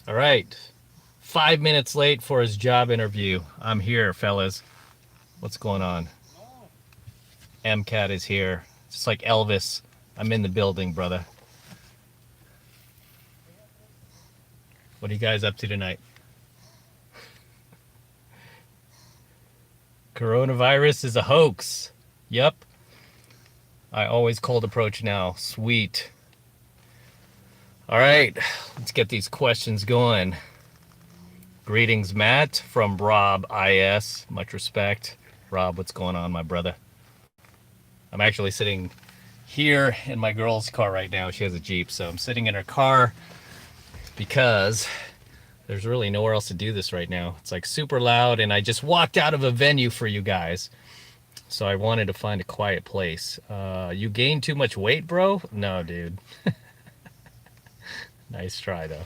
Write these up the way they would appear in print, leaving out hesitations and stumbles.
All right. 5 minutes late for his job interview. I'm here, fellas. What's going on? MCAT is here. Just like Elvis. I'm in the building, brother. What are you guys up to tonight? Coronavirus is a hoax. Yep. I always cold approach now. Sweet. All right. Let's get these questions going. Greetings, Matt, from Rob IS. Much respect. Rob, what's going on, my brother? I'm actually sitting here in my girl's car right now. She has a Jeep, so I'm sitting in her car because there's really nowhere else to do this right now. It's like super loud, and I just walked out of a venue for you guys. So I wanted to find a quiet place. You gained too much weight, bro? No, dude. Nice try, though.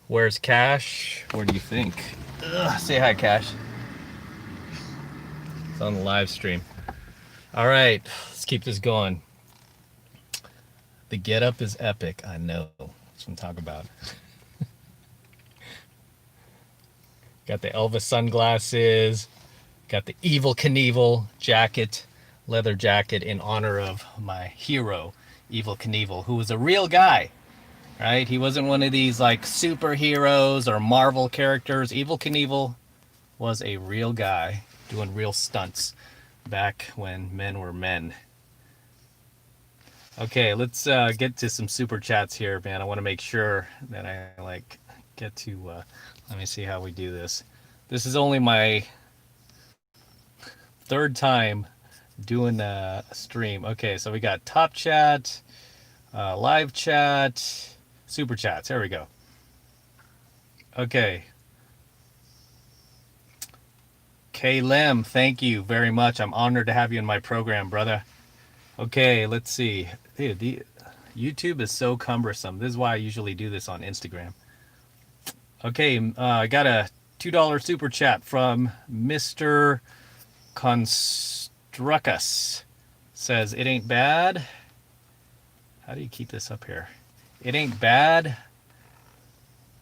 Where's Cash? Where do you think? Ugh, say hi, Cash. It's on the live stream. All right, let's keep this going. The getup is epic. I know. That's what I'm talking about. Got the Elvis sunglasses. Got the Evil Knievel jacket, leather jacket in honor of my hero, Evil Knievel, who was a real guy, right? He wasn't one of these like superheroes or Marvel characters. Evil Knievel was a real guy doing real stunts back when men were men. Okay, let's get to some super chats here, man. I want to make sure that I like get to. Let me see how we do this. This is only my third time doing a stream. Okay, so we got top chat, live chat, super chats. There we go. Okay. Lem, thank you very much. I'm honored to have you in my program, brother. Okay, let's see. Dude, YouTube is so cumbersome. This is why I usually do this on Instagram. Okay, I got a $2 super chat from Mr. Construcus. Says, it ain't bad. How do you keep this up here? It ain't bad,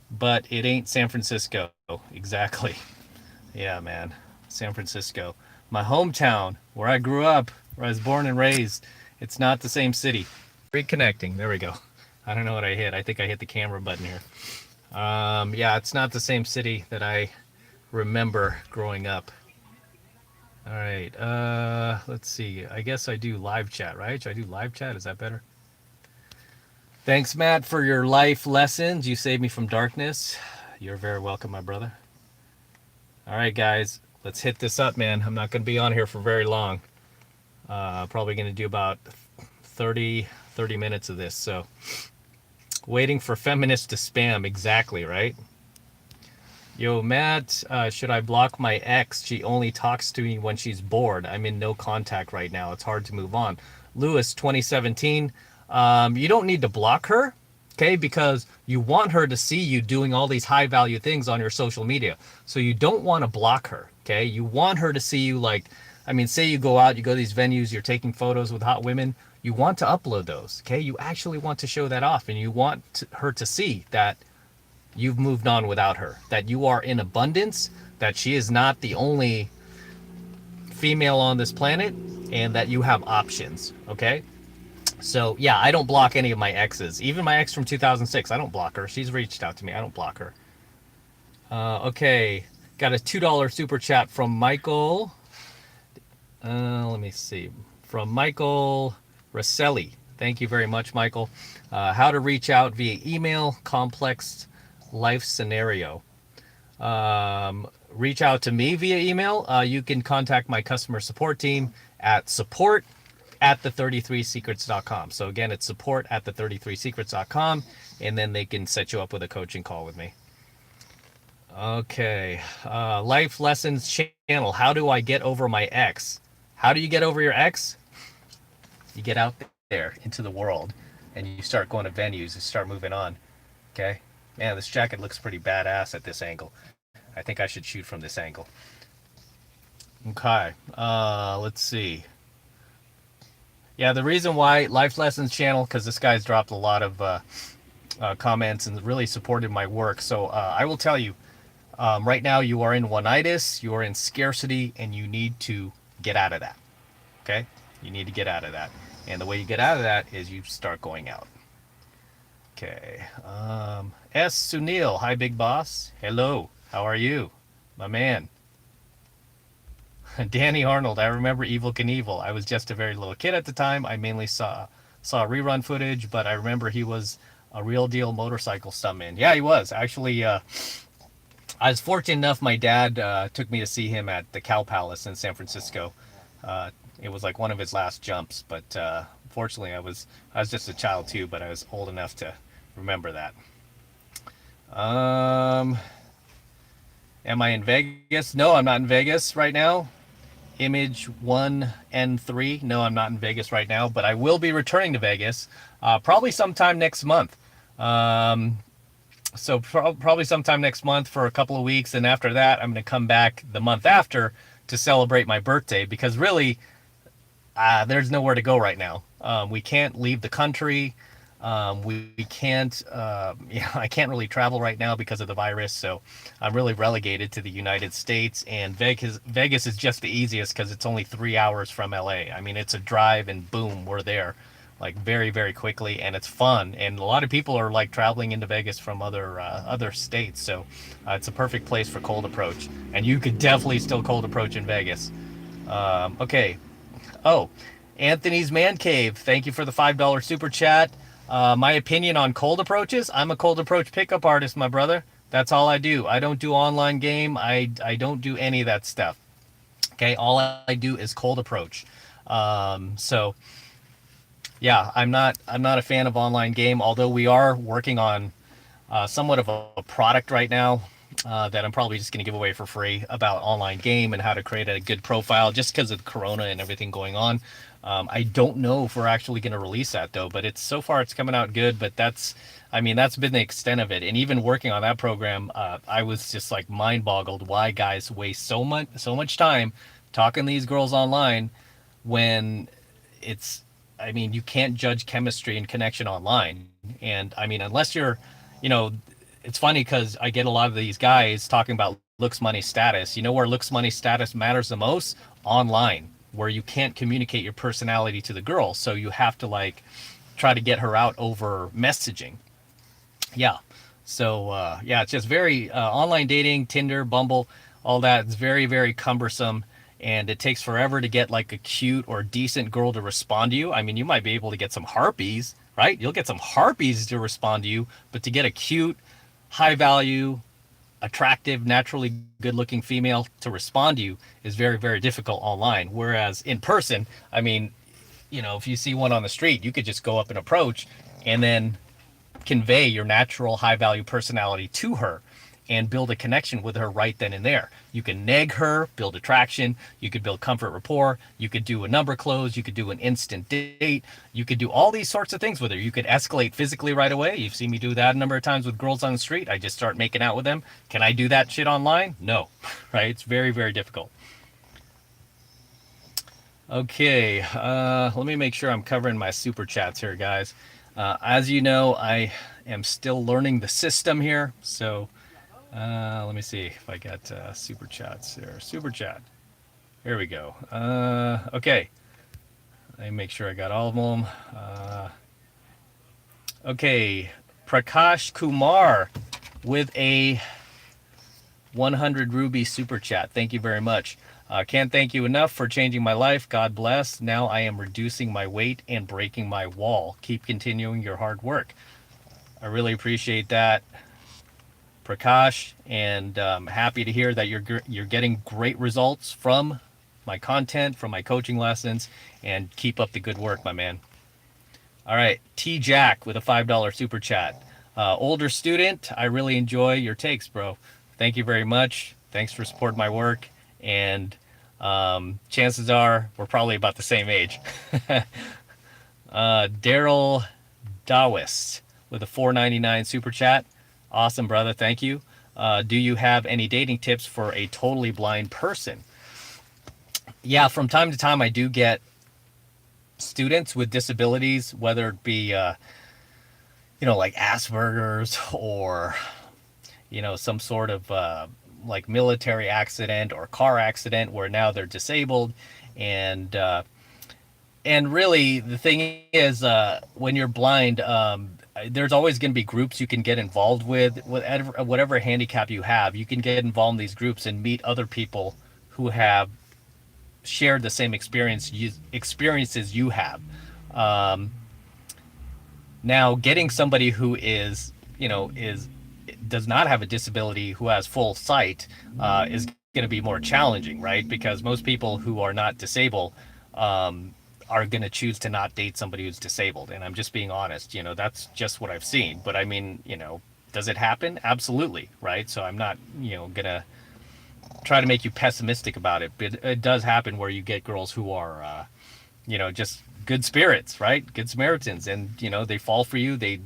but it ain't San Francisco. Exactly. Yeah, man. San Francisco. My hometown, where I grew up, where I was born and raised. It's not the same city. Reconnecting. There we go. I don't know what I hit. I think I hit the camera button here. Yeah, it's not the same city that I remember growing up. All right. Let's see. I guess I do live chat, right? Should I do live chat? Is that better? Thanks, Matt, for your life lessons. You saved me from darkness. You're very welcome, my brother. All right, guys. Let's hit this up, man. I'm not going to be on here for very long. Probably going to do about 30 minutes of this. So, waiting for feminists to spam. Exactly, right? Yo, Matt, should I block my ex? She only talks to me when she's bored. I'm in no contact right now. It's hard to move on. Lewis, 2017. You don't need to block her, okay? Because you want her to see you doing all these high value things on your social media. So you don't want to block her, okay? You want her to see you like, I mean, say you go out, you go to these venues, you're taking photos with hot women. You want to upload those, okay? You actually want to show that off, and you want her to see that you've moved on without her, that you are in abundance, that she is not the only female on this planet, and that you have options, okay? So, yeah, I don't block any of my exes. Even my ex from 2006, I don't block her. She's reached out to me. I don't block her. Okay, got a $2 super chat from Michael. Let me see. From Michael Rosselli. Thank you very much, Michael. How to reach out via email, complex life scenario. Reach out to me via email. You can contact my customer support team at support@the33secrets.com. So again, it's support@the33secrets.com, and then they can set you up with a coaching call with me. Okay, life lessons channel. How do I get over my ex? How do you get over your ex? You get out there into the world, and you start going to venues and start moving on. Okay, man, this jacket looks pretty badass at this angle. I think I should shoot from this angle. Okay, let's see. Yeah, the reason why Life Lessons channel, because this guy's dropped a lot of comments and really supported my work. So I will tell you, right now you are in one-itis, you are in scarcity, and you need to get out of that. Okay? You need to get out of that. And the way you get out of that is you start going out. Okay. S. Sunil. Hi, big boss. Hello. How are you? My man. Danny Arnold. I remember Evil Knievel. I was just a very little kid at the time. I mainly saw rerun footage, but I remember he was a real deal motorcycle stuntman. Yeah, he was. Actually, I was fortunate enough. My dad took me to see him at the Cow Palace in San Francisco. It was like one of his last jumps, but fortunately, I was just a child too, but I was old enough to remember that. Um, am I in Vegas? No, I'm not in Vegas right now. Image 1N3. No, I'm not in Vegas right now, but I will be returning to Vegas probably sometime next month. Um, so probably sometime next month for a couple of weeks, and after that, I'm going to come back the month after to celebrate my birthday because really, there's nowhere to go right now. We can't leave the country. We can't, I can't really travel right now because of the virus. So I'm really relegated to the United States, and Vegas is just the easiest because it's only 3 hours from LA. I mean, it's a drive and boom, we're there like very, very quickly, and it's fun. And a lot of people are like traveling into Vegas from other states. So it's a perfect place for cold approach, and you could definitely still cold approach in Vegas. Okay. Oh, Anthony's Man Cave. Thank you for the $5 super chat. My opinion on cold approaches. I'm a cold approach pickup artist, my brother. That's all I do. I don't do online game. I don't do any of that stuff. Okay, all I do is cold approach. So yeah, I'm not a fan of online game. Although we are working on somewhat of a product right now that I'm probably just going to give away for free about online game and how to create a good profile just because of Corona and everything going on. I don't know if we're actually going to release that though, but it's so far it's coming out good. But that's been the extent of it. And even working on that program, I was just like mind boggled why guys waste so much time talking to these girls online when it's, I mean, you can't judge chemistry and connection online. And I mean, unless you're, you know, it's funny because I get a lot of these guys talking about looks, money, status. You know where looks, money, status matters the most? Online, where you can't communicate your personality to the girl. So you have to like try to get her out over messaging. Yeah. So yeah, it's just very online dating, Tinder, Bumble, all that. It's very, very cumbersome, and it takes forever to get like a cute or decent girl to respond to you. I mean, you might be able to get some harpies, right? You'll get some harpies to respond to you, but to get a cute, high value, attractive, naturally good looking female to respond to you is very, very difficult online. Whereas in person, I mean, if you see one on the street, you could just go up and approach and then convey your natural high value personality to her and build a connection with her right then and there. You can neg her, build attraction, you could build comfort rapport, you could do a number close, you could do an instant date, you could do all these sorts of things with her. You could escalate physically right away. You've seen me do that a number of times with girls on the street. I just start making out with them. Can I do that shit online? No, right? It's very, very difficult. Okay, let me make sure I'm covering my super chats here, guys. As you know, I am still learning the system here, so let me see if I got super chats here. Super chat. Here we go. Okay, let me make sure I got all of them. Okay, Prakash Kumar with a 100 Ruby super chat. Thank you very much. Can't thank you enough for changing my life. God bless. Now I am reducing my weight and breaking my wall. Keep continuing your hard work. I really appreciate that, Prakash, and happy to hear that you're getting great results from my content, from my coaching lessons, and keep up the good work, my man. All right, T Jack with a $5 super chat. Older student, I really enjoy your takes, bro. Thank you very much. Thanks for supporting my work. And chances are we're probably about the same age. Daryl Dawes with a $4.99 super chat. Awesome, brother. Thank you. Do you have any dating tips for a totally blind person? Yeah, from time to time I do get students with disabilities, whether it be like Asperger's or some sort of like military accident or car accident where now they're disabled, and really the thing is, when you're blind, there's always going to be groups you can get involved with. Whatever handicap you have, you can get involved in these groups and meet other people who have shared the same experiences you have. Um, Now, getting somebody who is, does not have a disability, who has full sight, is going to be more challenging, right? Because most people who are not disabled are going to choose to not date somebody who's disabled. And I'm just being honest. That's just what I've seen. But I mean, does it happen? Absolutely, right? So I'm not, going to try to make you pessimistic about it. But it does happen where you get girls who are, just good spirits, right? Good Samaritans, and they fall for you. They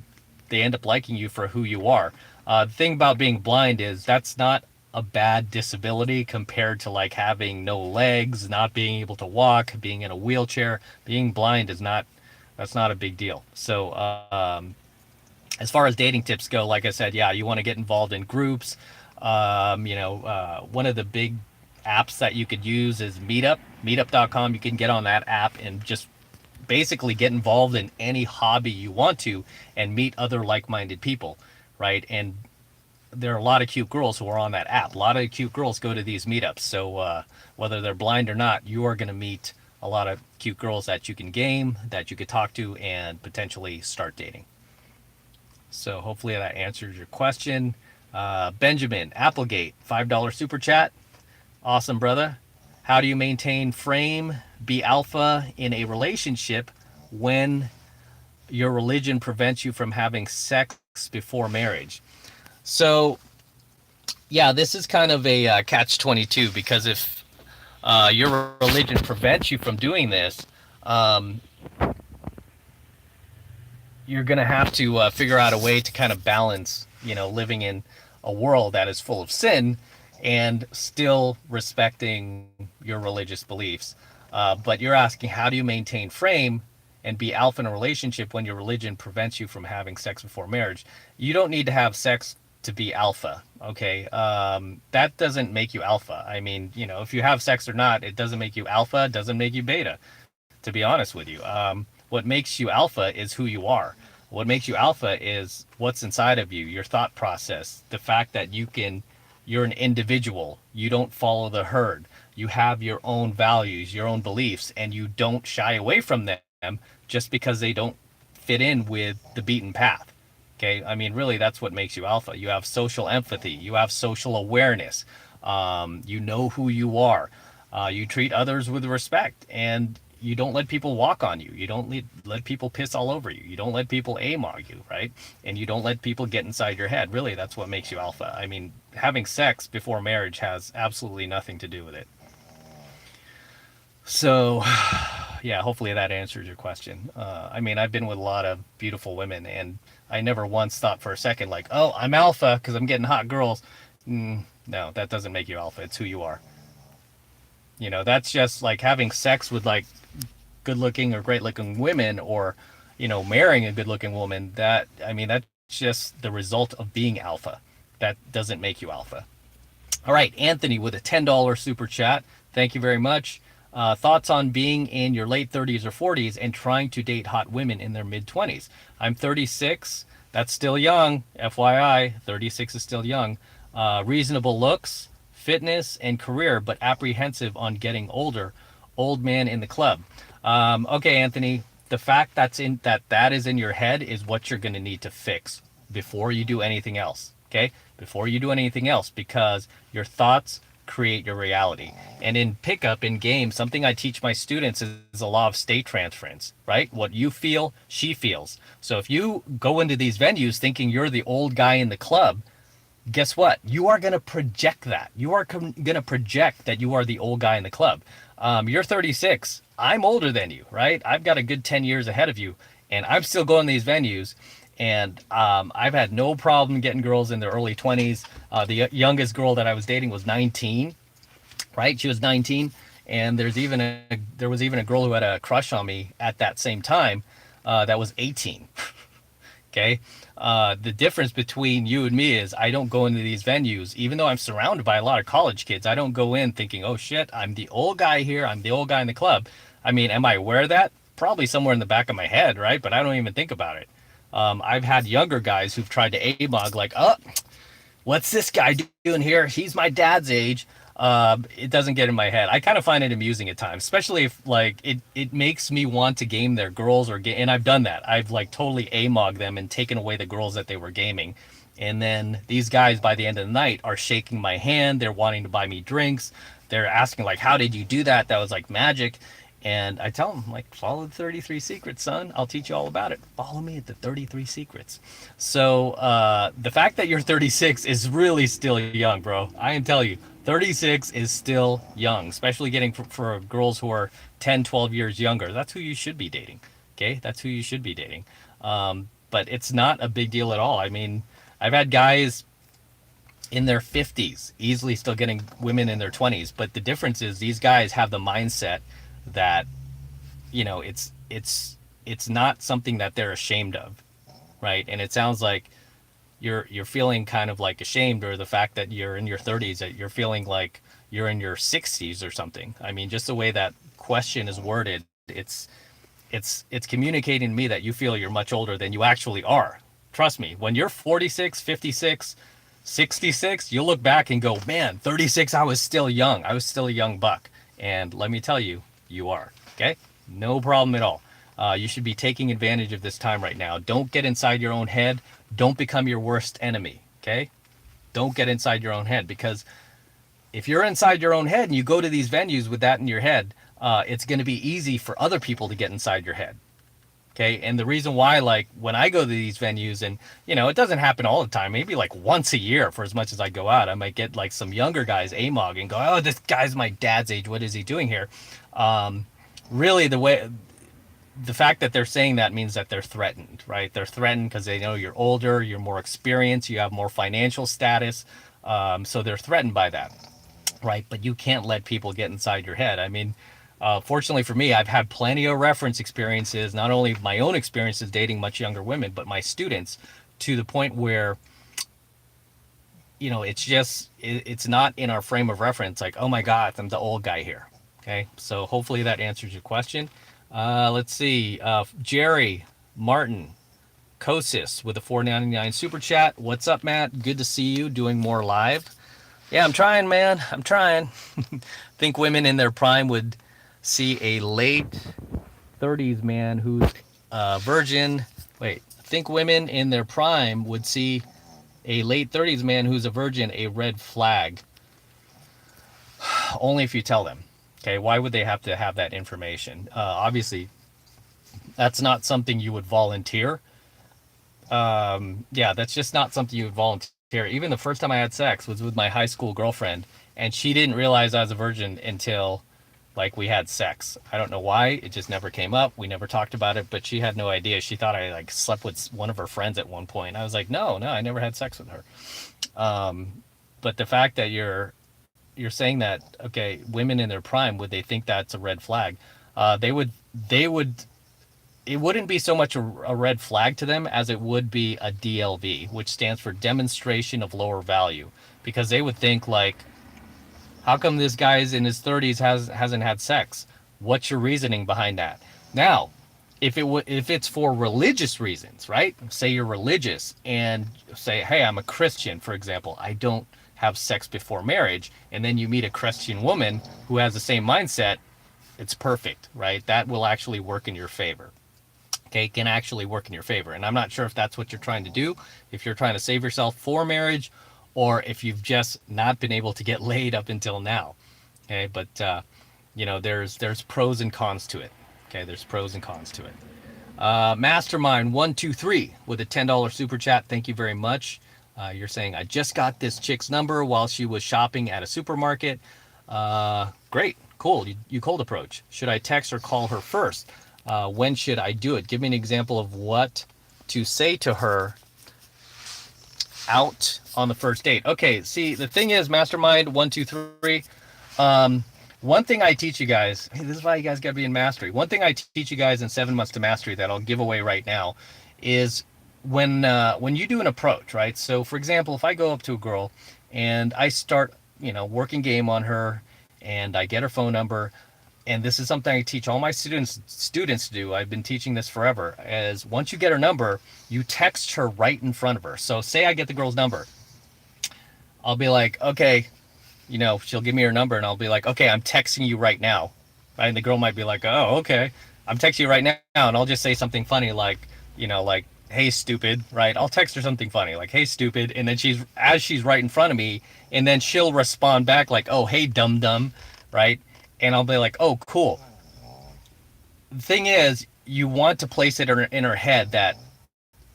end up liking you for who you are. The thing about being blind is that's not a bad disability compared to like having no legs, not being able to walk, being in a wheelchair. Being blind is not that's not a big deal. So as far as dating tips go, like I said, yeah, you want to get involved in groups. One of the big apps that you could use is meetup.com. You can get on that app and just basically get involved in any hobby you want to and meet other like-minded people, right? And there are a lot of cute girls who are on that app. A lot of cute girls go to these meetups. So whether they're blind or not, you are going to meet a lot of cute girls that you can game, that you could talk to, and potentially start dating. So hopefully that answers your question. Benjamin Applegate, $5 super chat. Awesome, brother. How do you maintain frame, be alpha in a relationship when your religion prevents you from having sex before marriage? So, yeah, this is kind of a catch-22, because if your religion prevents you from doing this, you're going to have to figure out a way to kind of balance, living in a world that is full of sin and still respecting your religious beliefs. But you're asking, how do you maintain frame and be alpha in a relationship when your religion prevents you from having sex before marriage? You don't need to have sex to be alpha, okay? That doesn't make you alpha. I mean, if you have sex or not, it doesn't make you alpha, it doesn't make you beta, to be honest with you. What makes you alpha is who you are. What makes you alpha is what's inside of you, your thought process, the fact that you're an individual. You don't follow the herd. You have your own values, your own beliefs, and you don't shy away from them just because they don't fit in with the beaten path. Okay, I mean, really, that's what makes you alpha. You have social empathy. You have social awareness. You know who you are. You treat others with respect, and you don't let people walk on you. You don't let people piss all over you. You don't let people aim on you, right? And you don't let people get inside your head. Really, that's what makes you alpha. I mean, having sex before marriage has absolutely nothing to do with it. So, yeah, hopefully that answers your question. I mean, I've been with a lot of beautiful women, and I never once thought for a second like, oh, I'm alpha because I'm getting hot girls. No, that doesn't make you alpha. It's who you are. That's just like having sex with like good looking or great looking women, or marrying a good looking woman. That's just the result of being alpha. That doesn't make you alpha. All right, Anthony with a $10 super chat. Thank you very much. Thoughts on being in your late 30s or 40s and trying to date hot women in their mid 20s? I'm 36. That's still young. FYI, 36 is still young. Reasonable looks, fitness, and career, but apprehensive on getting older. Old man in the club. Okay, Anthony, the fact that is in your head is what you're going to need to fix before you do anything else. Okay? Before you do anything else, because your thoughts create your reality. And in pickup, in game, something I teach my students is a law of state transference, right? What you feel, she feels. So if you go into these venues thinking you're the old guy in the club, guess what? You are going to project that. You are going to project that you are the old guy in the club. You're 36. I'm older than you, right? I've got a good 10 years ahead of you, and I'm still going to these venues. And I've had no problem getting girls in their early 20s. The youngest girl that I was dating was 19, right? She was 19. And there was even a girl who had a crush on me at that same time, that was 18. Okay. The difference between you and me is I don't go into these venues, even though I'm surrounded by a lot of college kids. I don't go in thinking, oh shit, I'm the old guy here. I'm the old guy in the club. I mean, am I aware of that? Probably somewhere in the back of my head, right? But I don't even think about it. I've had younger guys who've tried to AMOG like, oh, what's this guy doing here? He's my dad's age. It doesn't get in my head. I kind of find it amusing at times, especially if like it makes me want to game their girls and I've done that. I've like totally AMOG them and taken away the girls that they were gaming. And then these guys by the end of the night are shaking my hand. They're wanting to buy me drinks. They're asking like, how did you do that? That was like magic. And I tell them, like, follow the 33 secrets, son. I'll teach you all about it. Follow me at the 33 secrets. So the fact that you're 36 is really still young, bro. I can tell you, 36 is still young, especially getting for girls who are 10, 12 years younger. That's who you should be dating. Okay? That's who you should be dating. But it's not a big deal at all. I mean, I've had guys in their 50s easily still getting women in their 20s. But the difference is these guys have the mindset that it's not something that they're ashamed of, right? And it sounds like you're feeling kind of like ashamed, or the fact that you're in your 30s, that you're feeling like you're in your 60s or something. I mean, just the way that question is worded, it's communicating to me that you feel you're much older than you actually are. Trust me, when you're 46, 56, 66, you'll look back and go, man, 36, I was still young. I was still a young buck. And let me tell you, you are. Okay? No problem at all. You should be taking advantage of this time right now. Don't get inside your own head. Don't become your worst enemy. Okay? Don't get inside your own head, because if you're inside your own head and you go to these venues with that in your head, it's going to be easy for other people to get inside your head. Okay? And the reason why, like, when I go to these venues, and, it doesn't happen all the time, maybe like once a year for as much as I go out, I might get like some younger guys AMOG and go, oh, this guy's my dad's age. What is he doing here? Really, the fact that they're saying that means that they're threatened, right? They're threatened because they know you're older, you're more experienced, you have more financial status. So they're threatened by that, right? But you can't let people get inside your head. I mean, fortunately for me, I've had plenty of reference experiences, not only my own experiences dating much younger women, but my students, to the point where, it's not in our frame of reference. Like, oh my God, I'm the old guy here. Okay. So hopefully that answers your question. Let's see. Jerry Martin Kosis with a $4.99 super chat. What's up, Matt? Good to see you doing more live. Yeah, I'm trying, man. I'm trying. Think women in their prime would see a late 30s man who's a virgin. Wait, think women in their prime would see a late 30s man who's a virgin a red flag. Only if you tell them. Okay, why would they have to have that information? Obviously, that's not something you would volunteer. Yeah, that's just not something you would volunteer. Even the first time I had sex was with my high school girlfriend, and she didn't realize I was a virgin until, like, we had sex. I don't know why. It just never came up. We never talked about it, but she had no idea. She thought I, like, slept with one of her friends at one point. I was like, no, I never had sex with her. But the fact that you're saying that, okay, women in their prime, would they think that's a red flag? They would, it wouldn't be so much a red flag to them as it would be a DLV, which stands for demonstration of lower value, because they would think like, how come this guy's in his 30s hasn't had sex? What's your reasoning behind that? Now, if it's for religious reasons, right? Say you're religious and say, hey, I'm a Christian, for example. I don't have sex before marriage, and then you meet a Christian woman who has the same mindset, it's perfect, right? That will actually work in your favor. Okay, it can actually work in your favor. And I'm not sure if that's what you're trying to do, if you're trying to save yourself for marriage, or if you've just not been able to get laid up until now. Okay, but there's pros and cons to it. Okay, there's pros and cons to it. Mastermind123 with a $10 super chat. Thank you very much. You're saying, I just got this chick's number while she was shopping at a supermarket. Great, cool. You cold approach. Should I text or call her first? When should I do it? Give me an example of what to say to her out on the first date. Okay, see, the thing is, Mastermind123, One thing I teach you guys, hey, this is why you guys got to be in mastery. One thing I teach you guys in 7 months to mastery that I'll give away right now is when you do an approach, right? So, for example, if I go up to a girl and I start, working game on her, and I get her phone number, and this is something I teach all my students to do. I've been teaching this forever. As once you get her number, you text her right in front of her. So, say I get the girl's number, I'll be like, okay, she'll give me her number and I'll be like, okay, I'm texting you right now. Right? And the girl might be like, oh, okay, I'm texting you right now. And I'll just say something funny like, like, hey, stupid, right? I'll text her something funny like, hey, stupid. And then she's right in front of me. And then she'll respond back like, oh, hey, dum dum, right? And I'll be like, oh, cool. The thing is, you want to place it in her head that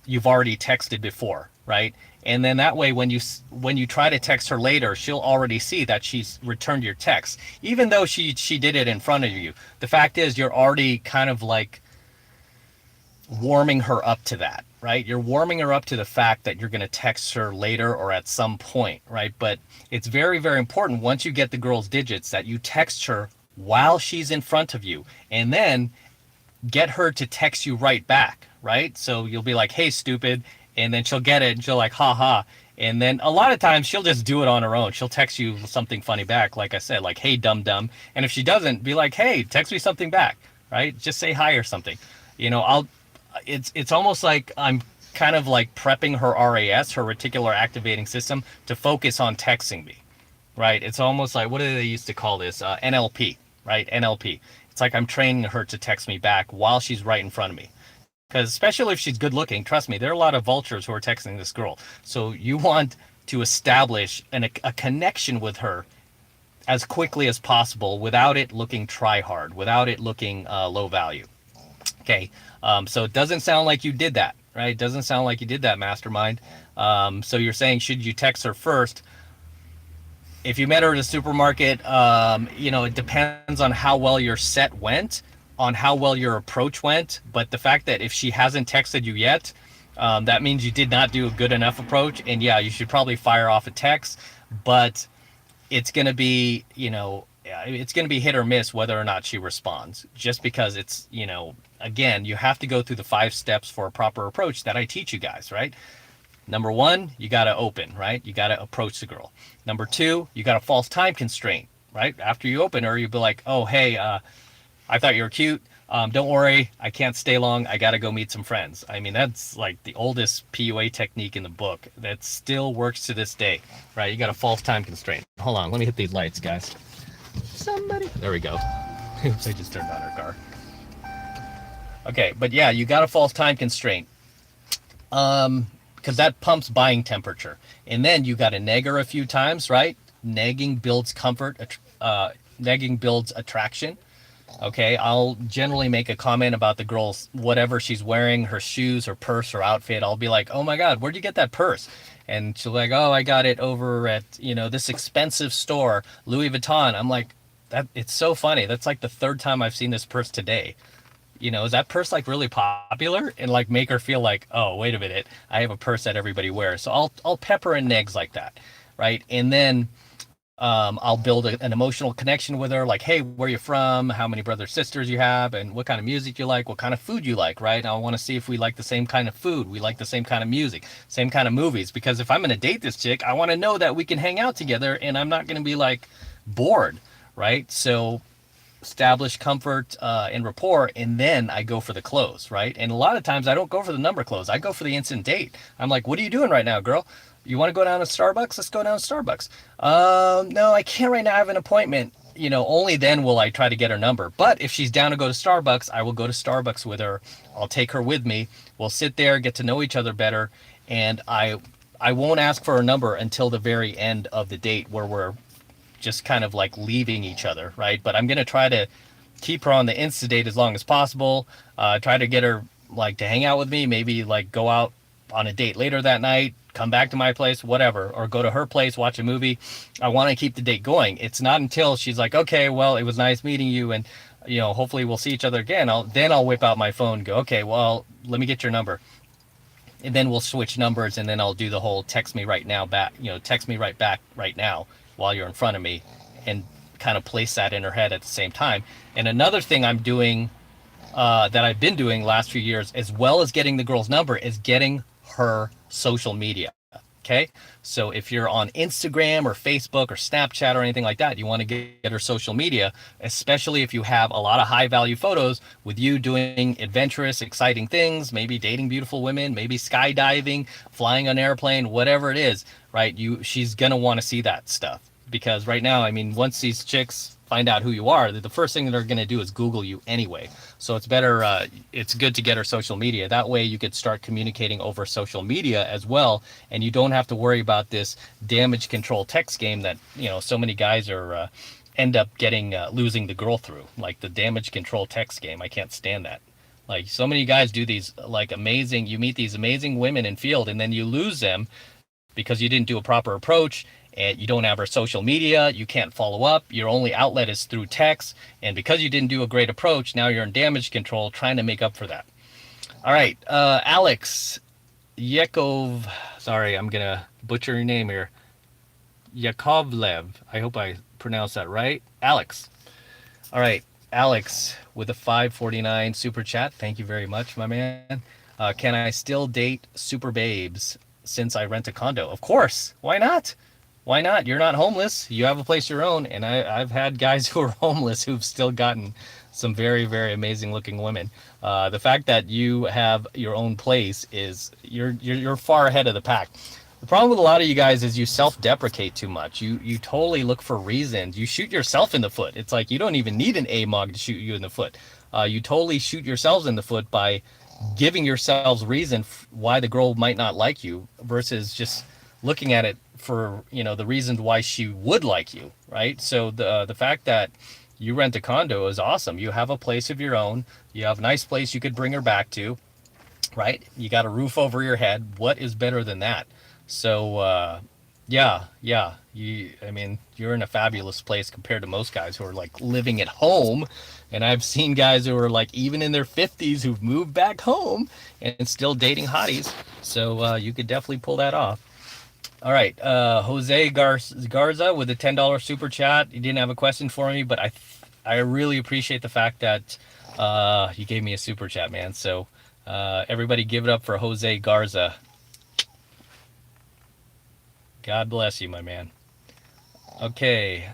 you've already texted before, right? And then that way, when you try to text her later, she'll already see that she's returned your text, even though she did it in front of you. The fact is, you're already kind of like warming her up to that, right? You're warming her up to the fact that you're going to text her later or at some point, right? But it's very, very important once you get the girl's digits that you text her while she's in front of you, and then get her to text you right back, right? So you'll be like, hey, stupid. And then she'll get it and she'll like, ha ha. And then a lot of times she'll just do it on her own. She'll text you something funny back, like I said, like, hey, dum dum. And if she doesn't, be like, hey, text me something back, right? Just say hi or something. It's almost like I'm kind of like prepping her RAS, her reticular activating system, to focus on texting me, right? It's almost like, what do they used to call this? NLP, right? NLP. It's like I'm training her to text me back while she's right in front of me. Because especially if she's good looking, trust me, there are a lot of vultures who are texting this girl. So you want to establish a connection with her as quickly as possible without it looking try hard, without it looking low value. Okay, so it doesn't sound like you did that, right? It doesn't sound like you did that, mastermind. So you're saying, should you text her first? If you met her at a supermarket, it depends on how well your set went, on how well your approach went. But the fact that if she hasn't texted you yet, that means you did not do a good enough approach. And yeah, you should probably fire off a text, but it's going to be, it's going to be hit or miss whether or not she responds, just because it's, again, you have to go through the 5 steps for a proper approach that I teach you guys, right? Number 1, you got to open, right? You got to approach the girl. Number 2, you got a false time constraint, right? After you open her, you'll be like, oh, hey, I thought you were cute. Don't worry, I can't stay long. I got to go meet some friends. I mean, that's like the oldest PUA technique in the book that still works to this day, right? You got a false time constraint. Hold on, let me hit these lights, guys. Somebody. There we go. Oops, I just turned on our car. Okay, but yeah, you got a false time constraint. Because that pumps buying temperature. And then you got to neg her a few times, right? Negging builds comfort. Negging builds attraction. Okay, I'll generally make a comment about the girl's whatever she's wearing, her shoes, her purse, her outfit. I'll be like, oh my God, where'd you get that purse? And she'll be like, oh, I got it over at, this expensive store, Louis Vuitton. I'm like, it's so funny. That's like the 3rd time I've seen this purse today. Is that purse like really popular? And like make her feel like, oh, wait a minute, I have a purse that everybody wears. So I'll pepper and negs like that, right? And then I'll build an emotional connection with her, like, hey, where you from? How many brothers, sisters you have? And what kind of music you like? What kind of food you like, right? I want to see if we like the same kind of food. We like the same kind of music, same kind of movies. Because if I'm going to date this chick, I want to know that we can hang out together and I'm not going to be like bored, right? So establish comfort and rapport, and then I go for the close, right? And a lot of times I don't go for the number close. I go for the instant date. I'm like, what are you doing right now, girl? You want to go down to Starbucks? Let's go down to Starbucks. No, I can't right now. I have an appointment. Only then will I try to get her number. But if she's down to go to Starbucks, I will go to Starbucks with her. I'll take her with me. We'll sit there, get to know each other better, and I won't ask for her number until the very end of the date where we're just kind of like leaving each other, right? But I'm going to try to keep her on the Insta date as long as possible. Try to get her like to hang out with me, maybe like go out on a date later that night, come back to my place, whatever, or go to her place, watch a movie. I want to keep the date going. It's not until she's like, okay, well, it was nice meeting you, and hopefully we'll see each other again. I'll whip out my phone and go, okay, well, let me get your number. And then we'll switch numbers, and then I'll do the whole text me right now back, text me right back right now while you're in front of me. And kind of place that in her head at the same time. And another thing I'm doing, that I've been doing last few years, as well as getting the girl's number, is getting her social media. Okay. So if you're on Instagram or Facebook or Snapchat or anything like that, you want to get her social media, especially if you have a lot of high value photos with you doing adventurous, exciting things, maybe dating beautiful women, maybe skydiving, flying an airplane, whatever it is, right? She's going to want to see that stuff, because right now, I mean, once these chicks find out who you are, the first thing they're going to do is Google you anyway. So it's better, it's good to get her social media. That way you could start communicating over social media as well, and you don't have to worry about this damage control text game that, so many guys are end up getting losing the girl through, like the damage control text game. I can't stand that. Like, so many guys do these like amazing, you meet these amazing women in field, and then you lose them because you didn't do a proper approach, and you don't have her social media, you can't follow up, your only outlet is through text, and because you didn't do a great approach, now you're in damage control trying to make up for that. All right, Alex Yekov, sorry, I'm gonna butcher your name here. Yakovlev, I hope I pronounced that right. Alex. All right, Alex with a 549 super chat. Thank you very much, my man. Can I still date super babes since I rent a condo? Of course. Why not? Why not? You're not homeless. You have a place of your own. And I've had guys who are homeless who've still gotten some very, very amazing looking women. The fact that you have your own place is you're far ahead of the pack. The problem with a lot of you guys is you self-deprecate too much. You totally look for reasons. You shoot yourself in the foot. It's like you don't even need an AMOG to shoot you in the foot. You totally shoot yourselves in the foot by giving yourselves reason why the girl might not like you, versus just looking at it for the reasons why she would like you, right? So the fact that you rent a condo is awesome. You have a place of your own. You have a nice place you could bring her back to, right? You got a roof over your head. What is better than that? So yeah, I mean, you're in a fabulous place compared to most guys who are like living at home. And I've seen guys who are like even in their 50s who've moved back home and still dating hotties. So you could definitely pull that off. All right, Jose Garza with a $10 super chat. He didn't have a question for me, but I really appreciate the fact that you gave me a super chat, man. So everybody give it up for Jose Garza. God bless you, my man. Okay.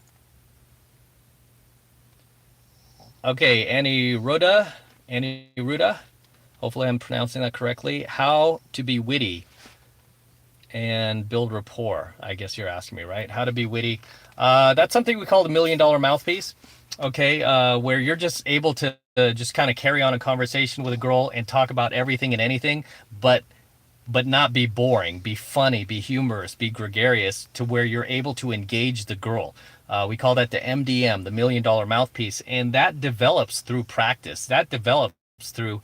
Okay, Annie Ruda. Hopefully I'm pronouncing that correctly. How to be witty and build rapport, I guess you're asking me, right? How to be witty. That's something we call the $1 million mouthpiece. Okay, where you're just able to just kind of carry on a conversation with a girl and talk about everything and anything, but not be boring, be funny, be humorous, be gregarious, to where you're able to engage the girl. We call that the MDM, the $1 million mouthpiece, and that develops through practice. That develops through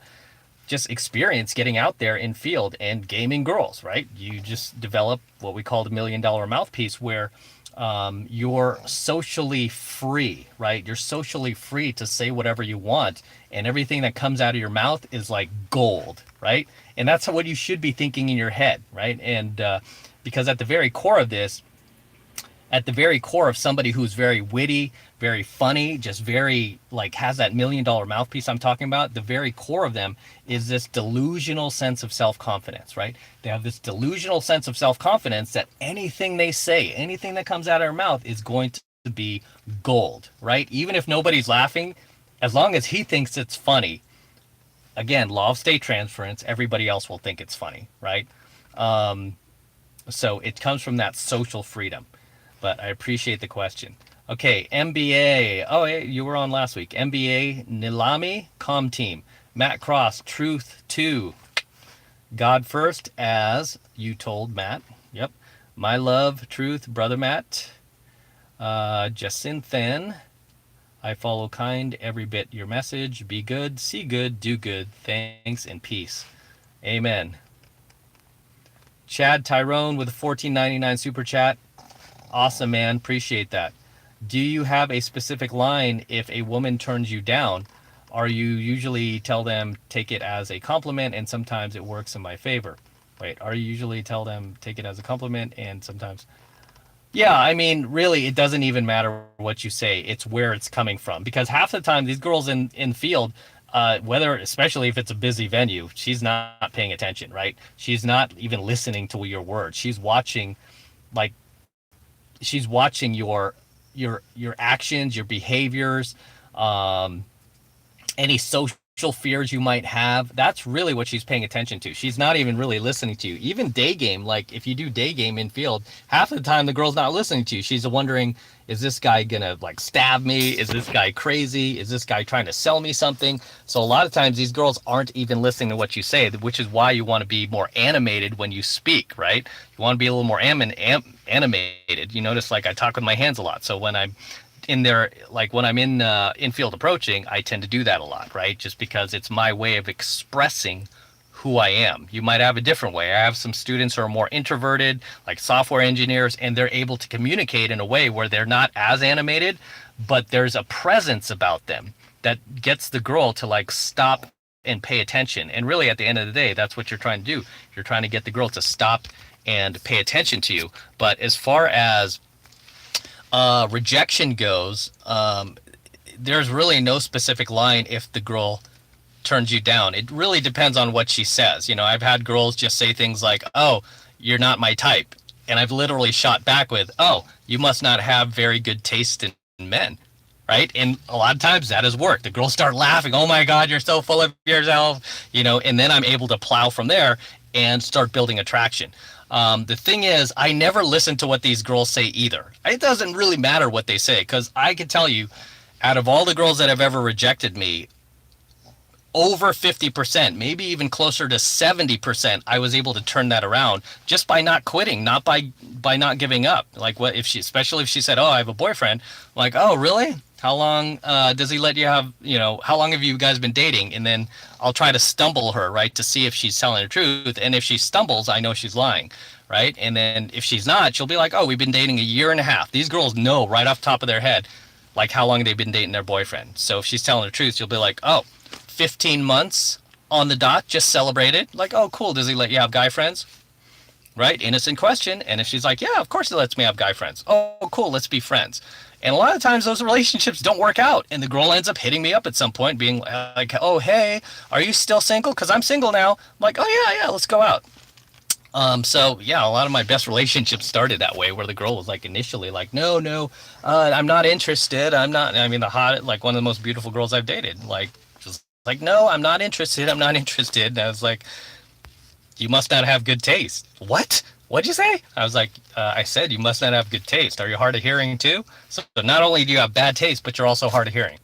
just experience getting out there in field and gaming girls, right? You just develop what we call the $1 million mouthpiece, where you're socially free, right? You're socially free to say whatever you want, and everything that comes out of your mouth is like gold, right? And that's what you should be thinking in your head, right? And because at the very core of this, at the very core of somebody who's very witty, very funny, just very like has that $1 million mouthpiece I'm talking about, the very core of them is this delusional sense of self-confidence, right? They have this delusional sense of self-confidence that anything they say, anything that comes out of their mouth is going to be gold, right? Even if nobody's laughing, as long as he thinks it's funny, again, law of state transference, everybody else will think it's funny, right? So it comes from that social freedom. But I appreciate the question. Okay, MBA. Oh, hey, you were on last week. MBA, Nilami, Com Team. Matt Cross, Truth 2. God First, as you told Matt. Yep. My Love, Truth, Brother Matt. Jacinthen. I follow kind every bit your message. Be good, see good, do good. Thanks and peace. Amen. Chad Tyrone with a $14.99 super chat. Awesome, man. Appreciate that. Do you have a specific line if a woman turns you down? Or you usually tell them take it as a compliment and sometimes it works in my favor? Wait, are you usually tell them take it as a compliment and sometimes... Yeah, I mean, really, it doesn't even matter what you say. It's where it's coming from. Because half the time, these girls in field, whether especially if it's a busy venue, she's not paying attention, right? She's not even listening to your words. Like, she's watching your actions, your behaviors, um, any social fears you might have. That's really what she's paying attention to. She's not even really listening to you. Even day game, like if you do day game in field, half the time the girl's not listening to you. She's wondering, is this guy gonna like stab me? Is this guy crazy? Is this guy trying to sell me something? So a lot of times these girls aren't even listening to what you say, which is why you want to be more animated when you speak, right? You want to be a little more animated. You notice like I talk with my hands a lot. So when I'm in there, like when I'm in infield approaching, I tend to do that a lot, right? Just because it's my way of expressing who I am. You might have a different way. I have some students who are more introverted, like software engineers, and they're able to communicate in a way where they're not as animated, but there's a presence about them that gets the girl to like stop and pay attention. And really, at the end of the day, that's what you're trying to do. You're trying to get the girl to stop and pay attention to you. But as far as rejection goes, there's really no specific line if the girl turns you down. It really depends on what she says. You know, I've had girls just say things like, "Oh, you're not my type," and I've literally shot back with, "Oh, you must not have very good taste in men." Right. And a lot of times that has worked. The girls start laughing. Oh my God, you're so full of yourself, you know, and then I'm able to plow from there and start building attraction. The thing is, I never listen to what these girls say either. It doesn't really matter what they say because I can tell you, out of all the girls that have ever rejected me, over 50%, maybe even closer to 70%, I was able to turn that around just by not quitting, not by not giving up. Like what if she, especially if she said, "Oh, I have a boyfriend," I'm like, "Oh, really? How long does he let you have? You know, how long have you guys been dating?" And then I'll try to stumble her, right, to see if she's telling the truth. And if she stumbles, I know she's lying, right? And then if she's not, she'll be like, "Oh, we've been dating a year and a half." These girls know right off the top of their head, like how long they've been dating their boyfriend. So if she's telling the truth, she'll be like, "Oh, 15 months on the dot, just celebrated." Like, "Oh, cool. Does he let you have guy friends?" Right? Innocent question. And if she's like, "Yeah, of course he lets me have guy friends." "Oh, cool. Let's be friends." And a lot of times those relationships don't work out. And the girl ends up hitting me up at some point, being like, "Oh, hey, are you still single? Because I'm single now." I'm like, "Oh, yeah, yeah, let's go out." So yeah, a lot of my best relationships started that way, where the girl was like initially like, "No, no, I'm not interested. I'm not." I mean, the hot, like one of the most beautiful girls I've dated, like just like, "No, I'm not interested. I'm not interested." And I was like, "You must not have good taste." "What? What'd you say?" I was like, "I said you must not have good taste. Are you hard of hearing too?" So not only do you have bad taste, but you're also hard of hearing.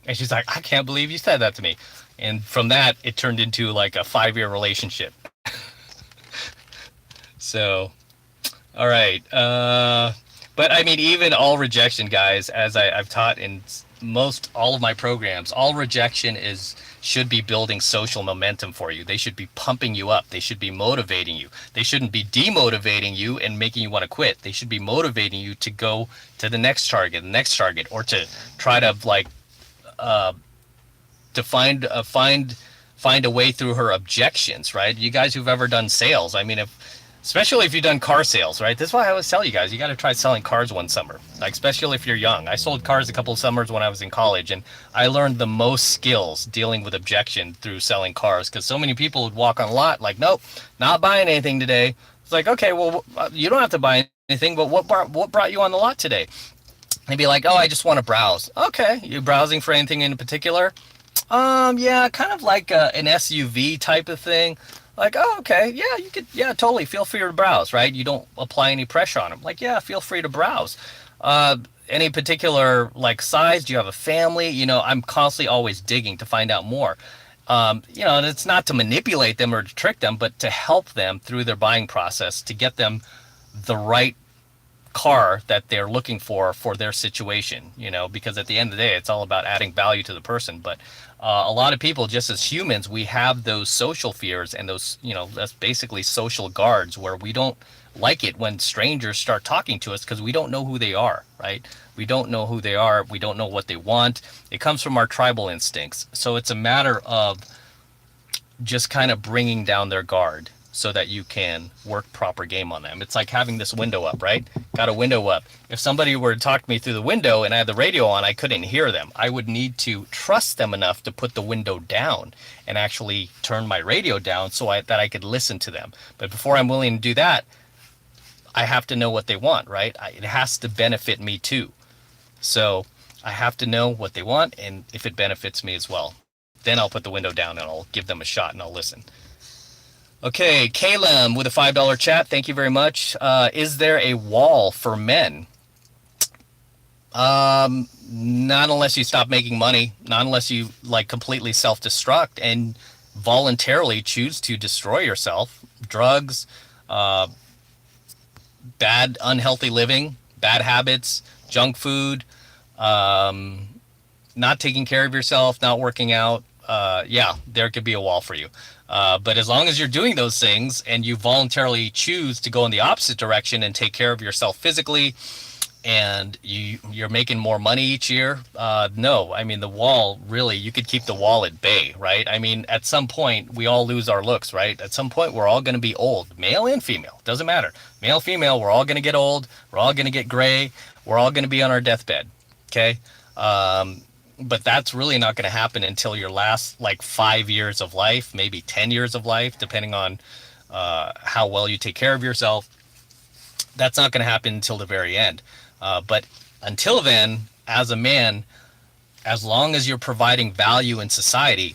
And she's like, "I can't believe you said that to me." And from that, it turned into like a 5-year relationship. So all right. But I mean, even all rejection, guys, as I've taught in most all of my programs, all rejection is should be building social momentum for you. They should be pumping you up. They should be motivating you. They shouldn't be demotivating you and making you want to quit. They should be motivating you to go to the next target, or to try to like uh, to find a way through her objections, right? You guys who've ever done sales, I mean, if especially if you've done car sales, right? This is why I always tell you guys, you got to try selling cars one summer, like especially if you're young. I sold cars a couple of summers when I was in college, and I learned the most skills dealing with objection through selling cars, because so many people would walk on a lot like, "Nope, not buying anything today." It's like, "Okay, well, you don't have to buy anything, but what brought you on the lot today?" They'd be like, "Oh, I just want to browse." "Okay, you browsing for anything in particular?" Yeah, kind of like an SUV type of thing." Like, "Oh, okay, yeah, you could, yeah, totally, feel free to browse," right? You don't apply any pressure on them. Like, "Yeah, feel free to browse." Uh, any particular like size? Do you have a family? You know, I'm constantly always digging to find out more. You know, and it's not to manipulate them or to trick them, but to help them through their buying process to get them the right car that they're looking for their situation, you know, because at the end of the day, it's all about adding value to the person. But a lot of people, just as humans, we have those social fears and those, you know, that's basically social guards, where we don't like it when strangers start talking to us because we don't know who they are, right? We don't know who they are. We don't know what they want. It comes from our tribal instincts. So it's a matter of just kind of bringing down their guard. so that you can work proper game on them. It's like having this window up, right? Got a window up. If somebody were to talk to me through the window and I had the radio on, I couldn't hear them. I would need to trust them enough to put the window down and actually turn my radio down so that I could listen to them. But before I'm willing to do that, I have to know what they want, right? It has to benefit me too. So I have to know what they want and if it benefits me as well. Then I'll put the window down and I'll give them a shot and I'll listen. Okay, Caleb with a $5 chat. Thank you very much. Is there a wall for men? Not unless you stop making money. Not unless you like completely self-destruct and voluntarily choose to destroy yourself. Drugs, bad unhealthy living, bad habits, junk food, not taking care of yourself, not working out. Yeah, there could be a wall for you. But as long as you're doing those things and you voluntarily choose to go in the opposite direction and take care of yourself physically, and you're making more money each year, no, I mean, the wall, really, you could keep the wall at bay, right? I mean, at some point, we all lose our looks, right? At some point, we're all going to be old, male and female, doesn't matter. Male, female, we're all going to get old, we're all going to get gray, we're all going to be on our deathbed, okay? But that's really not going to happen until your last, like, 5 years of life, maybe 10 years of life, depending on how well you take care of yourself. That's not going to happen until the very end. But until then, as a man, as long as you're providing value in society,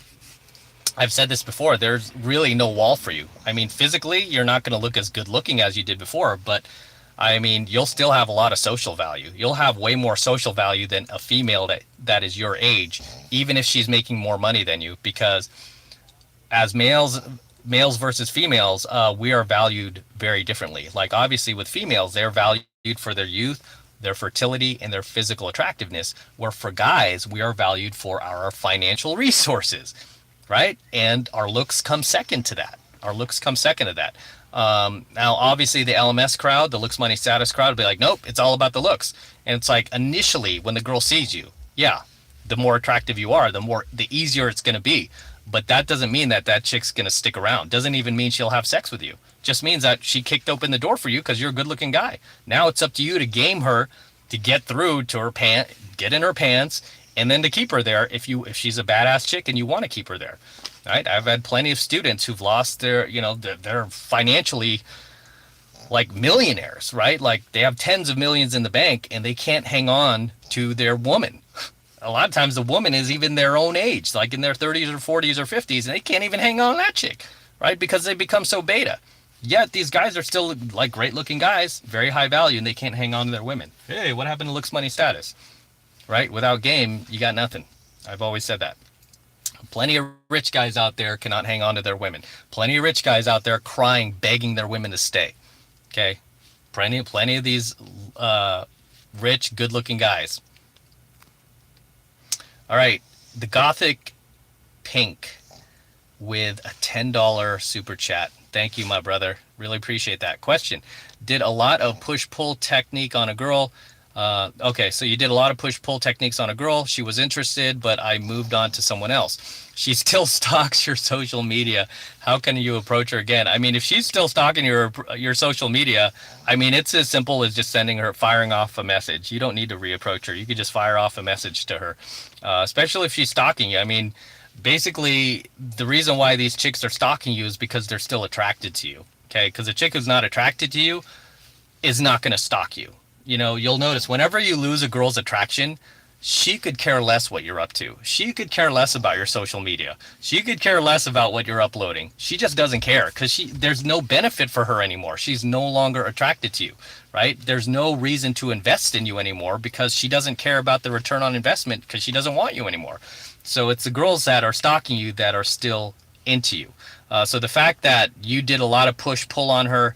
I've said this before, there's really no wall for you. I mean, physically, you're not going to look as good looking as you did before, but I mean, you'll still have a lot of social value. You'll have way more social value than a female that is your age, even if she's making more money than you, because as males versus females, we are valued very differently. Like, obviously with females, they're valued for their youth, their fertility, and their physical attractiveness, where for guys, we are valued for our financial resources, right? And our looks come second to that. Now, obviously, the LMS crowd, the looks, money, status crowd, will be like, nope, it's all about the looks. And it's like, initially, when the girl sees you, yeah, the more attractive you are, the easier it's going to be. But that doesn't mean that chick's going to stick around. Doesn't even mean she'll have sex with you. Just means that she kicked open the door for you because you're a good-looking guy. Now it's up to you to game her, to get through to her get in her pants, and then to keep her there if she's a badass chick and you want to keep her there. Right? I've had plenty of students who've lost they're financially like millionaires, right? Like, they have tens of millions in the bank and they can't hang on to their woman. A lot of times the woman is even their own age, like in their 30s or 40s or 50s, and they can't even hang on to that chick, right? Because they become so beta. Yet these guys are still like great looking guys, very high value, and they can't hang on to their women. Hey, what happened to looks, money, status? Right? Without game, you got nothing. I've always said that. Plenty of rich guys out there cannot hang on to their women. Plenty of rich guys out there crying, begging their women to stay. Okay? Plenty of these rich, good-looking guys. All right. The Gothic Pink with a $10 super chat. Thank you, my brother. Really appreciate that. Question. Did a lot of push-pull technique on a girl. Okay, so you did a lot of push-pull techniques on a girl. She was interested, but I moved on to someone else. She still stalks your social media. How can you approach her again? I mean, if she's still stalking your social media, I mean, it's as simple as just firing off a message. You don't need to reapproach her. You could just fire off a message to her, especially if she's stalking you. I mean, basically, the reason why these chicks are stalking you is because they're still attracted to you. Okay, because a chick who's not attracted to you is not going to stalk you. You know, you'll notice whenever you lose a girl's attraction, she could care less what you're up to. She could care less about your social media. She could care less about what you're uploading. She just doesn't care because there's no benefit for her anymore. She's no longer attracted to you, right? There's no reason to invest in you anymore because she doesn't care about the return on investment because she doesn't want you anymore. So it's the girls that are stalking you that are still into you. So the fact that you did a lot of push-pull on her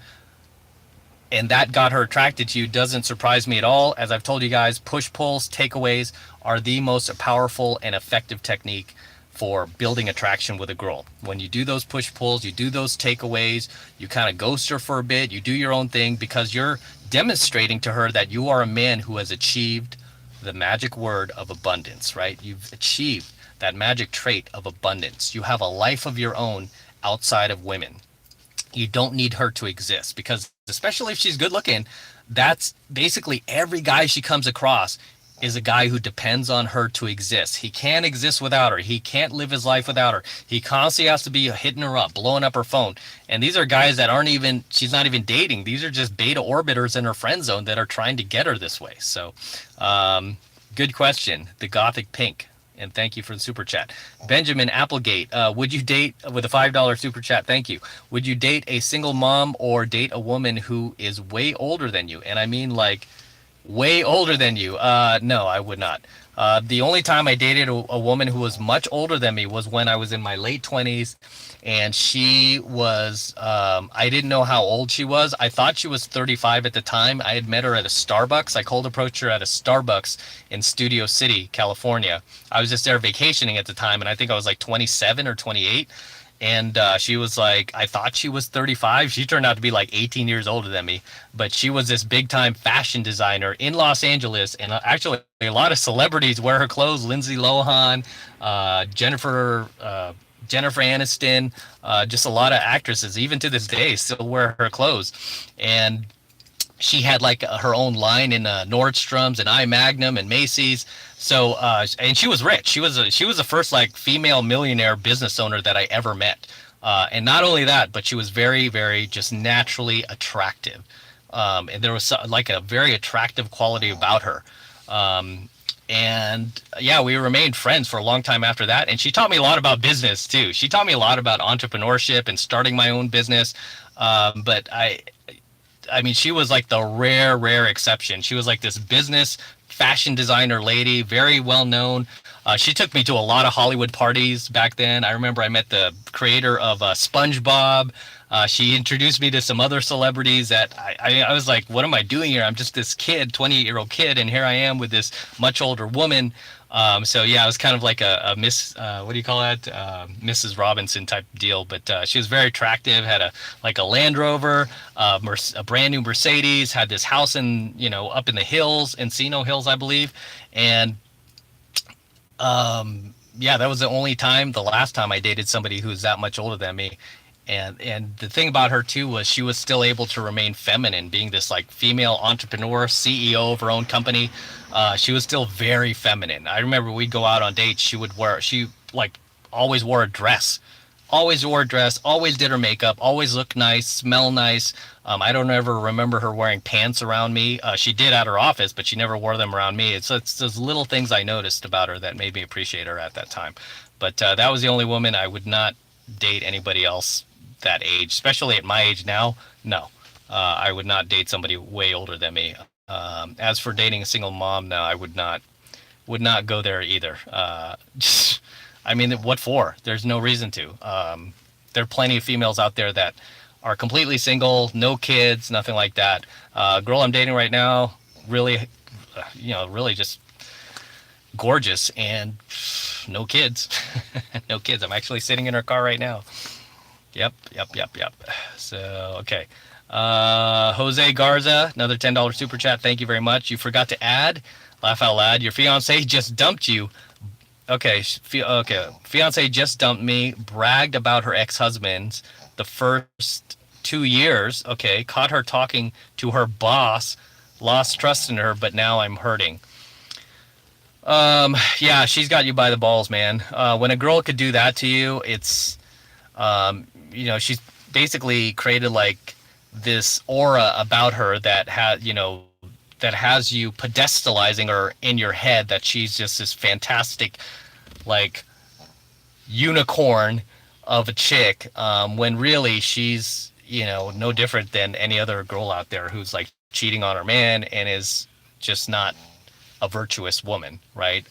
and that got her attracted to you doesn't surprise me at all. As I've told you guys, push-pulls, takeaways are the most powerful and effective technique for building attraction with a girl. When you do those push-pulls, you do those takeaways, you kind of ghost her for a bit, you do your own thing because you're demonstrating to her that you are a man who has achieved the magic word of abundance, right? You've achieved that magic trait of abundance. You have a life of your own outside of women. You don't need her to exist, because especially if she's good looking, that's basically every guy she comes across is a guy who depends on her to exist. He can't exist without her. He can't live his life without her. He constantly has to be hitting her up, blowing up her phone. And these are guys that aren't even, she's not even dating. These are just beta orbiters in her friend zone that are trying to get her this way. So, good question. The Gothic Pink. And thank you for the super chat. Benjamin Applegate, would you date, with a $5 super chat? Thank you. Would you date a single mom or date a woman who is way older than you? And I mean, like, way older than you. No, I would not. The only time I dated a woman who was much older than me was when I was in my late 20s, and she was, I didn't know how old she was. I thought she was 35 at the time. I had met her at a Starbucks. I cold approached her at a Starbucks in Studio City, California. I was just there vacationing at the time, and I think I was like 27 or 28. And she was like, I thought she was 35. She turned out to be like 18 years older than me. But she was this big time fashion designer in Los Angeles. And actually, a lot of celebrities wear her clothes. Lindsay Lohan, Jennifer Aniston, just a lot of actresses, even to this day, still wear her clothes. And she had like her own line in Nordstrom's and I Magnum and Macy's. So and she was rich. She was the first like female millionaire business owner that I ever met. And not only that, but she was very, very just naturally attractive. And there was like a very attractive quality about her. And yeah, we remained friends for a long time after that. And she taught me a lot about business too. She taught me a lot about entrepreneurship and starting my own business. But I mean, she was like the rare exception. She was like this business fashion designer lady, very well known. She took me to a lot of Hollywood parties back then. I remember I met the creator of SpongeBob. She introduced me to some other celebrities that I was like, what am I doing here? I'm just this kid, 28-year-old kid, and here I am with this much older woman. So yeah, it was kind of like a Miss, what do you call that? Mrs. Robinson type deal. But she was very attractive. Had a Land Rover, a brand new Mercedes. Had this house in up in the hills, Encino Hills, I believe. And yeah, that was the last time I dated somebody who was that much older than me. And the thing about her too was she was still able to remain feminine, being this like female entrepreneur, CEO of her own company. She was still very feminine. I remember we'd go out on dates. She like always wore a dress, always did her makeup, always looked nice, smell nice. I don't ever remember her wearing pants around me. She did at her office, but she never wore them around me. It's those little things I noticed about her that made me appreciate her at that time. But that was the only woman. I would not date anybody else that age, especially at my age now. No, I would not date somebody way older than me. As for dating a single mom, no, I would not go there either. I mean, what for? There's no reason to. There are plenty of females out there that are completely single, no kids, nothing like that. Girl I'm dating right now, really, really just gorgeous and no kids. No kids. I'm actually sitting in her car right now. Yep. So, okay. Jose Garza, another $10 super chat. Thank you very much. You forgot to add, laugh out loud, your fiance just dumped you. Okay. Fiance just dumped me, bragged about her ex-husbands the first 2 years. Okay. Caught her talking to her boss, lost trust in her, but now I'm hurting. Yeah, she's got you by the balls, man. When a girl could do that to you, it's, she's basically created like this aura about her that has you pedestalizing her in your head, that she's just this fantastic, like, unicorn of a chick, when really she's, no different than any other girl out there who's like cheating on her man and is just not a virtuous woman, right?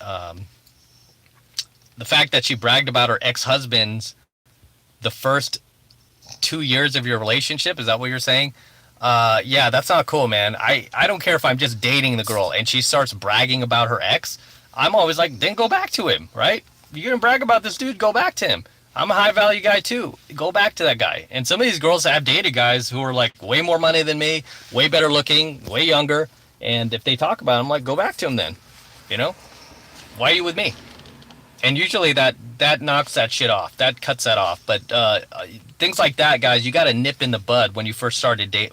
The fact that she bragged about her ex-husbands the first 2 years of your relationship, is that what you're saying? Yeah, that's not cool, man. I don't care if I'm just dating the girl and she starts bragging about her ex. I'm always like, then go back to him, right? You're gonna brag about this dude, go back to him. I'm a high value guy too. Go back to that guy. And some of these girls have dated guys who are like way more money than me, way better looking, way younger. And if they talk about him, like, go back to him then. Why are you with me? And usually that knocks that shit off. That cuts that off. But things like that, guys, you got to nip in the bud when you first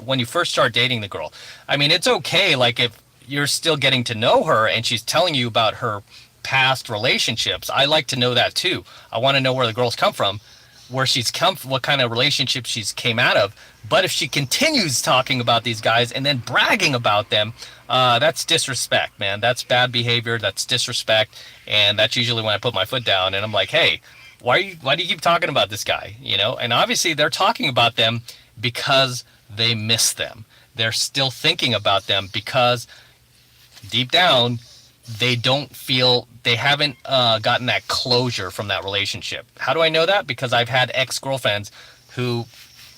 when you first start dating the girl. I mean, it's okay. Like if you're still getting to know her and she's telling you about her past relationships, I like to know that too. I want to know where the girl's come from, where she's come, what kind of relationship she's came out of. But if she continues talking about these guys and then bragging about them, that's disrespect, man. That's bad behavior. That's disrespect, and that's usually when I put my foot down and I'm like, hey, why do you keep talking about this guy? You know, and obviously they're talking about them because they miss them. They're still thinking about them because deep down they don't feel, they haven't gotten that closure from that relationship. How do I know that? Because I've had ex-girlfriends who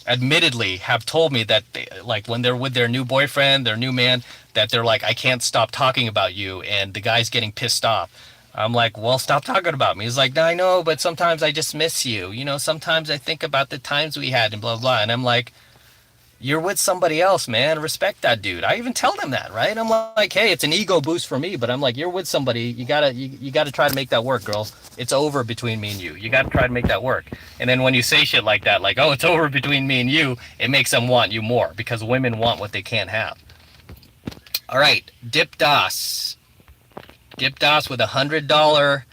admittedly have told me that they, like when they're with their new boyfriend, their new man, that they're like, I can't stop talking about you, and the guy's getting pissed off. I'm like, well, stop talking about me. He's like, no, I know, but sometimes I just miss you. You know, sometimes I think about the times we had and blah, blah. And I'm like, you're with somebody else, man. Respect that dude. I even tell them that, right? I'm like, hey, it's an ego boost for me, but I'm like, you're with somebody. You gotta try to make that work, girl. It's over between me and you. You gotta try to make that work. And then when you say shit like that, like, oh, it's over between me and you, it makes them want you more because women want what they can't have. All right, Dip Das. Dip Das with $100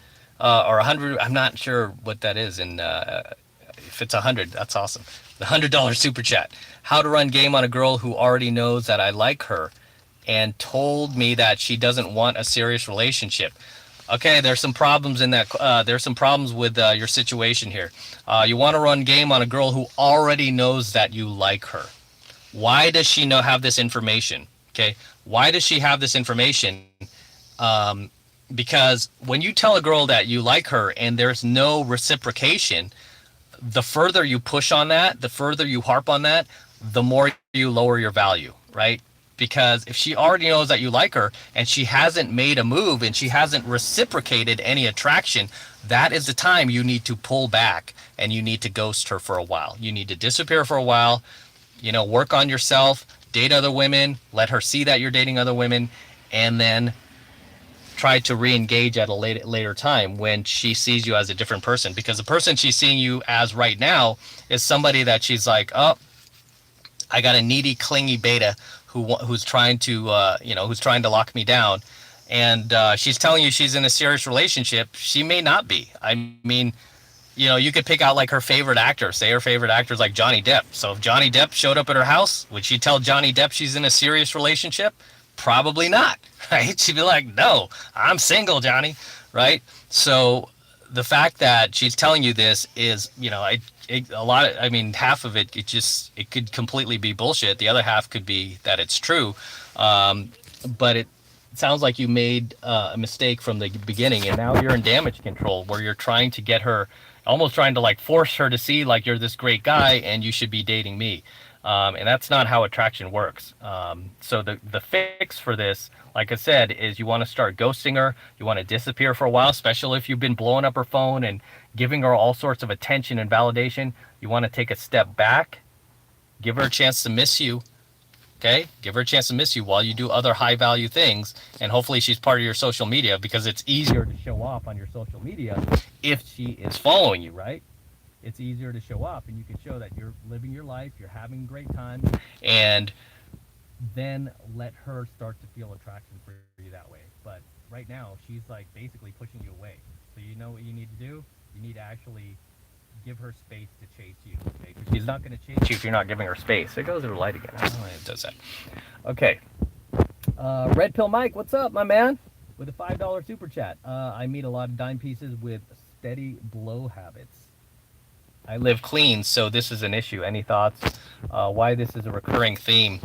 or 100. I'm not sure what that is. And if it's 100, that's awesome. The $100 super chat. How to run game on a girl who already knows that I like her and told me that she doesn't want a serious relationship. Okay, there's some problems in that. There's some problems with your situation here. You want to run game on a girl who already knows that you like her. Why does she have this information? Okay, why does she have this information? Because when you tell a girl that you like her and there's no reciprocation, the further you push on that, the further you harp on that, the more you lower your value, right? Because if she already knows that you like her and she hasn't made a move and she hasn't reciprocated any attraction, that is the time you need to pull back and you need to ghost her for a while. You need to disappear for a while, you know, work on yourself, date other women, let her see that you're dating other women, and then try to re-engage at a later time when she sees you as a different person. Because the person she's seeing you as right now is somebody that she's like, oh, I got a needy, clingy beta who's trying to, who's trying to lock me down. And she's telling you she's in a serious relationship. She may not be. I mean, you know, you could pick out like her favorite actor. Say her favorite actor is like Johnny Depp. So if Johnny Depp showed up at her house, would she tell Johnny Depp she's in a serious relationship? Probably not, right? She'd be like, no, I'm single, Johnny, right? So the fact that she's telling you this is, you know, half of it, it could completely be bullshit. The other half could be that it's true. But it sounds like you made a mistake from the beginning, and now you're in damage control where you're trying to get her, almost trying to like force her to see like you're this great guy and you should be dating me. And that's not how attraction works. So the fix for this, like I said, is you want to start ghosting her. You want to disappear for a while, especially if you've been blowing up her phone and giving her all sorts of attention and validation. You want to take a step back, give her a chance to miss you. Okay? Give her a chance to miss you while you do other high value things. And hopefully she's part of your social media, because it's easier to show off on your social media if she is following you, right? It's easier to show up and you can show that you're living your life, you're having a great time, and then let her start to feel attraction for you that way. But right now, she's like basically pushing you away. So you know what you need to do? You need to actually give her space to chase you. Okay? 'Cause she's not going to chase you if you're not giving her space. There goes her light again. I don't know why it does that. Okay. Red Pill Mike, what's up, my man? With a $5 super chat. I meet a lot of dime pieces with steady blow habits. I live clean, so this is an issue. Any thoughts? Why this is a recurring theme?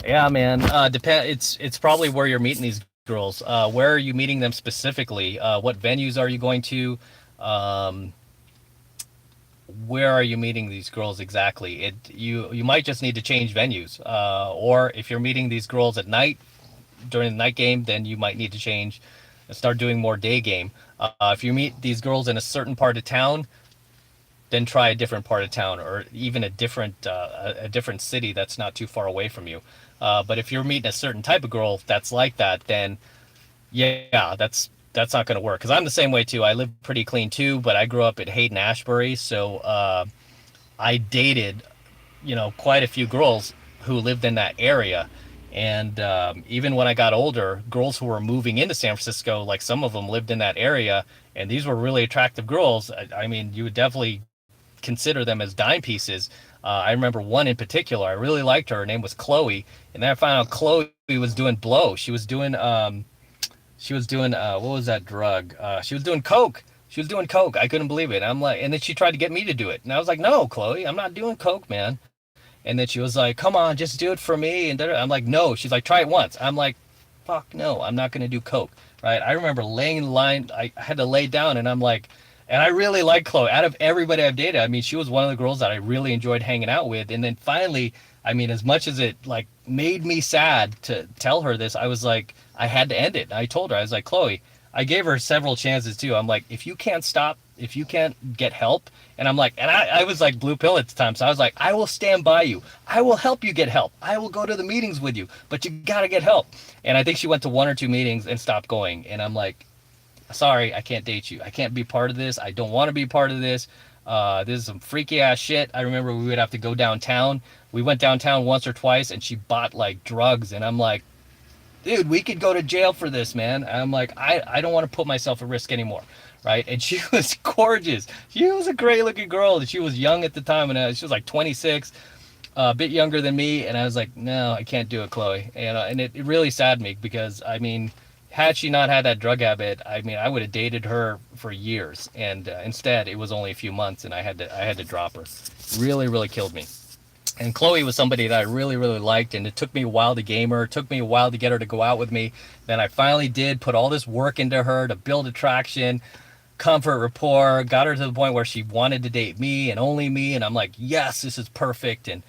Yeah, man. It's probably where you're meeting these girls. Where are you meeting them specifically? What venues are you going to? Where are you meeting these girls exactly? You might just need to change venues. Or if you're meeting these girls at night during the night game, then you might need to change and start doing more day game. If you meet these girls in a certain part of town, then try a different part of town, or even a different city that's not too far away from you. But if you're meeting a certain type of girl that's like that, then yeah, that's that's not going to work. Because I'm the same way too. I live pretty clean too, but I grew up at Hayden Ashbury, so I dated, quite a few girls who lived in that area. And even when I got older, girls who were moving into San Francisco, like some of them lived in that area, and these were really attractive girls. I mean, you would definitely consider them as dime pieces. I remember one in particular. I really liked her. Her name was Chloe, and then I found out Chloe was doing blow. She was doing what was that drug? She was doing coke. She was doing coke. I couldn't believe it. I'm like, and then she tried to get me to do it, and I was like, no, Chloe, I'm not doing coke, man. And then she was like, come on, just do it for me. And I'm like, no. She's like, try it once. I'm like, fuck no, I'm not gonna do coke, right? I remember laying in line. I had to lay down, and I'm like, and I really like Chloe. Out of everybody I've dated, I mean, she was one of the girls that I really enjoyed hanging out with. And then finally, I mean, as much as it like made me sad to tell her this, I was like, I had to end it. I told her, I was like, Chloe, I gave her several chances too. I'm like, if you can't stop, if you can't get help, and I'm like, and I was like blue pill at the time, so I was like, I will stand by you. I will help you get help. I will go to the meetings with you, but you gotta get help. And I think she went to one or two meetings and stopped going. And I'm like, sorry, I can't date you. I can't be part of this. I don't want to be part of this. This is some freaky ass shit. I remember we would have to go downtown. We went downtown once or twice, and she bought like drugs, and I'm like, dude, we could go to jail for this, man. I'm like, I don't want to put myself at risk anymore, right? And she was gorgeous. She was a great looking girl. She was young at the time, and she was like 26, a bit younger than me. And I was like, no, I can't do it, Chloe. And it really saddened me because, I mean, had she not had that drug habit, I mean, I would have dated her for years. And instead, it was only a few months, and I had to drop her. Really, really killed me. And Chloe was somebody that I really, really liked, and it took me a while to game her. It took me a while to get her to go out with me. Then I finally did put all this work into her to build attraction, comfort, rapport, got her to the point where she wanted to date me and only me. And I'm like, yes, this is perfect. And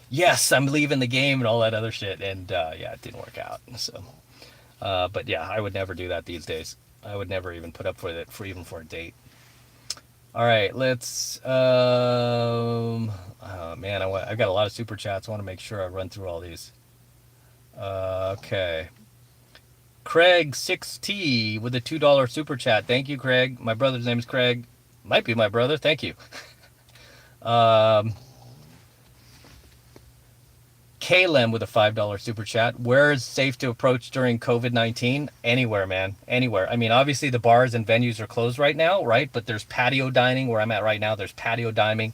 yes, I'm leaving the game and all that other shit. And yeah, it didn't work out. So, but yeah, I would never do that these days. I would never even put up with it even for a date. All right, let's. Oh man, I've got a lot of super chats. I want to make sure I run through all these. Okay. Craig 6T with a $2 super chat. Thank you, Craig. My brother's name is Craig. Might be my brother. Thank you. Um, Kalem with a $5 super chat. Where is safe to approach during COVID-19? Anywhere, man. Anywhere. I mean, obviously the bars and venues are closed right now, right? But there's patio dining where I'm at right now. There's patio dining.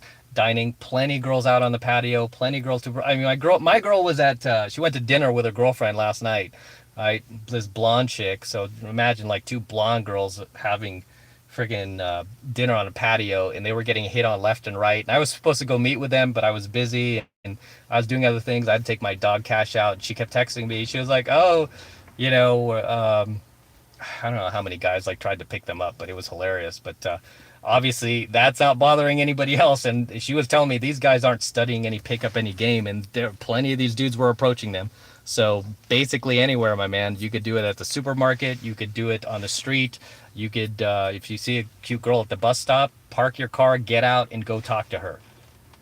Plenty of girls out on the patio. Plenty of girls to. I mean, my girl was at. She went to dinner with her girlfriend last night. Right, this blonde chick. So imagine like two blonde girls having friggin' dinner on a patio, and they were getting hit on left and right. And I was supposed to go meet with them, but I was busy and I was doing other things. I had to take my dog Cash out, and she kept texting me. She was like, "Oh, you know, I don't know how many guys like tried to pick them up, but it was hilarious." But obviously, that's not bothering anybody else. And she was telling me these guys aren't studying any pickup, any game, and there plenty of these dudes were approaching them. So basically anywhere, my man. You could do it at the supermarket. You could do it on the street. You could, if you see a cute girl at the bus stop, park your car, get out, and go talk to her.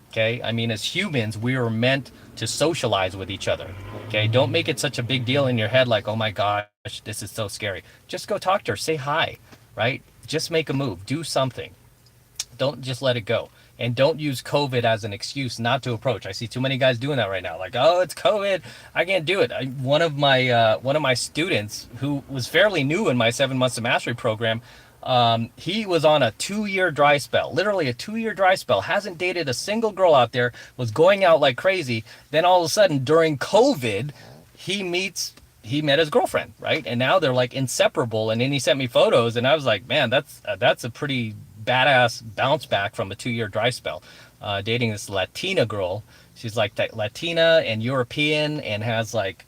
Okay? I mean, as humans, we are meant to socialize with each other. Okay? Don't make it such a big deal in your head like, oh my gosh, this is so scary. Just go talk to her. Say hi, right? Just make a move. Do something. Don't just let it go. And don't use COVID as an excuse not to approach. I see too many guys doing that right now. Like, oh, it's COVID, I can't do it. One of my students who was fairly new in my 7 months of mastery program, he was on a 2-year dry spell, literally a 2-year dry spell. Hasn't dated a single girl out there. Was going out like crazy. Then all of a sudden, during COVID, he met his girlfriend, right? And now they're like inseparable. And then he sent me photos, and I was like, man, that's a pretty badass bounce back from a 2-year dry spell. Dating this Latina girl. She's like Latina and European and has like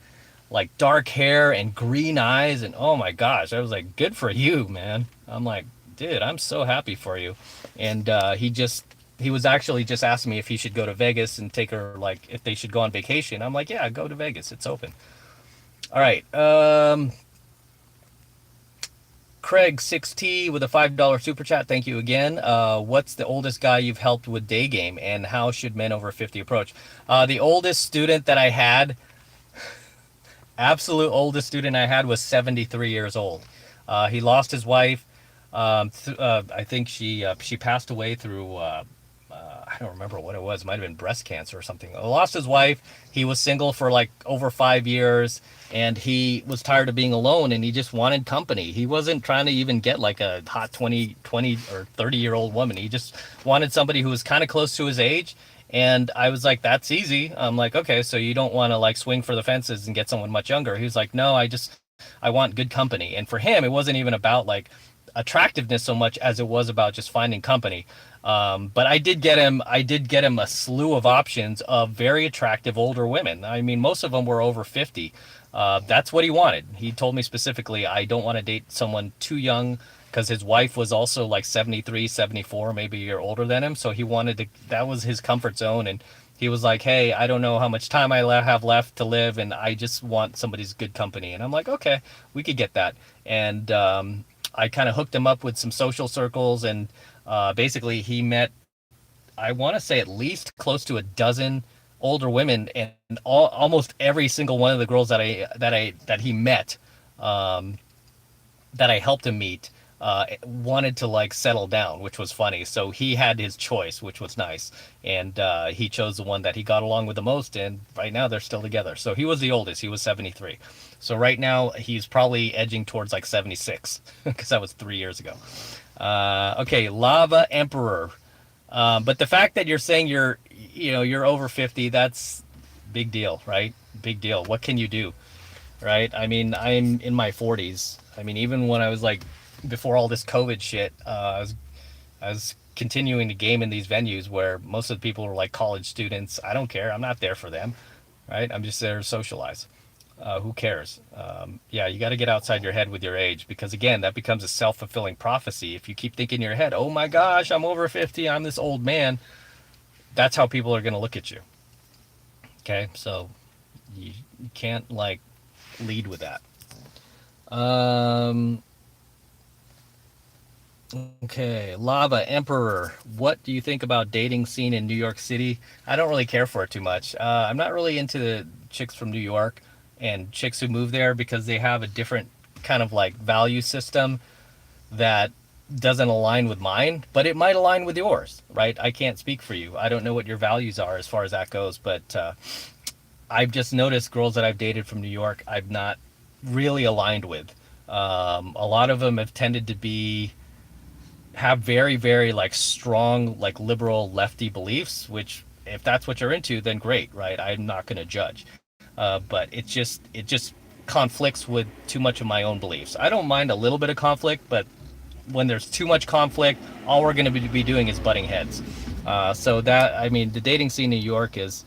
dark hair and green eyes, and oh my gosh, I was like, good for you, man. I'm like, dude, I'm so happy for you. And he was actually just asking me if he should go to Vegas and take her, like if they should go on vacation. I'm like, yeah, go to Vegas, it's open. All right. Craig 6T with a $5 super chat. Thank you again. What's the oldest guy you've helped with day game, and how should men over 50 approach? The oldest student that I had, absolute oldest student I had, was 73 years old. He lost his wife. I think she passed away through I don't remember what it was. It might have been breast cancer or something. He lost his wife. He was single for like over 5 years, and he was tired of being alone, and he just wanted company. He wasn't trying to even get like a hot 20 or 30-year-old woman. He just wanted somebody who was kind of close to his age. And I was like, that's easy. I'm like, okay, so you don't want to like swing for the fences and get someone much younger. He was like, no, I want good company. And for him, it wasn't even about like attractiveness so much as it was about just finding company. But I did get him a slew of options of very attractive older women. I mean, most of them were over 50. That's what he wanted. He told me specifically, I don't want to date someone too young, because his wife was also like 73, 74, maybe a year older than him. So he wanted to, that was his comfort zone. And he was like, hey, I don't know how much time have left to live, and I just want somebody's good company. And I'm like, okay, we could get that. And I kind of hooked him up with some social circles, and basically he met, I want to say, at least close to a dozen older women, and almost every single one of the girls that he met, that I helped him meet, wanted to like settle down, which was funny. So he had his choice, which was nice, and he chose the one that he got along with the most. And right now they're still together. So he was the oldest. He was 73. So right now he's probably edging towards like 76, because that was 3 years ago. Okay, Lava Emperor. But the fact that you're saying you're over 50, that's big deal, right? Big deal. What can you do? Right? I mean, I'm in my 40s. I mean, even when I was like, before all this COVID shit, I was continuing to game in these venues where most of the people were like college students. I don't care. I'm not there for them, right? I'm just there to socialize. Who cares? Yeah, you got to get outside your head with your age, because again, that becomes a self-fulfilling prophecy. If you keep thinking in your head, oh my gosh, I'm over 50, I'm this old man, that's how people are going to look at you. Okay, so you can't like lead with that. Um, okay, Lava Emperor. What do you think about dating scene in New York City? I don't really care for it too much. I'm not really into the chicks from New York and chicks who move there, because they have a different kind of like value system that doesn't align with mine, but it might align with yours, right? I can't speak for you. I don't know what your values are as far as that goes, but I've just noticed girls that I've dated from New York, I've not really aligned with. A lot of them have tended to have very, very like strong, like liberal lefty beliefs, which if that's what you're into, then great, right? I'm not going to judge. But it just conflicts with too much of my own beliefs. I don't mind a little bit of conflict, but when there's too much conflict, all we're going to be doing is butting heads. So that, I mean, the dating scene in New York is,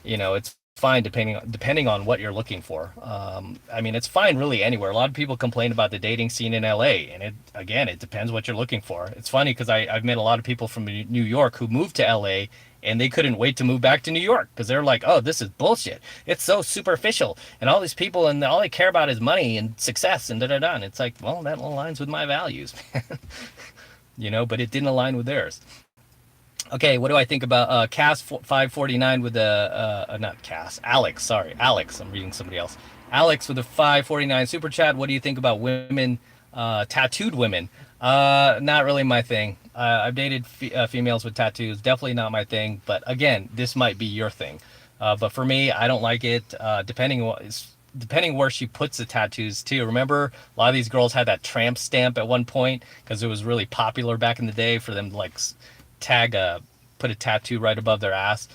it's fine depending on what you're looking for. I mean, it's fine really anywhere. A lot of people complain about the dating scene in LA, and it depends what you're looking for. It's funny because I've met a lot of people from New York who moved to LA, and they couldn't wait to move back to New York, because they're like, oh, this is bullshit. It's so superficial, and all these people, and all they care about is money and success and da da da. And it's like, well, that aligns with my values, but it didn't align with theirs. Okay, what do I think about Cass 549 with the not Cass, Alex, sorry, Alex. I'm reading somebody else. Alex with the 549 super chat. What do you think about women, tattooed women? Not really my thing. I've dated females with tattoos. Definitely not my thing. But again, this might be your thing. But for me, I don't like it. Depending where she puts the tattoos too. Remember, a lot of these girls had that tramp stamp at one point, because it was really popular back in the day for them to like put a tattoo right above their ass.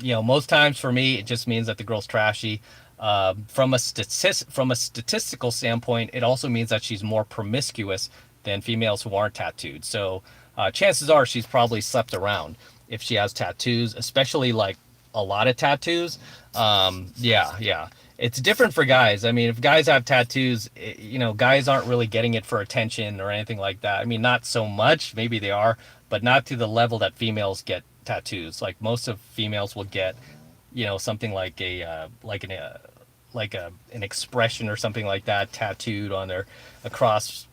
Most times for me, it just means that the girl's trashy. From a statistical standpoint, it also means that she's more promiscuous than females who aren't tattooed. So chances are she's probably slept around if she has tattoos, especially like a lot of tattoos. Yeah. It's different for guys. I mean, if guys have tattoos, guys aren't really getting it for attention or anything like that. I mean, not so much. Maybe they are, but not to the level that females get tattoos. Like most of females will get, something like an expression or something like that tattooed on their across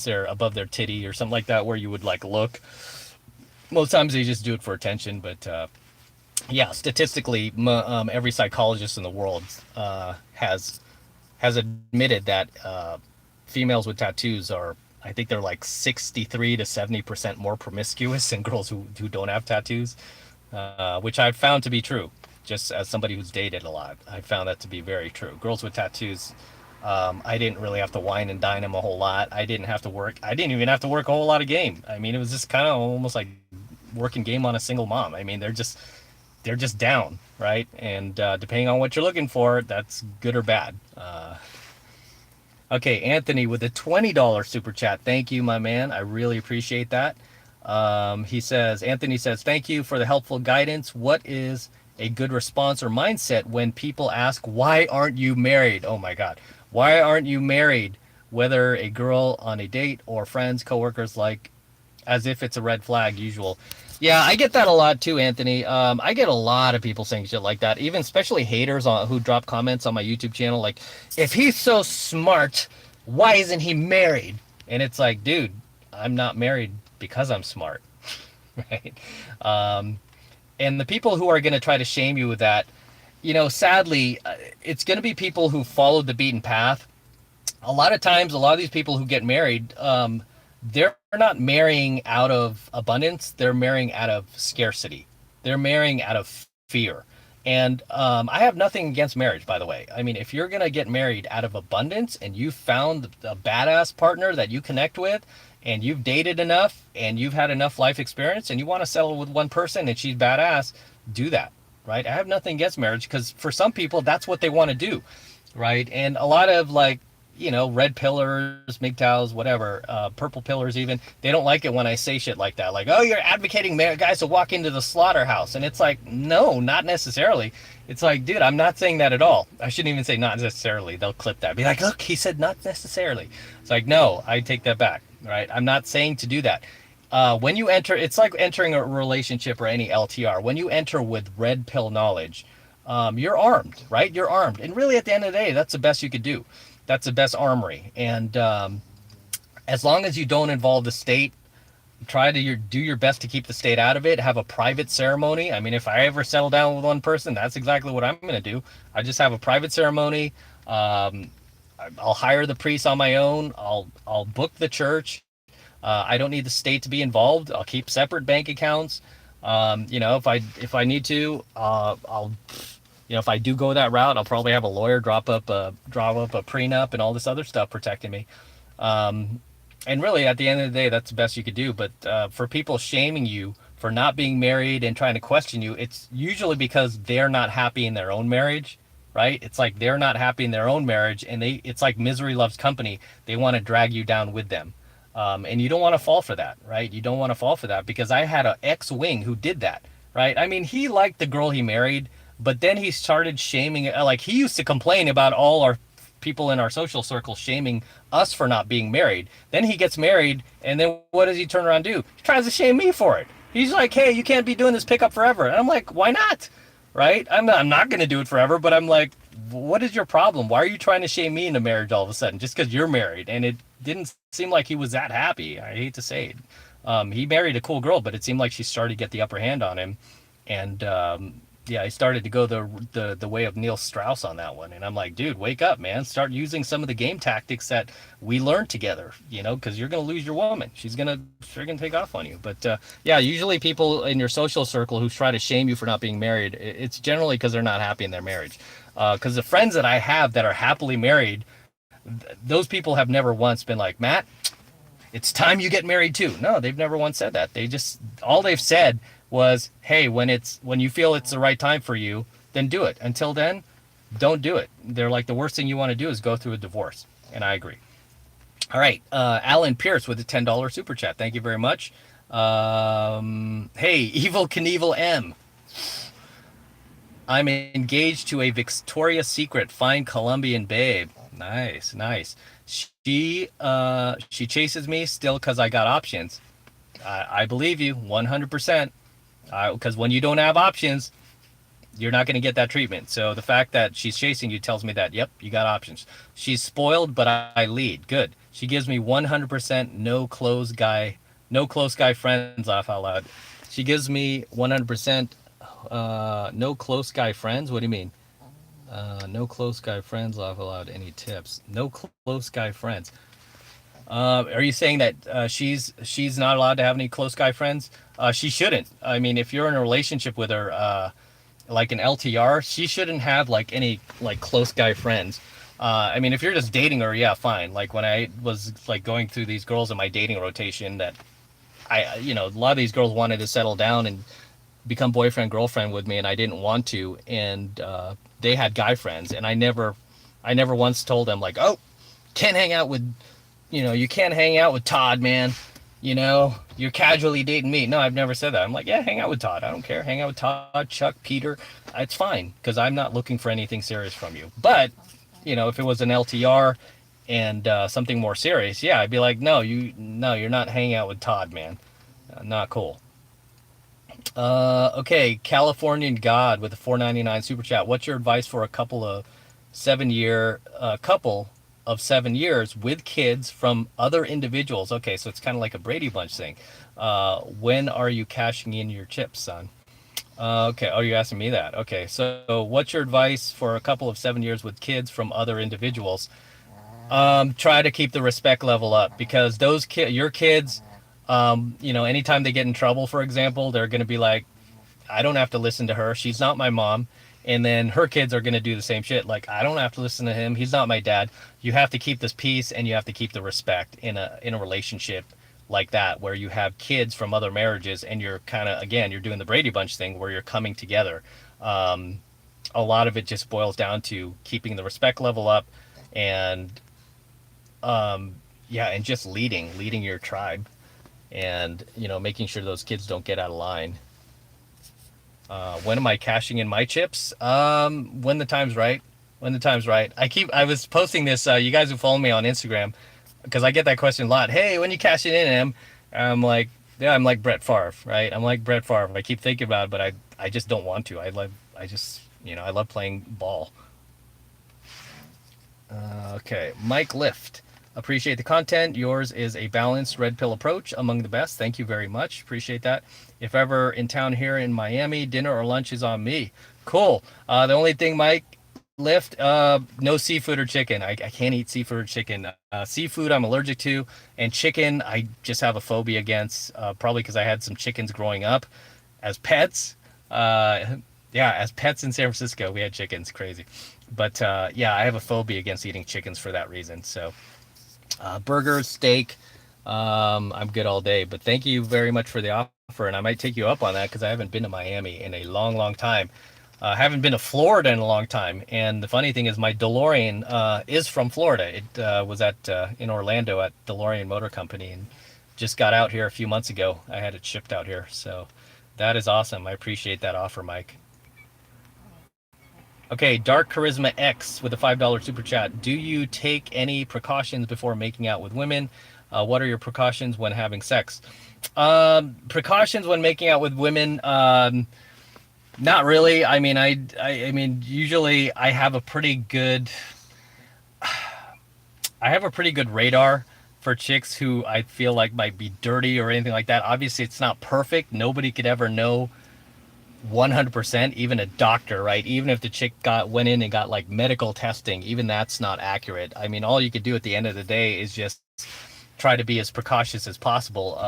their above their titty or something like that, where you would like look. Most times they just do it for attention, but yeah, statistically, every psychologist in the world has admitted that females with tattoos are, I think they're like 63 to 70% more promiscuous than girls who don't have tattoos, which I've found to be true. Just as somebody who's dated a lot, I found that to be very true. Girls with tattoos, I didn't really have to wine and dine them a whole lot. I didn't have to work. I didn't even have to work a whole lot of game. I mean, it was just kind of almost like working game on a single mom. I mean, they're just down, right? And depending on what you're looking for, that's good or bad. Okay, Anthony with a $20 super chat. Thank you, my man. I really appreciate that. Anthony says, thank you for the helpful guidance. What is a good response or mindset when people ask, why aren't you married? Oh my God. Why aren't you married? Whether a girl on a date or friends, coworkers, like as if it's a red flag usual. Yeah, I get that a lot too, Anthony. I get a lot of people saying shit like that, even especially haters who drop comments on my YouTube channel, like, if he's so smart, why isn't he married? And it's like, dude, I'm not married because I'm smart, right? And the people who are going to try to shame you with that, sadly, it's going to be people who followed the beaten path. A lot of times, a lot of these people who get married, they're not marrying out of abundance. They're marrying out of scarcity. They're marrying out of fear. And I have nothing against marriage, by the way. I mean, if you're going to get married out of abundance and you found a badass partner that you connect with and you've dated enough and you've had enough life experience and you want to settle with one person and she's badass, do that, right? I have nothing against marriage because for some people, that's what they want to do, right? And a lot of red pillars, MGTOWs, whatever, purple pillars even, they don't like it when I say shit like that. Like, oh, you're advocating guys to walk into the slaughterhouse. And it's like, no, not necessarily. It's like, dude, I'm not saying that at all. I shouldn't even say not necessarily. They'll clip that. Be like, look, he said not necessarily. It's like, no, I take that back, right? I'm not saying to do that. When you enter, it's like entering a relationship or any LTR. When you enter with red pill knowledge, you're armed, right? You're armed. And really at the end of the day, that's the best you could do. That's the best armory. And as long as you don't involve the state, try to do your best to keep the state out of it. Have a private ceremony. I mean, if I ever settle down with one person, that's exactly what I'm going to do. I just have a private ceremony. I'll hire the priest on my own. I'll book the church. I don't need the state to be involved. I'll keep separate bank accounts. If I need to, I'll. If I do go that route, I'll probably have a lawyer draw up a prenup and all this other stuff protecting me. And really, at the end of the day, that's the best you could do. But for people shaming you for not being married and trying to question you, it's usually because they're not happy in their own marriage, right? It's like they're not happy in their own marriage, and it's like misery loves company. They want to drag you down with them. And you don't want to fall for that, right? You don't want to fall for that, because I had an ex-wing who did that, right? I mean, he liked the girl he married, but then he started shaming, like he used to complain about all our people in our social circle shaming us for not being married. Then he gets married, and then what does he turn around and do? He tries to shame me for it. He's like, hey, you can't be doing this pickup forever. And I'm like, why not? Right? I'm not going to do it forever, but I'm like, what is your problem? Why are you trying to shame me into marriage all of a sudden just because you're married? And it didn't seem like he was that happy. I hate to say it. He married a cool girl, but it seemed like she started to get the upper hand on him. And yeah, I started to go the way of Neil Strauss on that one. And I'm like, dude, wake up, man. Start using some of the game tactics that we learned together, because you're going to lose your woman. She's going to take off on you. But yeah, usually people in your social circle who try to shame you for not being married, it's generally because they're not happy in their marriage. Because the friends that I have that are happily married, those people have never once been like, Matt, it's time you get married too. No, they've never once said that. All they've said was, hey, when you feel it's the right time for you, then do it. Until then, don't do it. They're like, the worst thing you want to do is go through a divorce. And I agree. All right. Alan Pierce with a $10 super chat. Thank you very much. Hey, Evil Knievel M. I'm engaged to a Victoria's Secret fine Colombian babe. Nice. She chases me still because I got options. I believe you 100%. Because when you don't have options, you're not going to get that treatment. So the fact that she's chasing you tells me that, yep, you got options. She's spoiled, but I lead. Good. She gives me 100% no close guy friends, laugh out loud. She gives me 100% no close guy friends. What do you mean? No close guy friends, laugh out loud. Any tips? No close guy friends. Are you saying that she's not allowed to have any close guy friends? She shouldn't. I mean, if you're in a relationship with her, like an LTR, she shouldn't have like any like close guy friends. I mean, if you're just dating her, yeah, fine. Like when I was like going through these girls in my dating rotation, that a lot of these girls wanted to settle down and become boyfriend girlfriend with me, and I didn't want to, and they had guy friends, and I never once told them like, oh, can't hang out with, you can't hang out with Todd, man. You're casually dating me. No, I've never said that. I'm like, yeah, hang out with Todd. I don't care. Hang out with Todd, Chuck, Peter. It's fine because I'm not looking for anything serious from you. But, if it was an LTR and something more serious, yeah, I'd be like, no, you're not hanging out with Todd, man. Not cool. Okay, Californian God with a 4.99 super chat. What's your advice for a couple of 7 years with kids from other individuals? Okay, so it's kind of like a Brady Bunch thing. When are you cashing in your chips, son? Okay, oh, you're asking me that. Okay, so what's your advice for a couple of 7 years with kids from other individuals? Try to keep the respect level up because your kids, anytime they get in trouble, for example, they're going to be like, I don't have to listen to her. She's not my mom. And then her kids are going to do the same shit. Like, I don't have to listen to him. He's not my dad. You have to keep this peace and you have to keep the respect in a relationship like that, where you have kids from other marriages and you're kind of, again, you're doing the Brady Bunch thing where you're coming together. A lot of it just boils down to keeping the respect level up and, yeah, and just leading your tribe and, making sure those kids don't get out of line. When am I cashing in my chips? When the time's right. When the time's right. I was posting this, you guys who follow me on Instagram, because I get that question a lot. Hey, when you cash it in, Em? I'm like, yeah, I'm like Brett Favre, right? I'm like Brett Favre. I keep thinking about it, but I just don't want to. I love playing ball. Okay, Mike Lift. Appreciate the content. Yours is a balanced red pill approach, among the best. Thank you very much. Appreciate that. If ever in town here in Miami, dinner or lunch is on me. Cool. The only thing, Mike Lift, no seafood or chicken. I can't eat seafood or chicken. Seafood I'm allergic to, and chicken I just have a phobia against. Probably because I had some chickens growing up as pets. Yeah, as pets in San Francisco, we had chickens. Crazy. But yeah, I have a phobia against eating chickens for that reason. So burgers, steak, I'm good all day. But thank you very much for the offer, and I might take you up on that because I haven't been to Miami in a long, long time. I haven't been to Florida in a long time, and the funny thing is my DeLorean is from Florida. It was at in Orlando at DeLorean Motor Company, and just got out here a few months ago. I had it shipped out here, so that is awesome. I appreciate that offer, Mike. Okay, Dark Charisma X with a $5 super chat. Do you take any precautions before making out with women? What are your precautions when having sex? Precautions when making out with women? Not really. I mean, I mean, usually I have a pretty good radar for chicks who I feel like might be dirty or anything like that. Obviously, it's not perfect. Nobody could ever know 100%, even a doctor, right? Even if the chick went in and got like medical testing, even that's not accurate. I mean, all you could do at the end of the day is just try to be as precautious as possible.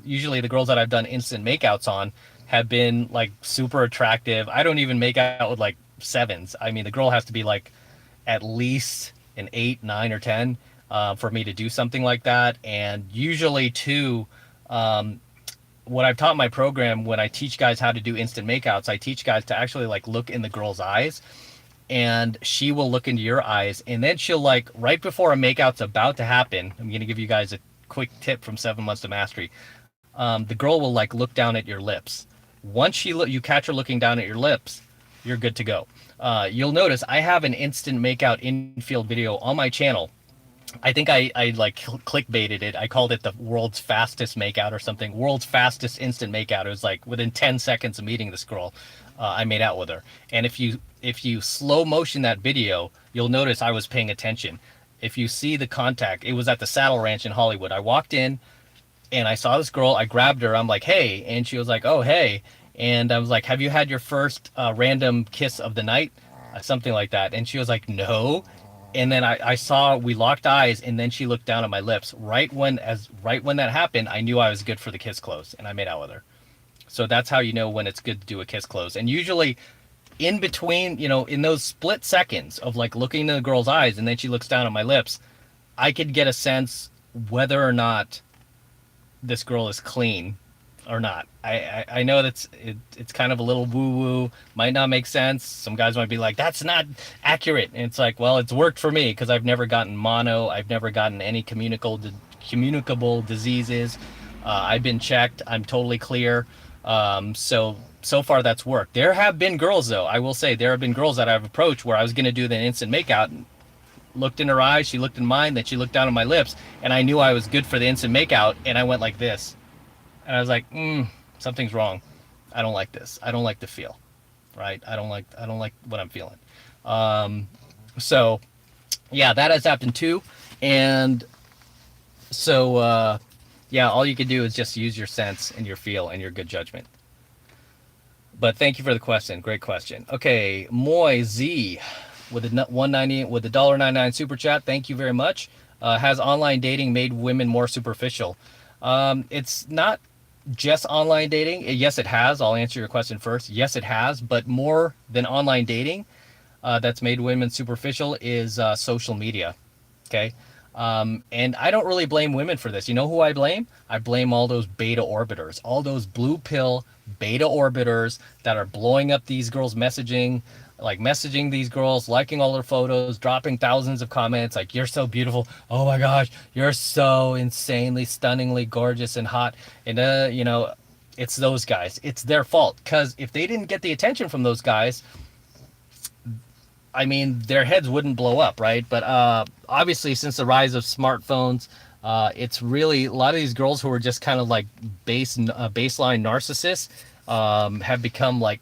Usually the girls that I've done instant makeouts on have been like super attractive. I don't even make out with like sevens. I mean, the girl has to be like at least an 8, 9, or 10 for me to do something like that. And usually too, what I've taught in my program, when I teach guys how to do instant makeouts, I teach guys to actually like look in the girl's eyes, and she will look into your eyes, and then she'll like right before a makeout's about to happen. I'm gonna give you guys a quick tip from 7 Months to Mastery. The girl will like look down at your lips. Once you catch her looking down at your lips, you're good to go. You'll notice I have an instant makeout infield video on my channel. I think I like clickbaited it. I called it the world's fastest makeout or something. World's fastest instant makeout. It was like within 10 seconds of meeting this girl, I made out with her. And if you slow motion that video, you'll notice I was paying attention. If you see the contact, it was at the Saddle Ranch in Hollywood. I walked in and I saw this girl. I grabbed her. I'm like, hey. And she was like, oh, hey. And I was like, have you had your first random kiss of the night? Something like that. And she was like, no. And then I saw we locked eyes, and then she looked down at my lips. Right when that happened, I knew I was good for the kiss close, and I made out with her. So that's how you know when it's good to do a kiss close. And usually in between, in those split seconds of like looking into the girl's eyes and then she looks down at my lips, I could get a sense whether or not this girl is clean or not. I know it's kind of a little woo woo, might not make sense. Some guys might be like, that's not accurate. And it's like, well, it's worked for me because I've never gotten mono, I've never gotten any communicable diseases. I've been checked. I'm totally clear. So far that's worked. There have been girls though. I will say there have been girls that I've approached where I was going to do the instant makeout, and looked in her eyes, she looked in mine, then she looked down at my lips, and I knew I was good for the instant makeout, and I went like this, and I was like, something's wrong. I don't like this. I don't like the feel, right? I don't like what I'm feeling. So yeah, that has happened too, and so yeah, all you can do is just use your sense and your feel and your good judgment. But thank you for the question. Great question. Okay, Moy Z with a 190 with a $1.99 super chat. Thank you very much. Has online dating made women more superficial? It's not just online dating. Yes, it has. I'll answer your question first. Yes, it has, but more than online dating, that's made women superficial is social media. Okay. And I don't really blame women for this. You know who I blame? I blame all those beta orbiters, all those blue pill beta orbiters that are blowing up these girls' messaging these girls, liking all their photos, dropping thousands of comments like, you're so beautiful. Oh my gosh, you're so insanely, stunningly gorgeous and hot. And, it's those guys. It's their fault. Because if they didn't get the attention from those guys, I mean, their heads wouldn't blow up, right? But obviously, since the rise of smartphones, it's really a lot of these girls who are just kind of like baseline narcissists have become like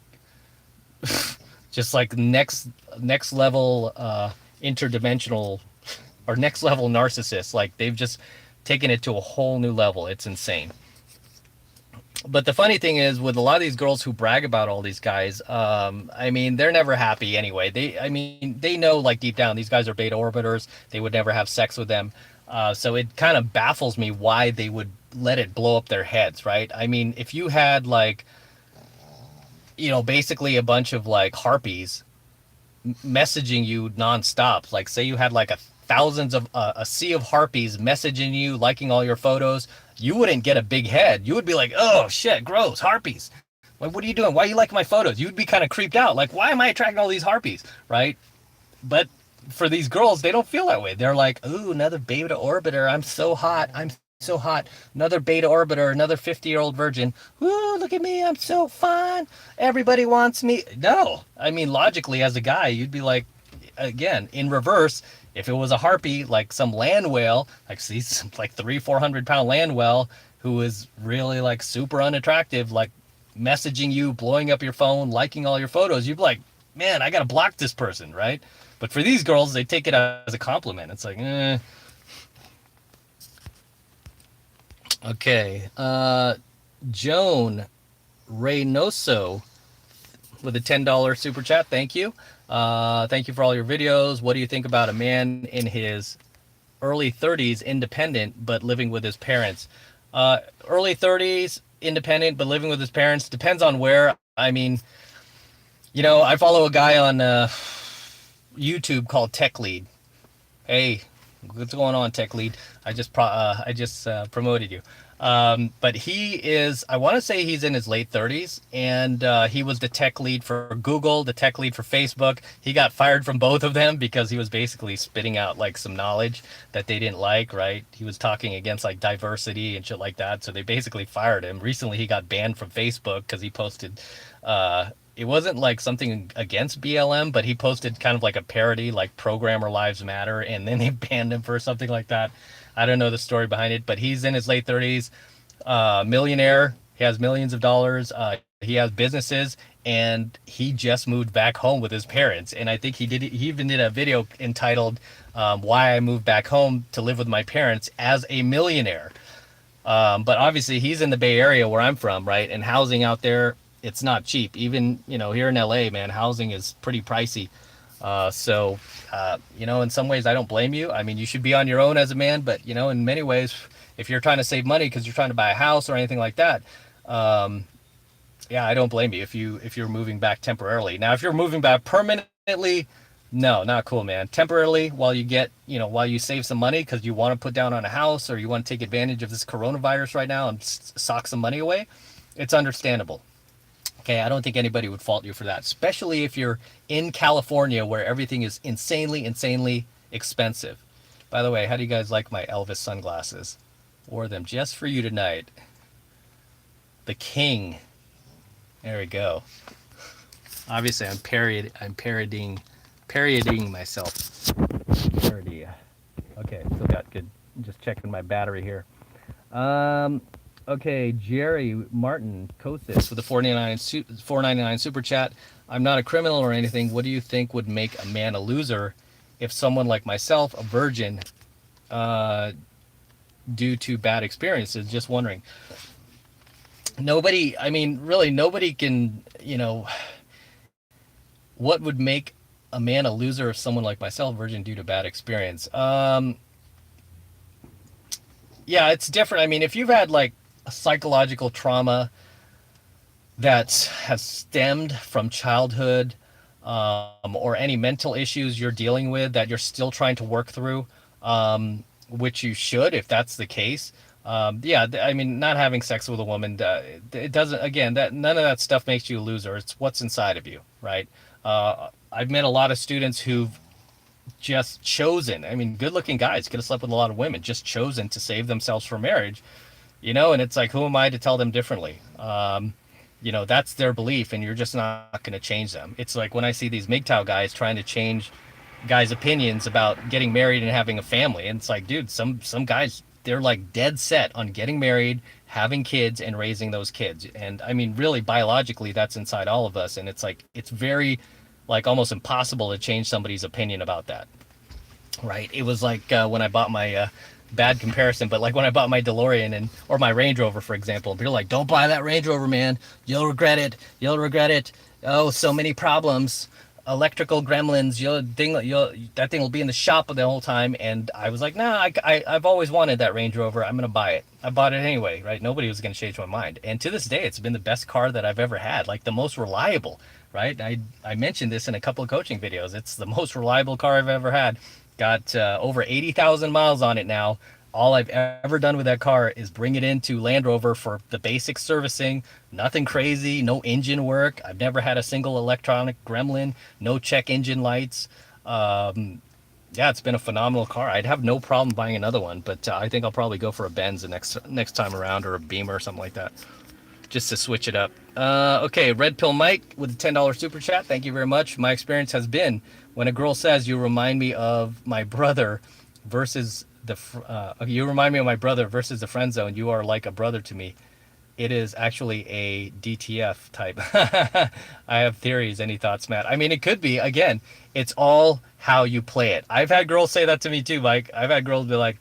just like next level interdimensional or next level narcissists. Like they've just taken it to a whole new level. It's insane. But the funny thing is, with a lot of these girls who brag about all these guys, I mean, they're never happy anyway. They know like deep down these guys are beta orbiters. They would never have sex with them. So it kind of baffles me why they would let it blow up their heads, right? I mean, if you had like, basically a bunch of like harpies messaging you nonstop, like say you had like a sea of harpies messaging you, liking all your photos, you wouldn't get a big head. You would be like, oh shit, gross, harpies. Like, what are you doing? Why are you liking my photos? You'd be kind of creeped out. Like, why am I attracting all these harpies? Right? But for these girls, they don't feel that way. They're like, ooh, another beta orbiter. I'm so hot. I'm so hot. Another beta orbiter, another 50-year-old virgin. Ooh, look at me. I'm so fun. Everybody wants me. No. I mean, logically, as a guy, you'd be like, again, in reverse, if it was a harpy, like some land whale, like these like 400 pound land whale who is really like super unattractive, like messaging you, blowing up your phone, liking all your photos, you'd be like, man, I gotta block this person, right? But for these girls, they take it as a compliment. It's like, Okay. Joan Reynoso with a $10 super chat. Thank you. Thank you for all your videos. What do you think about a man in his early 30s, independent, but living with his parents? Early 30s, independent, but living with his parents, depends on where. I mean, I follow a guy on YouTube called Tech Lead. Hey, what's going on, Tech Lead? I just promoted you. But he is, I want to say he's in his late 30s, and he was the tech lead for Google, the tech lead for Facebook. He got fired from both of them because he was basically spitting out like some knowledge that they didn't like, right? He was talking against like diversity and shit like that. So they basically fired him. Recently, he got banned from Facebook because he posted, it wasn't like something against BLM, but he posted kind of like a parody, like Programmer Lives Matter, and then they banned him for something like that. I don't know the story behind it, but he's in his late 30s, millionaire. He has millions of dollars. He has businesses, and he just moved back home with his parents. And I think he even did a video entitled "Why I Moved Back Home to Live with My Parents as a Millionaire." But obviously, he's in the Bay Area where I'm from, right? And housing out there, it's not cheap. Even here in LA, man, housing is pretty pricey. In some ways, I don't blame you. I mean, you should be on your own as a man, but in many ways, if you're trying to save money because you're trying to buy a house or anything like that, yeah, I don't blame you if you're moving back temporarily. Now, if you're moving back permanently, no, not cool, man. Temporarily, while you save some money because you want to put down on a house or you want to take advantage of this coronavirus right now and sock some money away, it's understandable. Okay, I don't think anybody would fault you for that, especially if you're in California where everything is insanely, insanely expensive. By the way, how do you guys like my Elvis sunglasses? Wore them just for you tonight. The King. There we go. Obviously, I'm parodying myself. Parody. Okay, still got good. Just checking my battery here. Okay, Jerry Martin Kosis with the 499 super chat. I'm not a criminal or anything. What do you think would make a man a loser if someone like myself, a virgin, due to bad experiences? Just wondering. Nobody, I mean, really, nobody can, what would make a man a loser if someone like myself, virgin, due to bad experience? Yeah, it's different. I mean, if you've had like a psychological trauma that has stemmed from childhood, or any mental issues you're dealing with that you're still trying to work through, which you should if that's the case. Yeah, I mean, not having sex with a woman, it doesn't. Again, that none of that stuff makes you a loser. It's what's inside of you, right? I've met a lot of students who've just chosen. I mean, good-looking guys could have slept with a lot of women, just chosen to save themselves for marriage, and it's like, who am I to tell them differently? That's their belief, and you're just not going to change them. It's like when I see these MGTOW guys trying to change guys' opinions about getting married and having a family, and it's like, dude, some guys, they're like dead set on getting married, having kids, and raising those kids. And I mean, really, biologically, that's inside all of us, and it's like it's very, like, almost impossible to change somebody's opinion about that, right? It was like when I bought my bad comparison, but like when I bought my DeLorean or my Range Rover, for example, people are like, don't buy that Range Rover, man. You'll regret it. You'll regret it. Oh, so many problems. Electrical gremlins. That thing will be in the shop the whole time. And I was like, nah, I've always wanted that Range Rover. I'm going to buy it. I bought it anyway, right? Nobody was going to change my mind. And to this day, it's been the best car that I've ever had, like the most reliable, right? I mentioned this in a couple of coaching videos. It's the most reliable car I've ever had. Got over 80,000 miles on it now. All I've ever done with that car is bring it into Land Rover for the basic servicing. Nothing crazy, no engine work. I've never had a single electronic gremlin, no check engine lights. Yeah, it's been a phenomenal car. I'd have no problem buying another one, but I think I'll probably go for a Benz the next time around, or a Beamer or something like that, just to switch it up. Okay, Red Pill Mike with a $10 super chat. Thank you very much. My experience has been when a girl says, you remind me of my brother versus the friend zone. You are like a brother to me. It is actually a DTF type. I have theories. Any thoughts, Matt? I mean, it could be. Again, it's all how you play it. I've had girls say that to me too, Mike. I've had girls be like,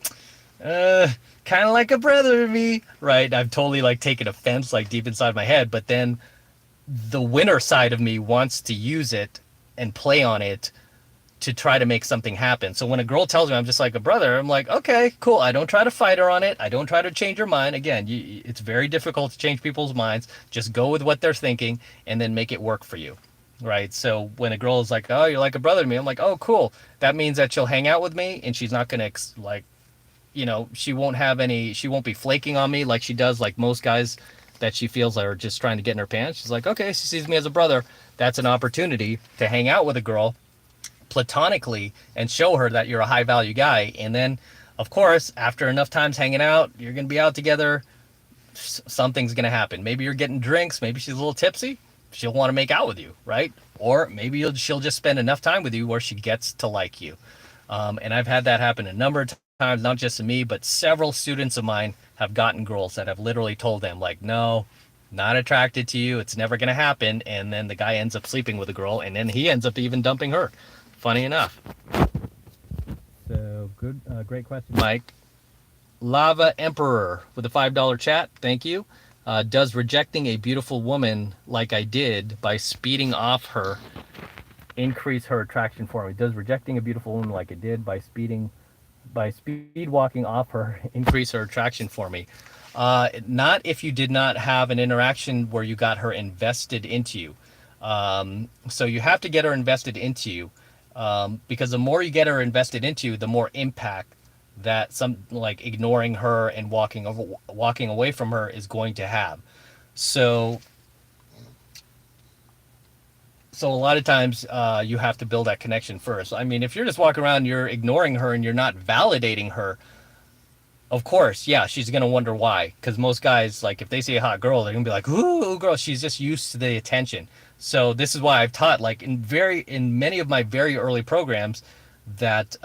kind of like a brother to me, right? I've totally like taken offense, like deep inside my head, but then the winner side of me wants to use it and play on it to try to make something happen. So when a girl tells me I'm just like a brother, I'm like, okay, cool. I don't try to fight her on it. I don't try to change her mind. Again, it's very difficult to change people's minds. Just go with what they're thinking and then make it work for you, right? So when a girl is like, oh, you're like a brother to me, I'm like, oh, cool. That means that she'll hang out with me and she's not going to she won't be flaking on me like she does, like most guys that she feels are just trying to get in her pants. She's like, okay, she sees me as a brother. That's an opportunity to hang out with a girl platonically and show her that you're a high value guy. And then, of course, after enough times hanging out, you're going to be out together. Something's going to happen. Maybe you're getting drinks. Maybe she's a little tipsy. She'll want to make out with you, right? Or maybe she'll just spend enough time with you where she gets to like you. And I've had that happen a number of times, not just to me, but several students of mine have gotten girls that have literally told them, like, no, not attracted to you. It's never going to happen. And then the guy ends up sleeping with a girl, and then he ends up even dumping her. Funny enough. So good, great question, Mike. Lava Emperor with a $5 chat. Thank you. Does rejecting a beautiful woman like I did by speeding off her increase her attraction for me? Does rejecting a beautiful woman like it did by speed walking off her increase her attraction for me? Not if you did not have an interaction where you got her invested into you. So you have to get her invested into you, because the more you get her invested into you, the more impact that some like ignoring her and walking away from her is going to have. So so a lot of times you have to build that connection first. I mean, if you're just walking around, you're ignoring her and you're not validating her, of course, yeah, she's gonna wonder why. Because most guys, like, if they see a hot girl, they're gonna be like, "Ooh, girl." She's just used to the attention. So this is why I've taught, like, in many of my very early programs, that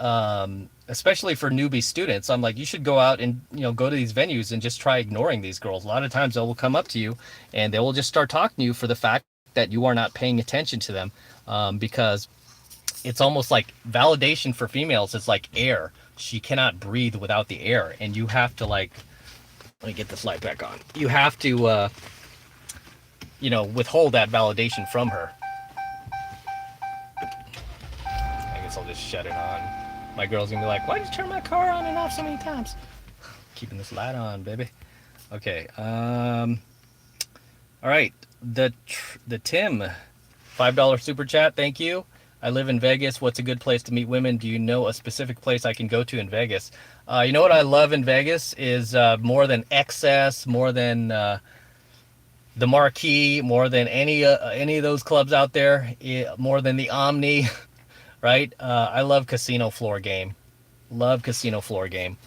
especially for newbie students, I'm like, you should go out and go to these venues and just try ignoring these girls. A lot of times they will come up to you and they will just start talking to you for the fact that you are not paying attention to them, because it's almost like validation for females is like air. She cannot breathe without the air, and you have to, like, let me get this light back on. You have to withhold that validation from her. I guess I'll just shut it on. My girl's gonna be like, why did you turn my car on and off so many times? Keeping this light on, baby. Okay. All right. The Tim, $5 super chat. Thank you. I live in Vegas. What's a good place to meet women? Do you know a specific place I can go to in Vegas? You know what I love in Vegas is more than XS, more than the Marquee, more than any of those clubs out there, more than the Omni, right? I love casino floor game. Love casino floor game.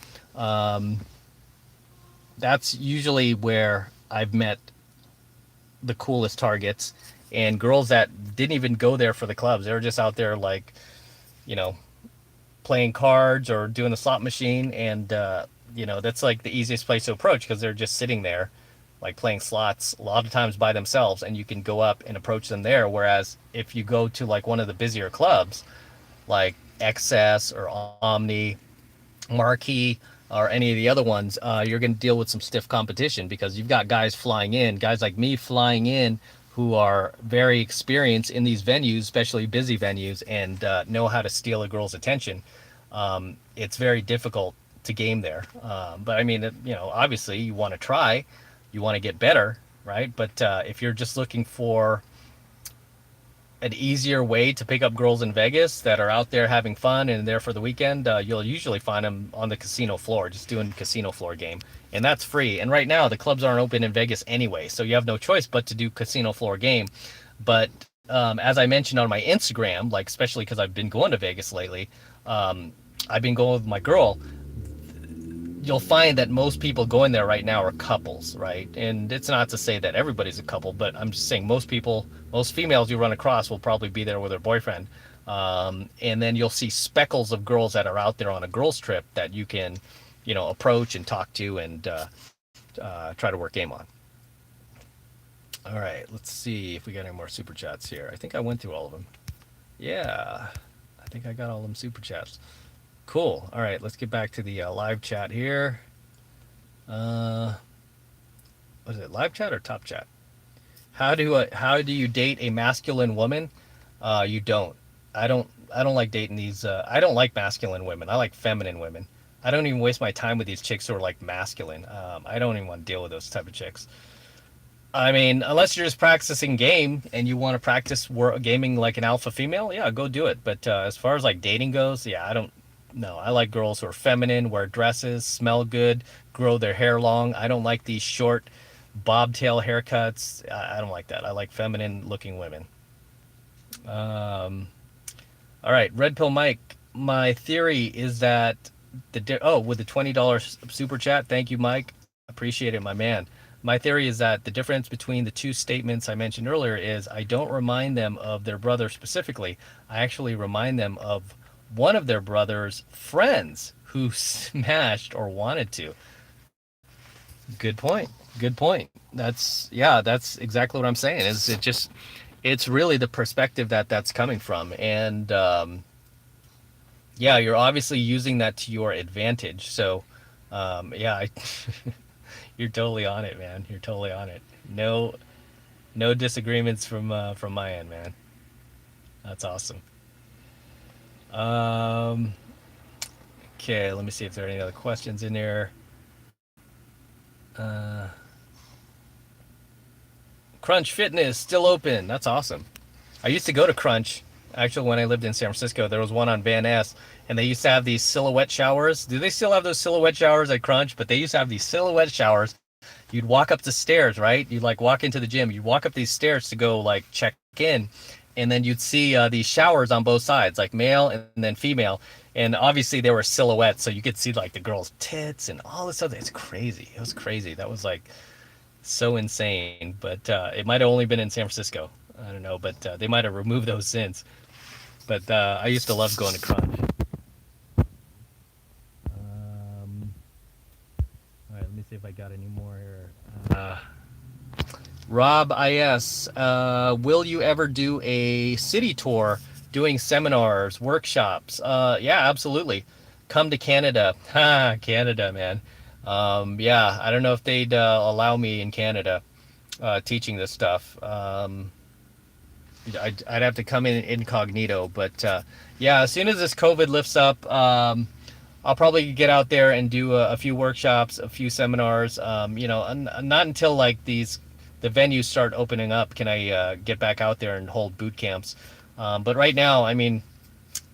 That's usually where I've met the coolest targets and girls that didn't even go there for the clubs. They were just out there, like, you know, playing cards or doing the slot machine. And, that's like the easiest place to approach because they're just sitting there, like, playing slots a lot of times by themselves. And you can go up and approach them there. Whereas if you go to, like, one of the busier clubs, like XS or Omni, Marquee, or any of the other ones, you're going to deal with some stiff competition because you've got guys flying in, guys like me flying in, who are very experienced in these venues, especially busy venues, and know how to steal a girl's attention. It's very difficult to game there. But I mean, obviously you want to try, you want to get better, right? But if you're just looking for an easier way to pick up girls in Vegas that are out there having fun and there for the weekend, you'll usually find them on the casino floor, just doing casino floor game. And that's free. And right now, the clubs aren't open in Vegas anyway, so you have no choice but to do casino floor game. But as I mentioned on my Instagram, like, especially because I've been going to Vegas lately, I've been going with my girl. You'll find that most people going there right now are couples, right? And it's not to say that everybody's a couple, but I'm just saying most females you run across will probably be there with their boyfriend. And then you'll see speckles of girls that are out there on a girls trip that you can, approach and talk to and try to work game on. All right, let's see if we got any more super chats here. I think I went through all of them. Yeah, I think I got all them super chats. Cool. All right, let's get back to the live chat here. Was it live chat or top chat? How do you date a masculine woman? You don't. I don't like dating these. I don't like masculine women. I like feminine women. I don't even waste my time with these chicks who are like masculine. I don't even want to deal with those type of chicks. I mean, unless you're just practicing game and you want to practice gaming like an alpha female, yeah, go do it. But as far as like dating goes, yeah, I don't. No, I like girls who are feminine, wear dresses, smell good, grow their hair long. I don't like these short bobtail haircuts. I don't like that. I like feminine looking women. All right, Red Pill Mike. My theory is that with the $20 super chat. Thank you, Mike. Appreciate it, my man. My theory is that the difference between the two statements I mentioned earlier is I don't remind them of their brother specifically. I actually remind them of one of their brother's friends who smashed or wanted to. Good point. Good point. That's exactly what I'm saying. It's really the perspective that's coming from. And you're obviously using that to your advantage. So you're totally on it, man. You're totally on it. No disagreements from my end, man. That's awesome. Um, okay, let me see if there are any other questions in there. Uh, Crunch Fitness still open. That's awesome. I used to go to Crunch. Actually, when I lived in San Francisco, there was one on Van Ness, and they used to have these silhouette showers. Do they still have those silhouette showers at Crunch? But they used to have these silhouette showers. You'd walk up the stairs, right? You'd like walk into the gym. You'd walk up these stairs to go like check in, and then you'd see these showers on both sides, like male and then female. And obviously they were silhouettes, so you could see like the girls' tits and all this other. It's crazy. It was crazy. That was like so insane. But it might have only been in San Francisco. I don't know, but they might have removed those since. But I used to love going to Crunch. All right, let me see if I got any more here. Rob IS, will you ever do a city tour doing seminars, workshops? Yeah, absolutely. Come to Canada. Ha, Canada, man. Yeah, I don't know if they'd allow me in Canada teaching this stuff. I'd have to come in incognito, but yeah, as soon as this COVID lifts up, I'll probably get out there and do a few workshops, a few seminars. Not until like the venues start opening up can I get back out there and hold boot camps. But right now, I mean,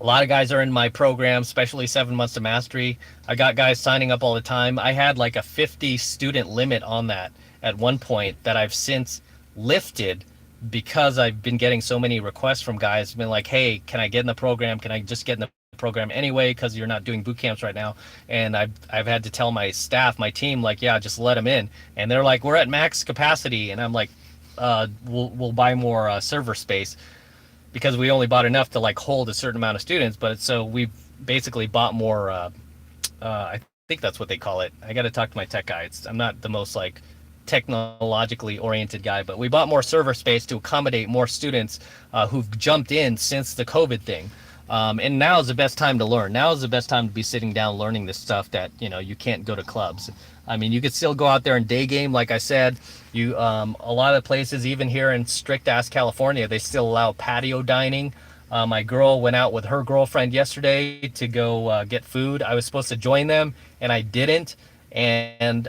a lot of guys are in my program, especially 7 months to mastery. I got guys signing up all the time. I had like a 50 student limit on that at one point that I've since lifted because I've been getting so many requests from guys been like, hey, can I get in the program? Can I just get in the program anyway because you're not doing boot camps right now? And I've had to tell my staff, my team, like, yeah, just let them in. And they're like, we're at max capacity. And I'm like, we'll buy more server space because we only bought enough to like hold a certain amount of students. But so we've basically bought more. I think that's what they call it. I got to talk to my tech guy. I'm not the most like technologically oriented guy, but we bought more server space to accommodate more students who've jumped in since the COVID thing. And now is the best time to learn. Now is the best time to be sitting down learning this stuff that you can't go to clubs. I mean, you could still go out there and day game, like I said. A lot of places, even here in strict ass California, they still allow patio dining. My girl went out with her girlfriend yesterday to go get food. I was supposed to join them, and I didn't. And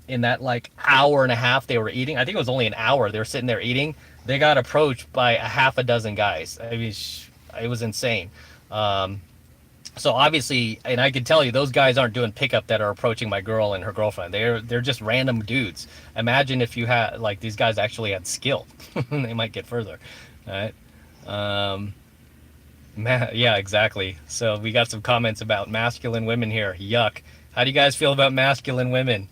in that like hour and a half they were eating, I think it was only an hour, they were sitting there eating, they got approached by a half a dozen guys. I mean, it was insane. So obviously, and I can tell you, those guys aren't doing pickup that are approaching my girl and her girlfriend. They're just random dudes. Imagine if you had like these guys actually had skill, they might get further, right? Yeah, exactly. So we got some comments about masculine women here. Yuck. How do you guys feel about masculine women?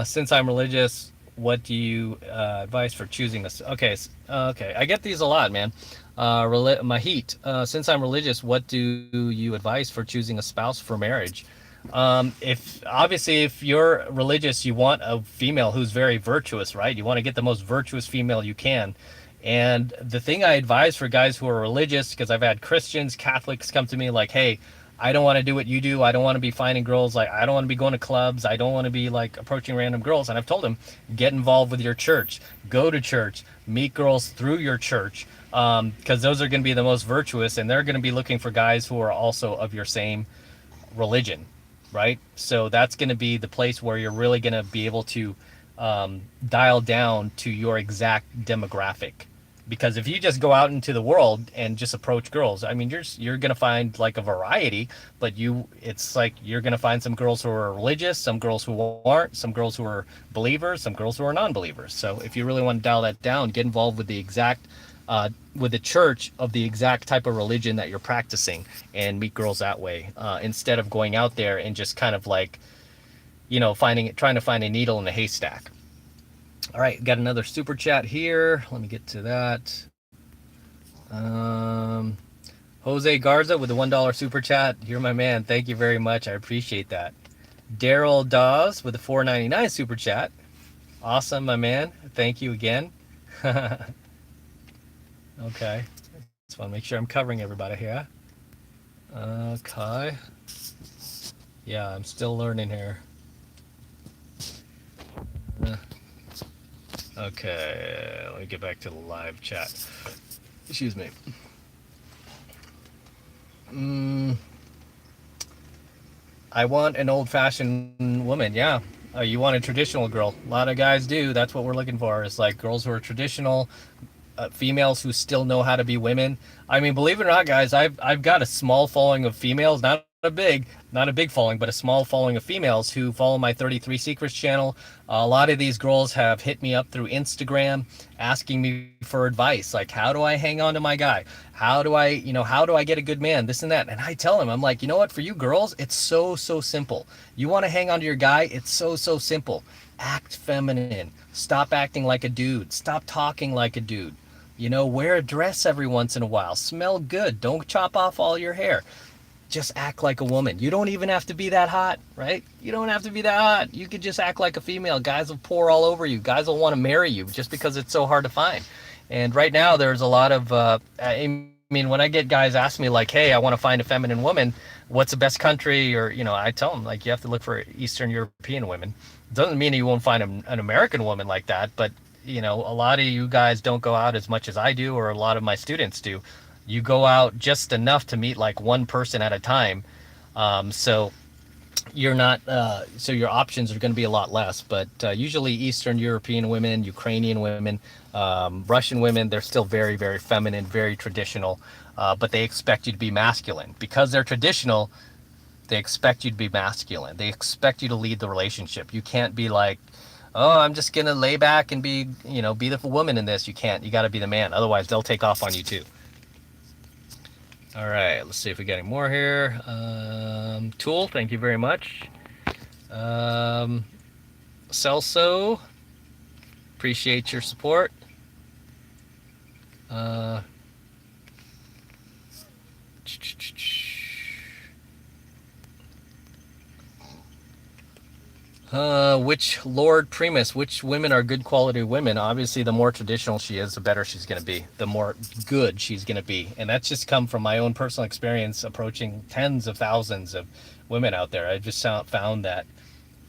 Since I'm religious, what do you advise for choosing us? Okay, okay, I get these a lot, man. Mahit, since I'm religious, what do you advise for choosing a spouse for marriage? If you're religious, you want a female who's very virtuous, right? You want to get the most virtuous female you can. And the thing I advise for guys who are religious, because I've had Christians, Catholics come to me like, hey, I don't want to do what you do. I don't want to be finding girls. Like, I don't want to be going to clubs. I don't want to be like approaching random girls. And I've told them, get involved with your church, go to church, meet girls through your church. Because those are going to be the most virtuous, and they're going to be looking for guys who are also of your same religion, right? So that's going to be the place where you're really going to be able to dial down to your exact demographic. Because if you just go out into the world and just approach girls, I mean, you're gonna find like a variety, but it's like you're gonna find some girls who are religious, some girls who aren't, some girls who are believers, some girls who are non-believers. So if you really want to dial that down, get involved with the exact with the church of the exact type of religion that you're practicing, and meet girls that way, instead of going out there and just kind of like, trying to find a needle in a haystack. All right, got another super chat here. Let me get to that. Jose Garza with the $1 super chat. You're my man. Thank you very much. I appreciate that. Daryl Dawes with the $4.99 super chat. Awesome, my man. Thank you again. Okay. Just want to make sure I'm covering everybody here. Okay. Yeah, I'm still learning here. Okay, let me get back to the live chat. Excuse me. I want an old-fashioned woman. Yeah, you want a traditional girl. A lot of guys do. That's what we're looking for. It's like girls who are traditional, females who still know how to be women. I mean, believe it or not, guys, I've got a small following of females, not a big following, but a small following of females who follow my 33 Secrets channel. A lot of these girls have hit me up through Instagram asking me for advice, like how do I hang on to my guy? How do I get a good man? This and that. And I tell them, I'm like, you know what? For you girls, it's so simple. You want to hang on to your guy? It's so simple. Act feminine. Stop acting like a dude. Stop talking like a dude. Wear a dress every once in a while. Smell good. Don't chop off all your hair. Just act like a woman. You don't even have to be that hot, right? You don't have to be that hot. You could just act like a female. Guys will pour all over you. Guys will want to marry you just because it's so hard to find. And right now, there's a lot of, I mean, when I get guys ask me like, hey, I want to find a feminine woman, what's the best country? Or, I tell them like, you have to look for Eastern European women. It doesn't mean you won't find an American woman like that, but a lot of you guys don't go out as much as I do, or a lot of my students do. You go out just enough to meet like one person at a time. So you're not, so your options are going to be a lot less, but usually Eastern European women, Ukrainian women, Russian women, they're still very feminine, very traditional, but they expect you to be masculine. Because they're traditional, they expect you to be masculine. They expect you to lead the relationship. You can't be like, oh, I'm just going to lay back and be the woman in this. You can't. You got to be the man. Otherwise, they'll take off on you too. All right, let's see if we got any more here. Tool, thank you very much. Celso, appreciate your support. Which Lord Primus, which women are good quality women? Obviously, the more traditional she is, the better she's going to be, the more good she's going to be. And that's just come from my own personal experience approaching tens of thousands of women out there. I just found that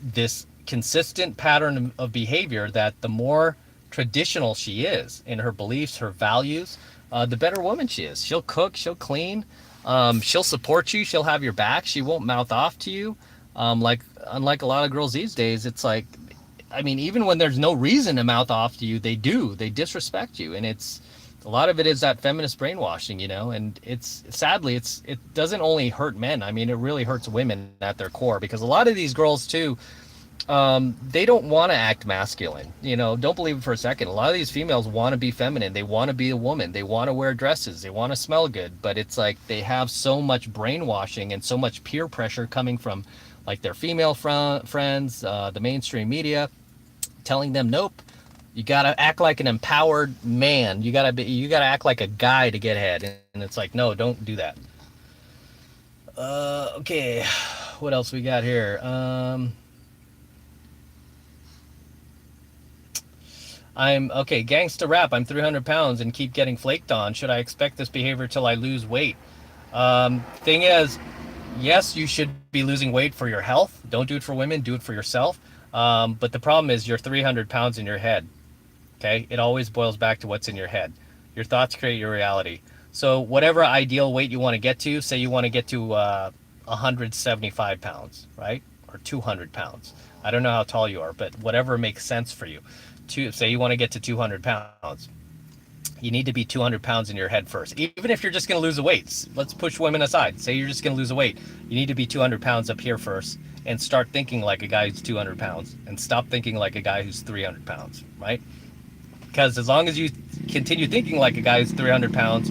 this consistent pattern of behavior, that the more traditional she is in her beliefs, her values, the better woman she is. She'll cook, she'll clean, she'll support you, she'll have your back, she won't mouth off to you. Unlike a lot of girls these days, it's like, I mean, even when there's no reason to mouth off to you, they disrespect you. And it's, a lot of it is that feminist brainwashing, and it's sadly, it doesn't only hurt men. I mean, it really hurts women at their core, because a lot of these girls too, they don't want to act masculine. Don't believe it for a second. A lot of these females want to be feminine. They want to be a woman. They want to wear dresses. They want to smell good. But it's like they have so much brainwashing and so much peer pressure coming from like their female friends, the mainstream media, telling them, nope, you gotta act like an empowered man. You gotta act like a guy to get ahead. And it's like, no, don't do that. Okay, what else we got here? I'm okay. Gangsta rap. I'm 300 pounds and keep getting flaked on. Should I expect this behavior till I lose weight? Thing is, yes, you should be losing weight for your health. Don't do it for women. Do it for yourself. But the problem is you're 300 pounds in your head. Okay. It always boils back to what's in your head. Your thoughts create your reality. So whatever ideal weight you want to get to, say you want to get to 175 pounds, right? Or 200 pounds. I don't know how tall you are, but whatever makes sense for you. Say you want to get to 200 pounds. You need to be 200 pounds in your head first. Even if you're just going to lose the weight, let's push women aside. Say you're just going to lose the weight. You need to be 200 pounds up here first and start thinking like a guy who's 200 pounds and stop thinking like a guy who's 300 pounds, right? Because as long as you continue thinking like a guy who's 300 pounds,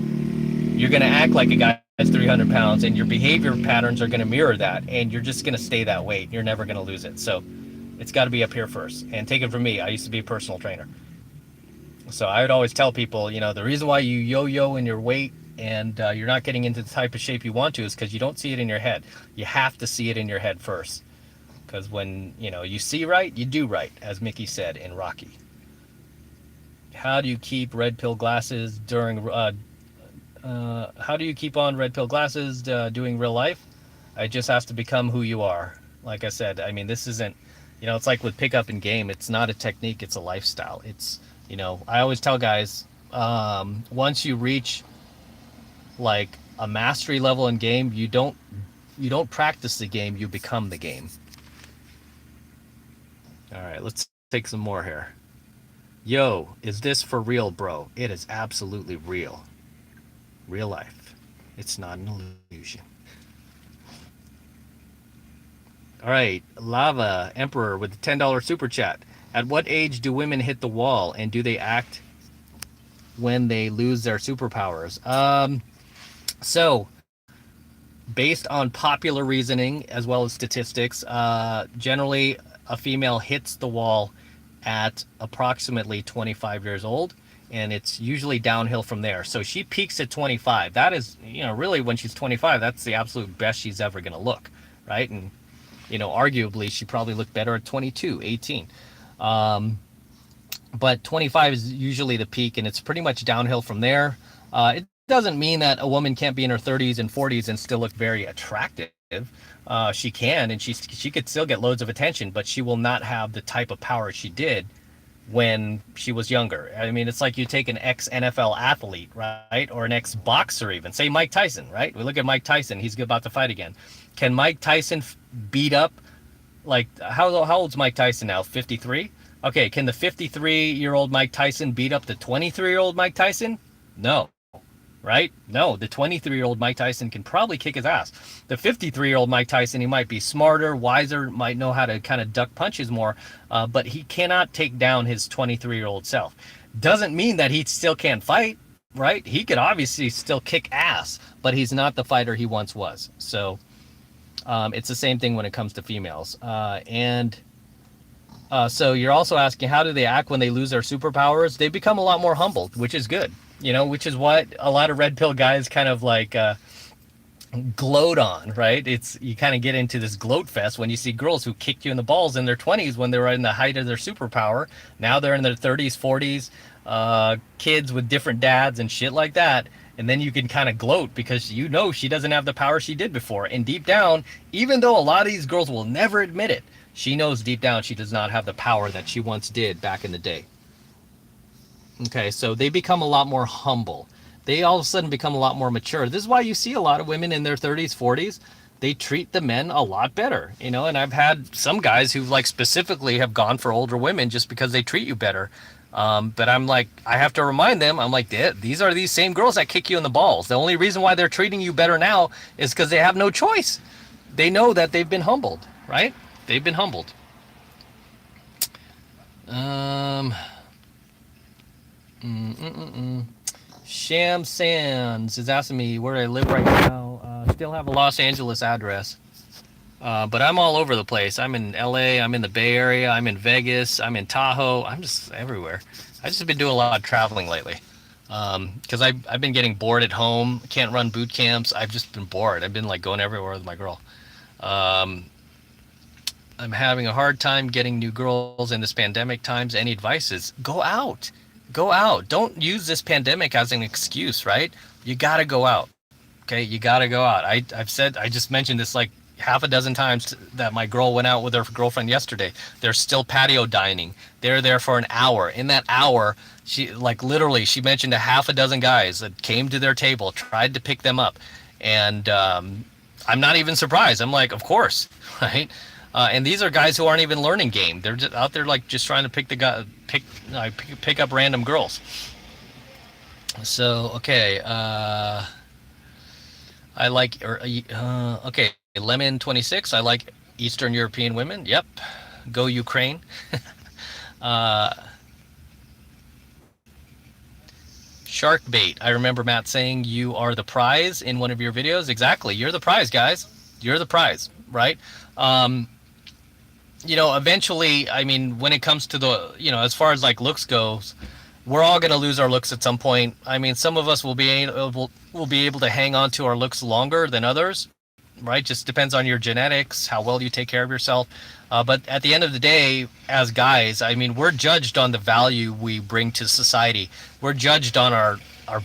you're going to act like a guy who's 300 pounds, and your behavior patterns are going to mirror that, and you're just going to stay that weight. You're never going to lose it. So it's got to be up here first. And take it from me, I used to be a personal trainer. So I would always tell people, the reason why you yo-yo in your weight and you're not getting into the type of shape you want to is because you don't see it in your head. You have to see it in your head first. Because when, you see right, you do right, as Mickey said in Rocky. How do you keep red pill glasses during, how do you keep on red pill glasses doing real life? It just has to become who you are. Like I said, I mean, this isn't, You know, it's like with pickup in game, it's not a technique, it's a lifestyle. It's, you know, I always tell guys, once you reach like a mastery level in game, you don't practice the game, you become the game. All right, let's take some more here. Yo, is this for real, bro? It is absolutely real. Real life. It's not an illusion. All right, Lava Emperor with the $10 super chat. At what age do women hit the wall, and do they act when they lose their superpowers? So, based on popular reasoning as well as statistics, generally a female hits the wall at approximately 25 years old, and it's usually downhill from there. So she peaks at 25. That is, you know, really when she's 25, that's the absolute best she's ever going to look, right? And, you know, arguably she probably looked better at 22, 18. But 25 is usually the peak, and it's pretty much downhill from there. It doesn't mean that a woman can't be in her 30s and 40s and still look very attractive. She can, and she could still get loads of attention, but she will not have the type of power she did when she was younger. I mean, it's like you take an ex-NFL athlete, right? Or an ex-boxer even. Say Mike Tyson, right? We look at Mike Tyson. He's about to fight again. Can Mike Tyson beat up, like, how old's Mike Tyson now? 53? Okay, can the 53-year-old Mike Tyson beat up the 23-year-old Mike Tyson? No. Right? No, the 23-year-old Mike Tyson can probably kick his ass. The 53-year-old Mike Tyson, he might be smarter, wiser, might know how to kind of duck punches more, but he cannot take down his 23-year-old self. Doesn't mean that he still can't fight, right? He could obviously still kick ass, but he's not the fighter he once was. So it's the same thing when it comes to females. So you're also asking, how do they act when they lose their superpowers? They become a lot more humbled, which is good. You know, which is what a lot of red pill guys kind of like gloat on, right? It's, you kind of get into this gloat fest when you see girls who kicked you in the balls in their 20s when they were in the height of their superpower. Now they're in their 30s, 40s, kids with different dads and shit like that. And then you can kind of gloat because you know she doesn't have the power she did before. And deep down, even though a lot of these girls will never admit it, she knows deep down she does not have the power that she once did back in the day. Okay, so they become a lot more humble. They all of a sudden become a lot more mature. This is why you see a lot of women in their 30s, 40s. They treat the men a lot better, you know, and I've had some guys who like specifically have gone for older women just because they treat you better. But I'm like, I have to remind them, I'm like, these are these same girls that kick you in the balls. The only reason why they're treating you better now is because they have no choice. They know that they've been humbled, right? They've been humbled. Sham Sands is asking me where I live right now. Still have a Los Angeles address, but I'm all over the place. I'm in LA, I'm in the Bay Area, I'm in Vegas, I'm in Tahoe. I'm just everywhere. I've just been doing a lot of traveling lately because I've been getting bored at home. Can't run boot camps. I've just been bored. I've been like going everywhere with my girl. I'm having a hard time getting new girls in this pandemic times. Any advices? Go out. Go out. Don't use this pandemic as an excuse, right? You got to go out. Okay, you got to go out. I just mentioned this like half a dozen times that my girl went out with her girlfriend yesterday. They're still patio dining. They're there for an hour. In that hour, she like literally she mentioned a half a dozen guys that came to their table, tried to pick them up. And I'm not even surprised. I'm like, of course, right? And these are guys who aren't even learning game. They're just out there like just trying to pick up random girls. So okay, I like okay, Lemon 26. I like Eastern European women. Yep, go Ukraine. Shark bait. I remember Matt saying you are the prize in one of your videos. Exactly, you're the prize, guys. You're the prize, right? You know, eventually, I mean, when it comes to the, you know, as far as like looks goes, we're all going to lose our looks at some point. I mean, some of us will be able to hang on to our looks longer than others, right? Just depends on your genetics, how well you take care of yourself. But at the end of the day, as guys, I mean, we're judged on the value we bring to society. We're judged on our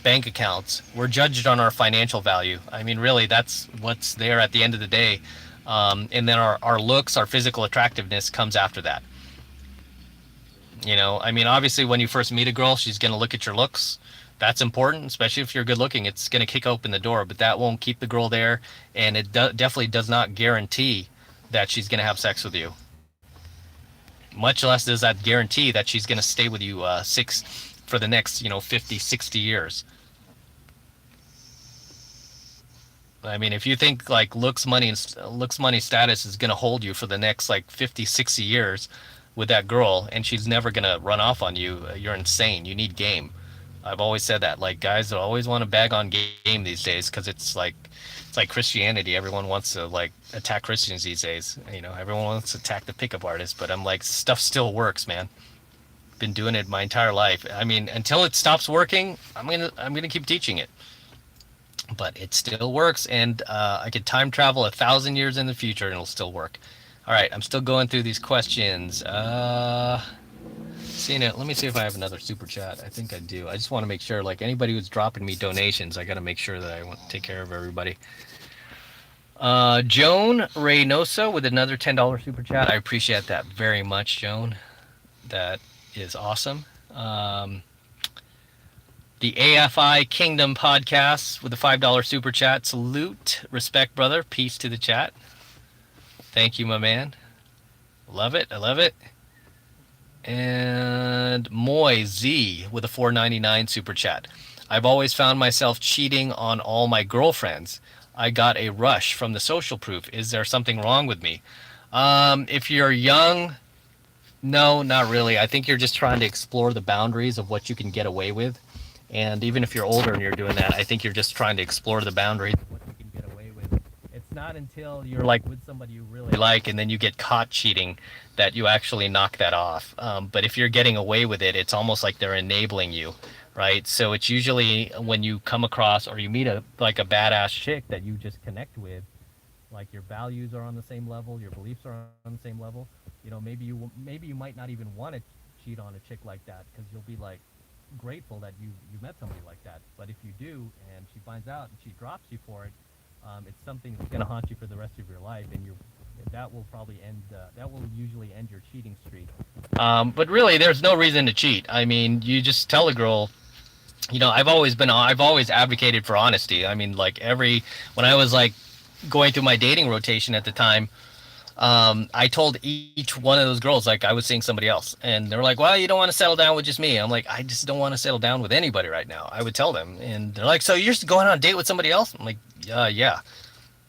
bank accounts. We're judged on our financial value. I mean, really, that's what's there at the end of the day. And then our looks, our physical attractiveness comes after that. You know, I mean, obviously, when you first meet a girl, she's going to look at your looks. That's important, especially if you're good looking. It's going to kick open the door, but that won't keep the girl there. And it definitely does not guarantee that she's going to have sex with you. Much less does that guarantee that she's going to stay with you for the next, 50, 60 years. I mean, if you think like looks, money, status is going to hold you for the next like 50, 60 years with that girl and she's never going to run off on you, you're insane. You need game. I've always said that. Like guys always want to bag on game these days because it's like Christianity. Everyone wants to like attack Christians these days. You know, everyone wants to attack the pickup artist, but I'm like stuff still works, man. Been doing it my entire life. I mean, until it stops working, I'm gonna keep teaching it. But it still works, and I could time travel 1,000 years in the future, and it'll still work. All right, I'm still going through these questions. Seeing it. Let me see if I have another super chat. I think I do. I just want to make sure, like anybody who's dropping me donations, I got to make sure that I want to take care of everybody. Joan Reynoso with another $10 super chat. I appreciate that very much, Joan. That is awesome. The AFI Kingdom podcast with a $5 super chat. Salute, respect, brother. Peace to the chat. Thank you, my man. Love it. I love it. And Moy Z with a $4.99 super chat. I've always found myself cheating on all my girlfriends. I got a rush from the social proof. Is there something wrong with me? If you're young, no, not really. I think you're just trying to explore the boundaries of what you can get away with. And even if you're older and you're doing that, I think you're just trying to explore the boundaries of what you can get away with. It's not until you're like with somebody you really like and then you get caught cheating that you actually knock that off. But if you're getting away with it, it's almost like they're enabling you, right? So it's usually when you come across or you meet a badass chick that you just connect with, like your values are on the same level, your beliefs are on the same level. You know, maybe you might not even want to cheat on a chick like that because you'll be like grateful that you met somebody like that. But if you do and she finds out and she drops you for it, it's something that's going to haunt you for the rest of your life, and that will probably end. That will usually end your cheating streak. But really, there's no reason to cheat. I mean, you just tell a girl. You know, I've always advocated for honesty. I mean, like when I was like going through my dating rotation at the time, I told each one of those girls like I was seeing somebody else, and they were like, "Well, you don't want to settle down with just me." I'm like, "I just don't want to settle down with anybody right now." I would tell them, and they're like, "So you're just going on a date with somebody else?" I'm like, "Yeah."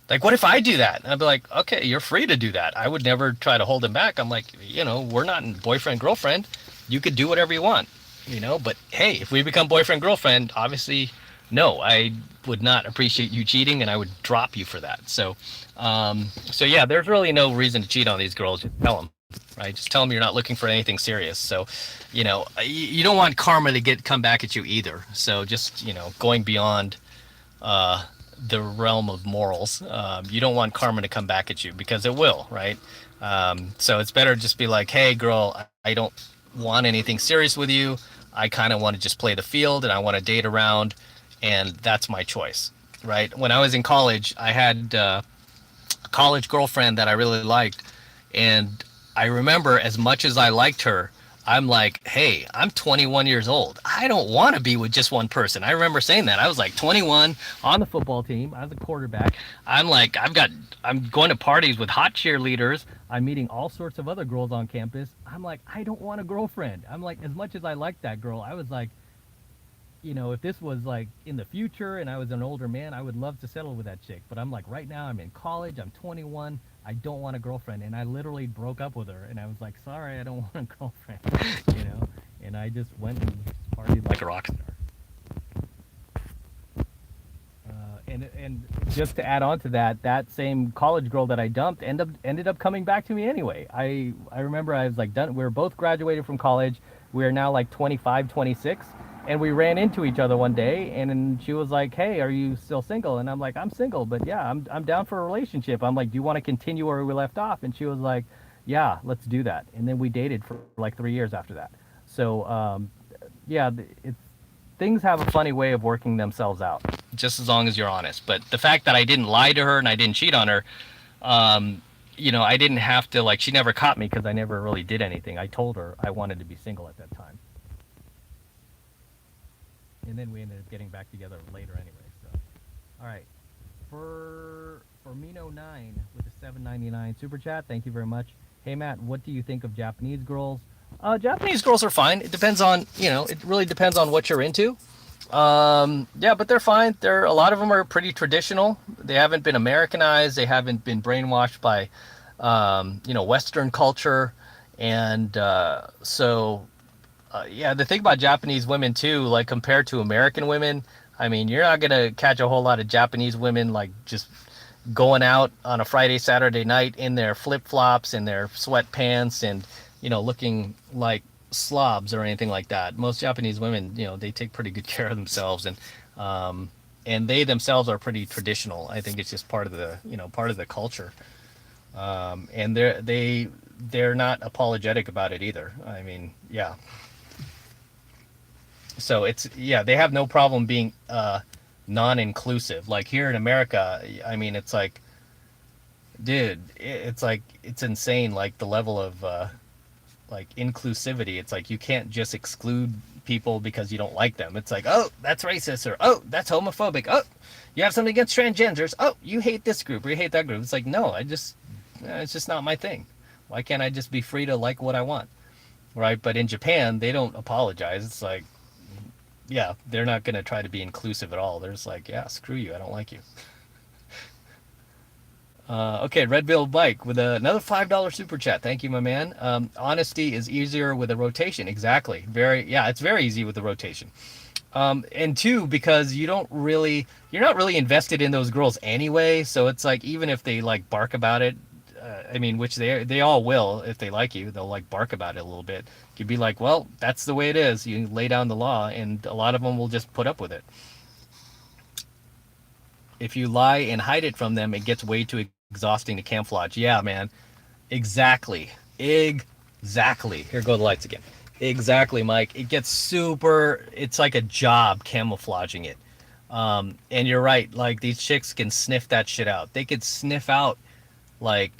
Like, what if I do that? And I'd be like, "Okay, you're free to do that." I would never try to hold them back. I'm like, we're not in boyfriend girlfriend. You could do whatever you want, But hey, if we become boyfriend girlfriend, obviously, no, I would not appreciate you cheating, and I would drop you for that. So yeah, there's really no reason to cheat on these girls. Just tell them, right? Just tell them you're not looking for anything serious. So, you don't want karma to come back at you either. So just, going beyond the realm of morals, you don't want karma to come back at you because it will, right? So it's better just be like, hey, girl, I don't want anything serious with you. I kind of want to just play the field and I want to date around, and that's my choice, right? When I was in college, I had a college girlfriend that I really liked, and I remember as much as I liked her, I'm like, hey, I'm 21 years old. I don't want to be with just one person. I remember saying that. I was like 21 on the football team. I was a quarterback. I'm like, I'm going to parties with hot cheerleaders. I'm meeting all sorts of other girls on campus. I'm like, I don't want a girlfriend. I'm like, as much as I liked that girl, I was like, if this was like in the future and I was an older man, I would love to settle with that chick. But I'm like, right now I'm in college. I'm 21. I don't want a girlfriend. And I literally broke up with her. And I was like, sorry, I don't want a girlfriend, And I just went and partied like a rock star. And just to add on to that same college girl that I dumped ended up coming back to me anyway. I remember I was like done. We were both graduated from college. We are now like 25, 26. And we ran into each other one day, and then she was like, hey, are you still single? And I'm like, I'm single, but yeah, I'm down for a relationship. I'm like, do you want to continue where we left off? And she was like, yeah, let's do that. And then we dated for like 3 years after that. So, yeah, things have a funny way of working themselves out, just as long as you're honest. But the fact that I didn't lie to her and I didn't cheat on her, I didn't have to like. She never caught me because I never really did anything. I told her I wanted to be single at that time, and then we ended up getting back together later anyway. So, all right, for Mino9 with a 7.99 super chat. Thank you very much. Hey Matt, what do you think of Japanese girls? Japanese girls are fine. It depends on it really depends on what you're into. Yeah, but they're fine. A lot of them are pretty traditional. They haven't been Americanized. They haven't been brainwashed by, Western culture, and yeah. The thing about Japanese women too, like compared to American women, I mean, you're not gonna catch a whole lot of Japanese women like just going out on a Friday, Saturday night in their flip flops and their sweatpants and looking like slobs or anything like that. Most Japanese women, they take pretty good care of themselves and they themselves are pretty traditional. I think it's just part of the part of the culture, and they're not apologetic about it either. I mean, yeah. So it's yeah, they have no problem being non-inclusive. Like here in America, I mean, it's like, dude, it's like it's insane. Like the level of like inclusivity. It's like you can't just exclude people because you don't like them. It's like, oh, that's racist, or oh, that's homophobic. Oh, you have something against transgenders. Oh, you hate this group or you hate that group. It's like, no, it's just not my thing. Why can't I just be free to like what I want, right? But in Japan, they don't apologize. It's like, yeah, they're not gonna try to be inclusive at all. They're just like, yeah, screw you, I don't like you. Okay, Red Bill Bike with another $5 super chat. Thank you, my man. Honesty is easier with a rotation. Exactly. Yeah, it's very easy with the rotation. And two, because you're not really invested in those girls anyway. So it's like, even if they like bark about it, I mean, which they all will, if they like you, they'll like bark about it a little bit. You'd be like, well, that's the way it is. You lay down the law, and a lot of them will just put up with it. If you lie and hide it from them, it gets way too exhausting to camouflage. Yeah, man. Exactly. Exactly. Here go the lights again. Exactly, Mike. It gets super, it's like a job camouflaging it. And you're right. Like these chicks can sniff that shit out. They could sniff out, like,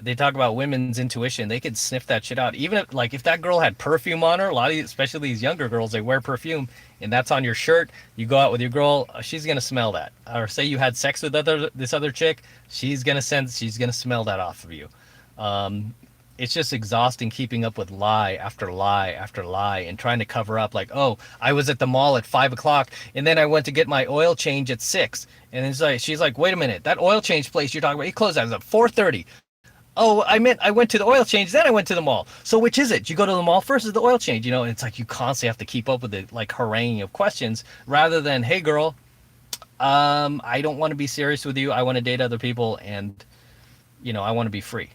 they talk about women's intuition. They could sniff that shit out. Even if, like, if that girl had perfume on her, a lot of, especially these younger girls, they wear perfume, and that's on your shirt. You go out with your girl, she's gonna smell that. Or say you had sex with this other chick, she's gonna smell that off of you. It's just exhausting keeping up with lie after lie after lie and trying to cover up, like, oh, I was at the mall at 5 o'clock and then I went to get my oil change at 6. And it's like, she's like, wait a minute, that oil change place you're talking about, it closed at 4:30. Oh, I meant I went to the oil change, then I went to the mall. So which is it? You go to the mall first or the oil change? And it's like you constantly have to keep up with it, like haranguing of questions, rather than, hey girl, I don't want to be serious with you. I want to date other people, and I want to be free.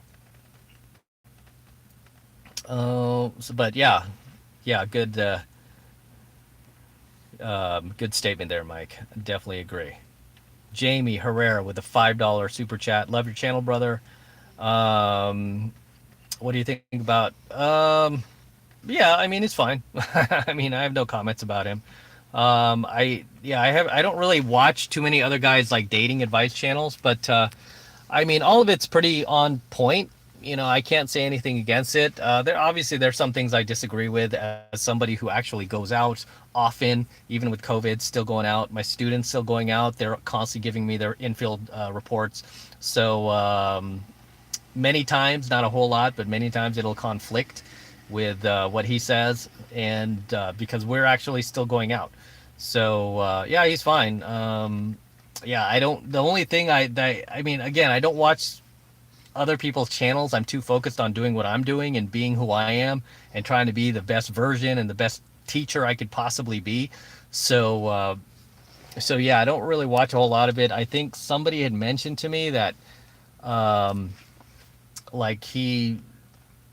But yeah, good, good statement there, Mike. Definitely agree. Jamie Herrera with a $5 super chat. Love your channel, brother. What do you think about? Yeah, I mean, it's fine. I mean, I have no comments about him. I don't really watch too many other guys like dating advice channels, but I mean, all of it's pretty on point. I can't say anything against it. There's some things I disagree with as somebody who actually goes out often, even with COVID, still going out. My students still going out. They're constantly giving me their infield reports. So many times, not a whole lot, but many times it'll conflict with what he says, and because we're actually still going out. So yeah, he's fine. Yeah, I don't. The only thing I mean, again, I don't watch other people's channels. I'm too focused on doing what I'm doing and being who I am and trying to be the best version and the best teacher I could possibly be. So yeah, I don't really watch a whole lot of it. I think somebody had mentioned to me that like he,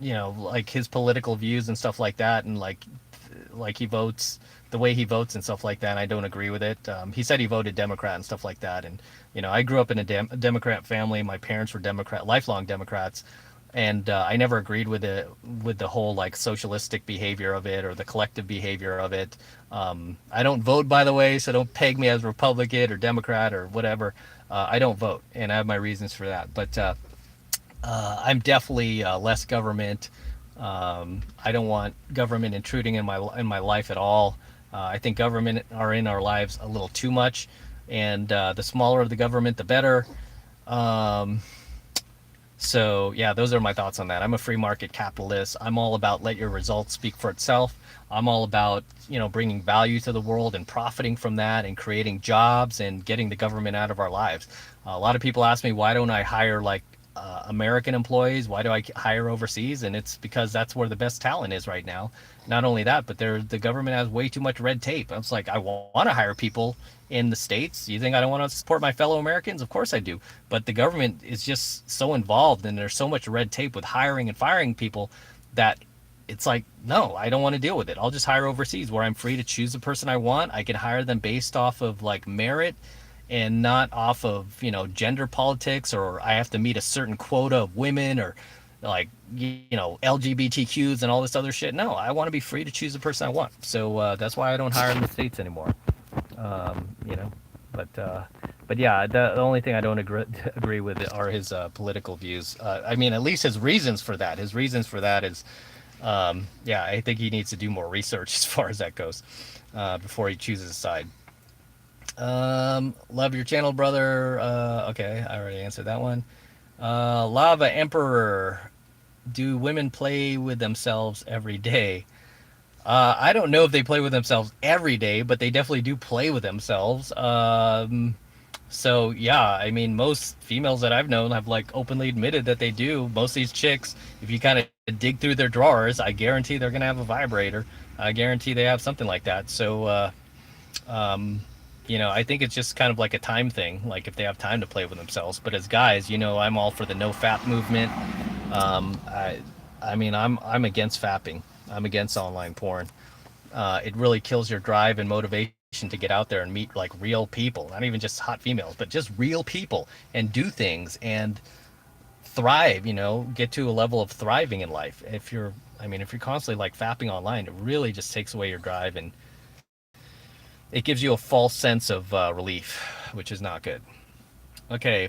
like his political views and stuff like that, and like he votes, the way he votes and stuff like that, and I don't agree with it. He said he voted Democrat and stuff like that, and I grew up in a Democrat family. My parents were lifelong Democrats, and I never agreed with the whole like socialistic behavior of it or the collective behavior of it. I don't vote, by the way, so don't peg me as Republican or Democrat or whatever. I don't vote, and I have my reasons for that. But I'm definitely less government. I don't want government intruding in my life at all. I think government are in our lives a little too much, and the smaller the government, the better. Um, So yeah, those are my thoughts on that. I'm a free market capitalist. I'm all about let your results speak for itself. I'm all about, bringing value to the world and profiting from that and creating jobs and getting the government out of our lives. A lot of people ask me, why don't I hire like American employees? Why do I hire overseas? And it's because that's where the best talent is right now. Not only that, but the government has way too much red tape. I was like, I want to hire people in the States. You think I don't want to support my fellow Americans? Of course I do. But the government is just so involved and there's so much red tape with hiring and firing people that it's like, no, I don't want to deal with it. I'll just hire overseas where I'm free to choose the person I want. I can hire them based off of like merit and not off of, gender politics, or I have to meet a certain quota of women, or like, LGBTQs and all this other shit. No, I want to be free to choose the person I want. So that's why I don't hire in the States anymore. um, you know. But yeah, the only thing I don't agree with are his political views. I mean, at least his reasons for that. His reasons for that is, yeah, I think he needs to do more research as far as that goes before he chooses a side. Love your channel, brother. Okay, I already answered that one. Lava Emperor. Do women play with themselves every day? I don't know if they play with themselves every day, but they definitely do play with themselves. So yeah, I mean, most females that I've known have like openly admitted that they do. Most of these chicks, if you kind of dig through their drawers, I guarantee they're gonna have a vibrator. I guarantee they have something like that. So, um, I think it's just kind of like a time thing. Like if they have time to play with themselves. But as guys, I'm all for the no fap movement. Um, I, I mean, I'm against fapping. I'm against online porn. It really kills your drive and motivation to get out there and meet like real people, not even just hot females, but just real people and do things and thrive. Get to a level of thriving in life. If you're constantly like fapping online, it really just takes away your drive and it gives you a false sense of relief, which is not good. Okay,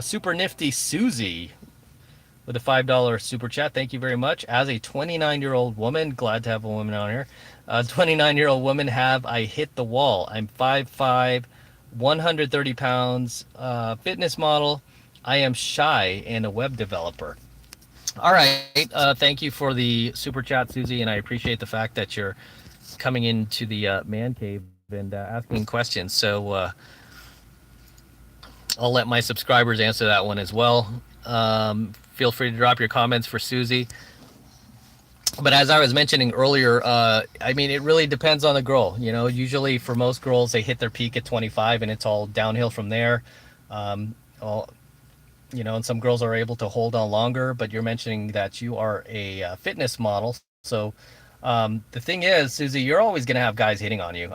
super nifty Susie with a $5 super chat. Thank you very much. As a 29-year-old woman, glad to have a woman on here. 29-year-old woman, have I hit the wall? I'm 5'5", 130 pounds, fitness model. I am shy and a web developer. All right. Thank you for the super chat, Susie, and I appreciate the fact that you're coming into the man cave and asking questions. So I'll let my subscribers answer that one as well. Feel free to drop your comments for Susie. But as I was mentioning earlier, it really depends on the girl. Usually for most girls, they hit their peak at 25 and it's all downhill from there. All, and some girls are able to hold on longer, but you're mentioning that you are a fitness model. So the thing is, Susie, you're always going to have guys hitting on you.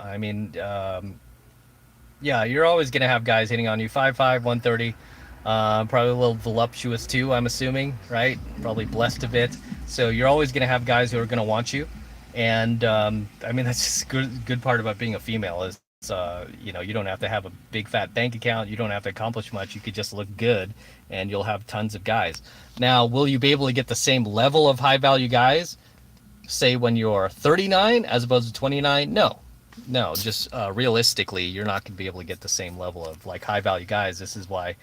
Yeah, you're always going to have guys hitting on you. 5'5", 130. Probably a little voluptuous too, I'm assuming, right? Probably blessed a bit. So you're always going to have guys who are going to want you. And that's just good part about being a female is, you don't have to have a big fat bank account. You don't have to accomplish much. You could just look good and you'll have tons of guys. Now, will you be able to get the same level of high value guys, say when you're 39 as opposed to 29? No, just realistically, you're not going to be able to get the same level of like high value guys. This is why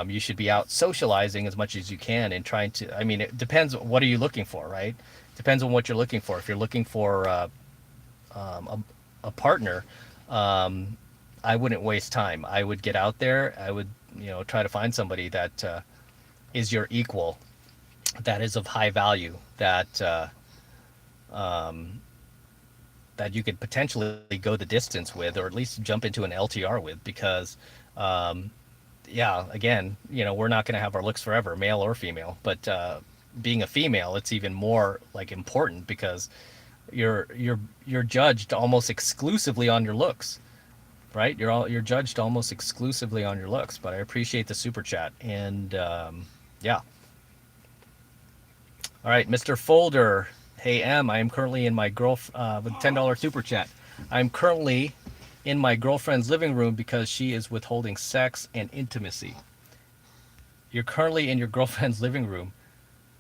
you should be out socializing as much as you can and trying to. It depends. What are you looking for, right? Depends on what you're looking for. If you're looking for a partner, I wouldn't waste time. I would get out there. I would, try to find somebody that is your equal, that is of high value, that you could potentially go the distance with, or at least jump into an LTR with, because yeah, again, we're not going to have our looks forever, male or female, but being a female, it's even more like important because you're judged almost exclusively on your looks, right? You're judged almost exclusively on your looks. But I appreciate the super chat. And yeah. All right, Mr. Folder. Hey, I am currently in my with $10 super chat. I'm currently in my girlfriend's living room because she is withholding sex and intimacy. You're currently in your girlfriend's living room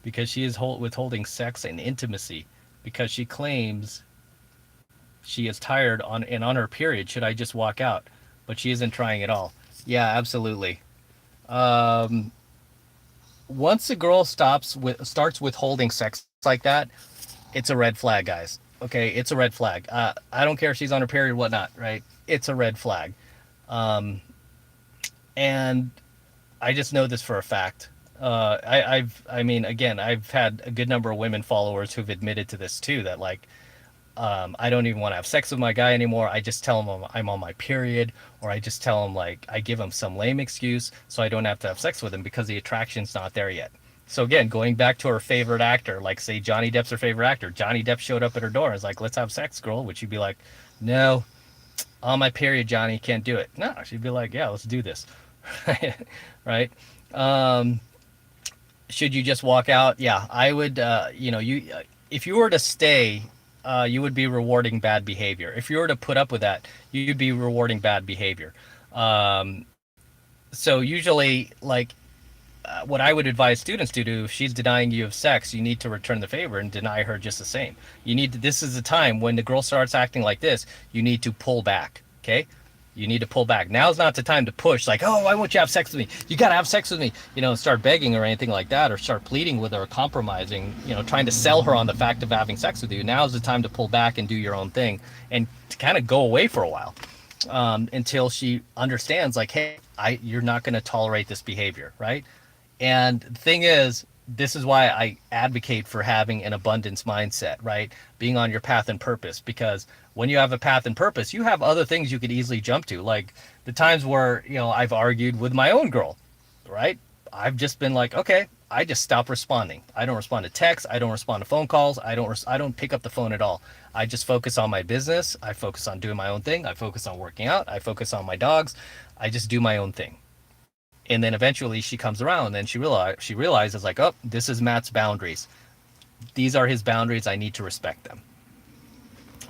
because she is withholding sex and intimacy because she claims she is tired on her period. Should I just walk out? But she isn't trying at all. Yeah, absolutely. Um, Once a girl starts withholding sex like that, it's a red flag, guys. Okay, it's a red flag. I don't care if she's on her period or whatnot, right? It's a red flag. Um, and I just know this for a fact. I mean, again, I've had a good number of women followers who've admitted to this too. That like, I don't even want to have sex with my guy anymore. I just tell him I'm on my period, or I just tell him like I give him some lame excuse so I don't have to have sex with him because the attraction's not there yet. So again, going back to her favorite actor, like say Johnny Depp's her favorite actor. Johnny Depp showed up at her door and was like, "Let's have sex, girl." Would she be like, "No, on my period, Johnny, can't do it"? No, she'd be like, "Yeah, let's do this." Right? Um, should you just walk out? Yeah, I would. If you were to stay, you would be rewarding bad behavior. If you were to put up with that, you'd be rewarding bad behavior. Um, so usually, like what I would advise students to do, if she's denying you of sex, you need to return the favor and deny her just the same. You need to, this is the time when the girl starts acting like this, you need to pull back. Okay. You need to pull back. Now's not the time to push like, oh, why won't you have sex with me? You got to have sex with me, start begging or anything like that, or start pleading with her or compromising, trying to sell her on the fact of having sex with you. Now's the time to pull back and do your own thing and to kind of go away for a while, until she understands like, hey, you're not going to tolerate this behavior. Right. And the thing is, this is why I advocate for having an abundance mindset, right? Being on your path and purpose, because when you have a path and purpose, you have other things you could easily jump to. Like the times where, I've argued with my own girl, right? I've just been like, okay, I just stop responding. I don't respond to texts. I don't respond to phone calls. I don't pick up the phone at all. I just focus on my business. I focus on doing my own thing. I focus on working out. I focus on my dogs. I just do my own thing. And then eventually she comes around and she realizes like, oh, this is Matt's boundaries. These are his boundaries. I need to respect them.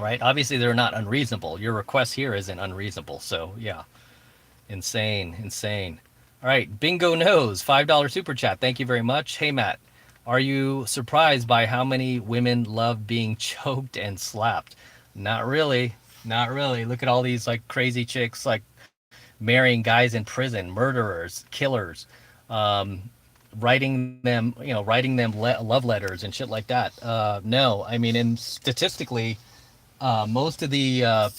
Right? Obviously they're not unreasonable. Your request here isn't unreasonable. So yeah, insane, insane. All right, Bingo Knows, $5 super chat. Thank you very much. Hey Matt, are you surprised by how many women love being choked and slapped? Not really. Not really. Look at all these like crazy chicks like marrying guys in prison, murderers, killers, um, writing them love letters and shit like that. No, I mean, and statistically, uh, most of the uh,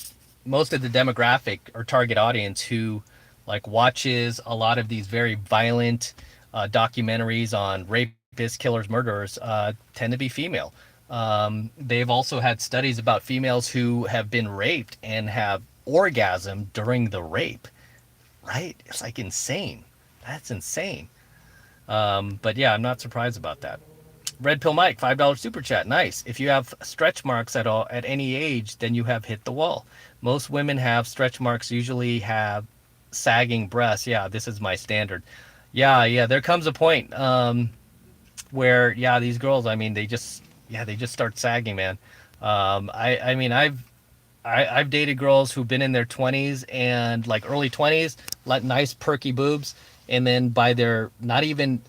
most of the demographic or target audience who like watches a lot of these very violent documentaries on rapists, killers, murderers tend to be female. They've also had studies about females who have been raped and have orgasm during the rape. Right? It's like insane. That's insane. But yeah, I'm not surprised about that. Red Pill Mike, $5 super chat. Nice. If you have stretch marks at all at any age, then you have hit the wall. Most women have stretch marks, usually have sagging breasts. Yeah, this is my standard. Yeah. There comes a point where yeah, these girls, I mean, they just start sagging, man. I mean, I've dated girls who've been in their 20s and like early 20s, like nice perky boobs, and then by their not even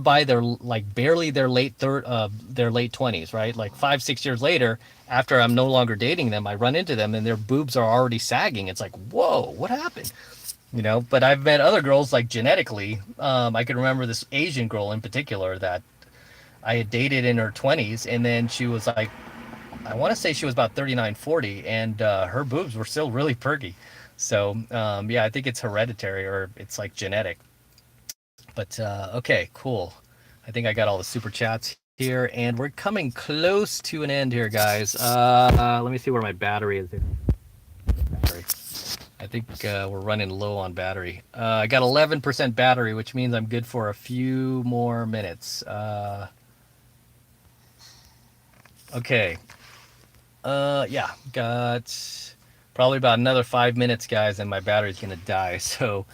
by their like barely their late 20s, right? Like 5 6 years later, after I'm no longer dating them, I run into them and their boobs are already sagging. It's like, whoa, what happened? But I've met other girls like genetically. I can remember this Asian girl in particular that I had dated in her 20s, and then she was like, I want to say she was about 39, 40, and her boobs were still really perky. So, yeah, I think it's hereditary or it's like genetic. But okay, cool. I think I got all the super chats here, and we're coming close to an end here, guys. Let me see where my battery is. Battery. I think we're running low on battery. I got 11% battery, which means I'm good for a few more minutes. Okay. Yeah, got probably about another 5 minutes, guys, and my battery's gonna die. So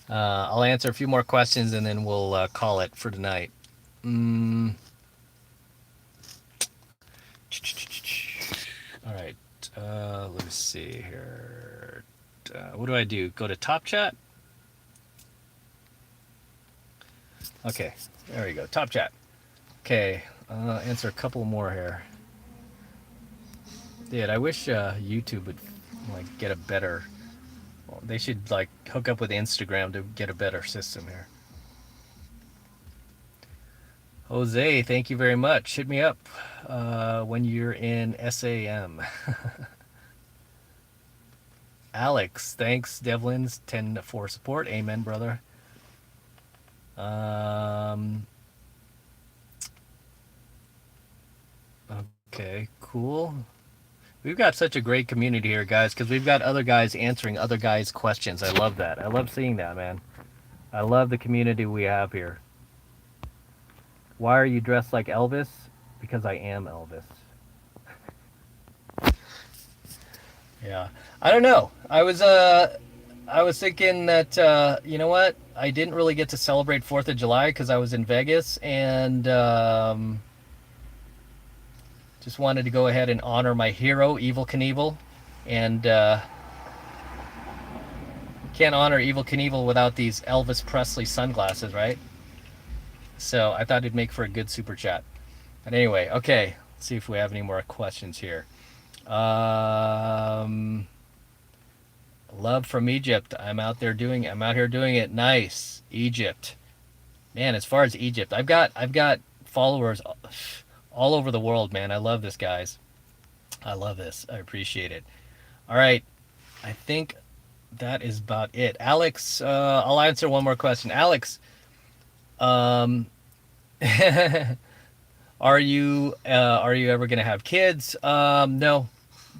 I'll answer a few more questions and then we'll call it for tonight. Mm. All right. Let me see here. What do I do? Go to top chat? Okay, there we go. Top chat. Okay, answer a couple more here. Dude, I wish YouTube would like get a better. Well, they should like hook up with Instagram to get a better system here. Jose, thank you very much. Hit me up when you're in SAM. Alex, thanks. Devlin's 10 for support. Amen, brother. Um, okay, cool. We've got such a great community here, guys, because we've got other guys answering other guys' questions. I love that. I love seeing that, man. I love the community we have here. Why are you dressed like Elvis? Because I am Elvis. Yeah. I don't know. I was thinking that you know what? I didn't really get to celebrate 4th of July because I was in Vegas, and just wanted to go ahead and honor my hero, Evil Knievel. And can't honor Evil Knievel without these Elvis Presley sunglasses, right? So I thought it'd make for a good super chat. But anyway, okay. Let's see if we have any more questions here. Love from Egypt. I'm out here doing it. Nice. Egypt. Man, as far as Egypt, I've got followers all over the world, man. I love this, guys. I love this. I appreciate it. All right. I think that is about it. Alex, I'll answer one more question. Alex, um are you ever gonna have kids? No,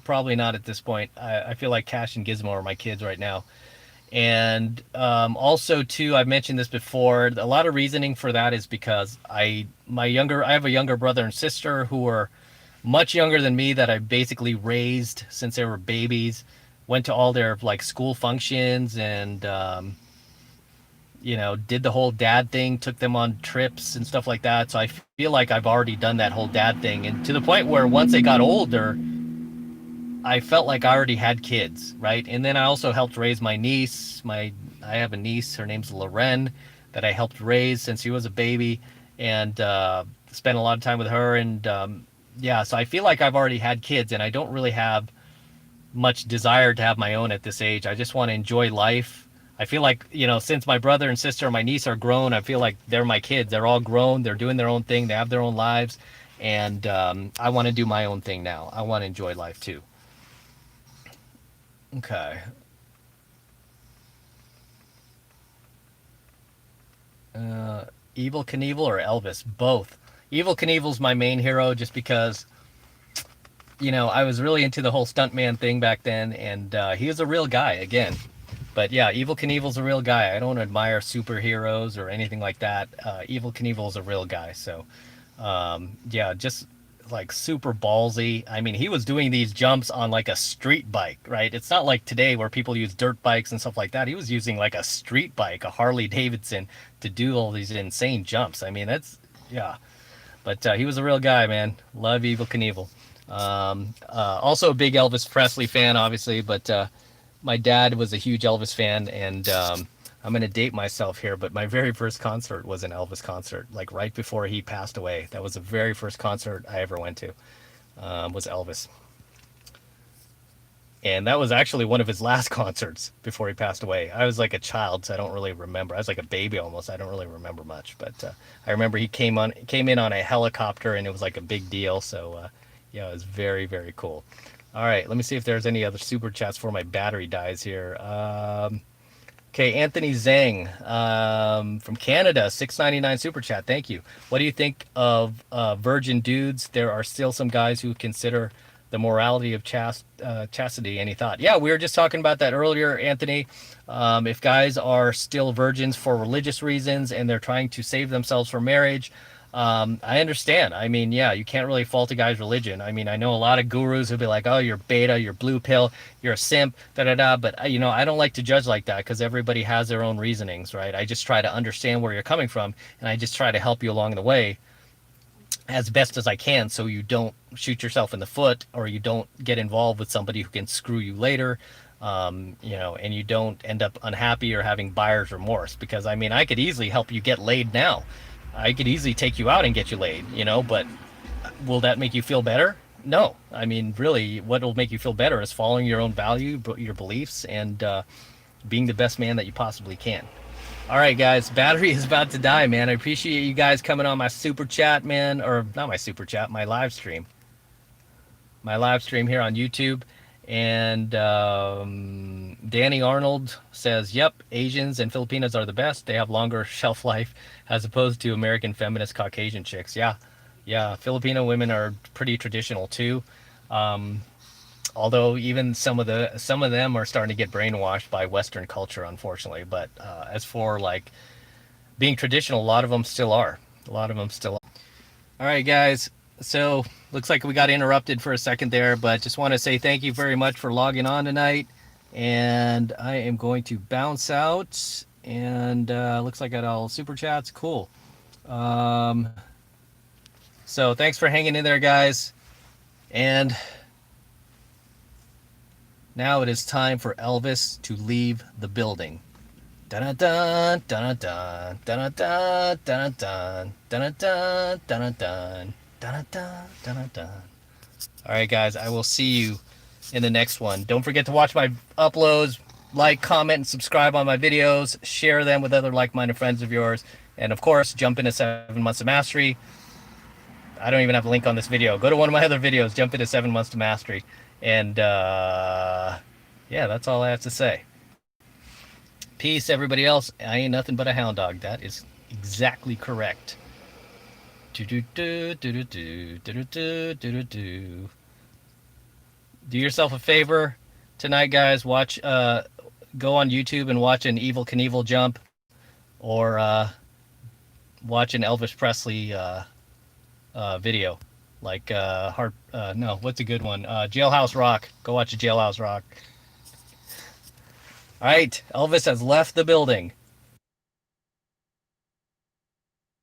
probably not at this point. I feel like Cash and Gizmo are my kids right now. And also too, I've mentioned this before. A lot of reasoning for that is because I have a younger brother and sister who are much younger than me that I basically raised since they were babies. Went to all their like school functions and did the whole dad thing, took them on trips and stuff like that. So I feel like I've already done that whole dad thing, and to the point where once they got older, I felt like I already had kids, right? And then I also helped raise my niece. I have a niece. Her name's Loren, that I helped raise since she was a baby, and spent a lot of time with her. And yeah, so I feel like I've already had kids, and I don't really have much desire to have my own at this age. I just want to enjoy life. I feel like, since my brother and sister and my niece are grown, I feel like they're my kids. They're all grown. They're doing their own thing. They have their own lives. And I want to do my own thing now. I want to enjoy life too. Okay. Evil Knievel or Elvis? Both. Evil Knievel's my main hero just because, I was really into the whole stuntman thing back then, and he was a real guy again. But yeah, Evil Knievel's a real guy. I don't admire superheroes or anything like that. Evil Knievel's a real guy. So, yeah, just like super ballsy. I mean, he was doing these jumps on like a street bike, right? It's not like today where people use dirt bikes and stuff like that. He was using like a street bike, a Harley Davidson, to do all these insane jumps. I mean, yeah. But he was a real guy, man. Love Evil Knievel. Also a big Elvis Presley fan, obviously, but my dad was a huge Elvis fan, and I'm going to date myself here, but my very first concert was an Elvis concert, like right before he passed away. That was the very first concert I ever went to, was Elvis. And that was actually one of his last concerts before he passed away. I was like a child, so I don't really remember. I was like a baby almost. I don't really remember much, but I remember he came in on a helicopter, and it was like a big deal. So yeah, it was very, very cool. All right, let me see if there's any other super chats before my battery dies here. Okay, Anthony Zhang from Canada, $6.99 super chat. Thank you. What do you think of virgin dudes? There are still some guys who consider the morality of chastity. Any thought? Yeah, we were just talking about that earlier, Anthony. If guys are still virgins for religious reasons and they're trying to save themselves for marriage, I understand. I mean, yeah, you can't really fault a guy's religion. I mean, I know a lot of gurus who'll be like, oh, you're beta, you're blue pill, you're a simp, da-da-da. But, I don't like to judge like that because everybody has their own reasonings, right? I just try to understand where you're coming from, and I just try to help you along the way as best as I can so you don't shoot yourself in the foot or you don't get involved with somebody who can screw you later. and you don't end up unhappy or having buyer's remorse. Because I mean, I could easily help you get laid now. I could easily take you out and get you laid, but will that make you feel better? No. I mean, really, what will make you feel better is following your own value, your beliefs, and being the best man that you possibly can. All right, guys, battery is about to die, man. I appreciate you guys coming on my super chat, man, or not my super chat, my live stream. My live stream here on YouTube. And Danny Arnold says, yep, Asians and Filipinos are the best. They have longer shelf life as opposed to American feminist Caucasian chicks. Yeah, Filipino women are pretty traditional too. Although even some of them are starting to get brainwashed by Western culture, unfortunately. But as for like being traditional, a lot of them still are. All right, guys. So looks like we got interrupted for a second there, but just want to say thank you very much for logging on tonight. And I am going to bounce out. And looks like I got all super chats. Cool. So thanks for hanging in there, guys. And now it is time for Elvis to leave the building. Dun dun dun dun dun dun dun dun dun dun dun dun dun dun dun. All right, guys, I will see you in the next one. Don't forget to watch my uploads, like, comment, and subscribe on my videos. Share them with other like-minded friends of yours, and of course, jump into 7 Months of Mastery. I don't even have a link on this video. Go to one of my other videos, jump into 7 Months to Mastery. And yeah, that's all I have to say. Peace, everybody else. I ain't nothing but a hound dog. That is exactly correct. Do yourself a favor tonight, guys. Watch, go on YouTube and watch an Evel Knievel jump, or watch an Elvis Presley video, like what's a good one? Jailhouse Rock. Go watch a Jailhouse Rock. All right, Elvis has left the building.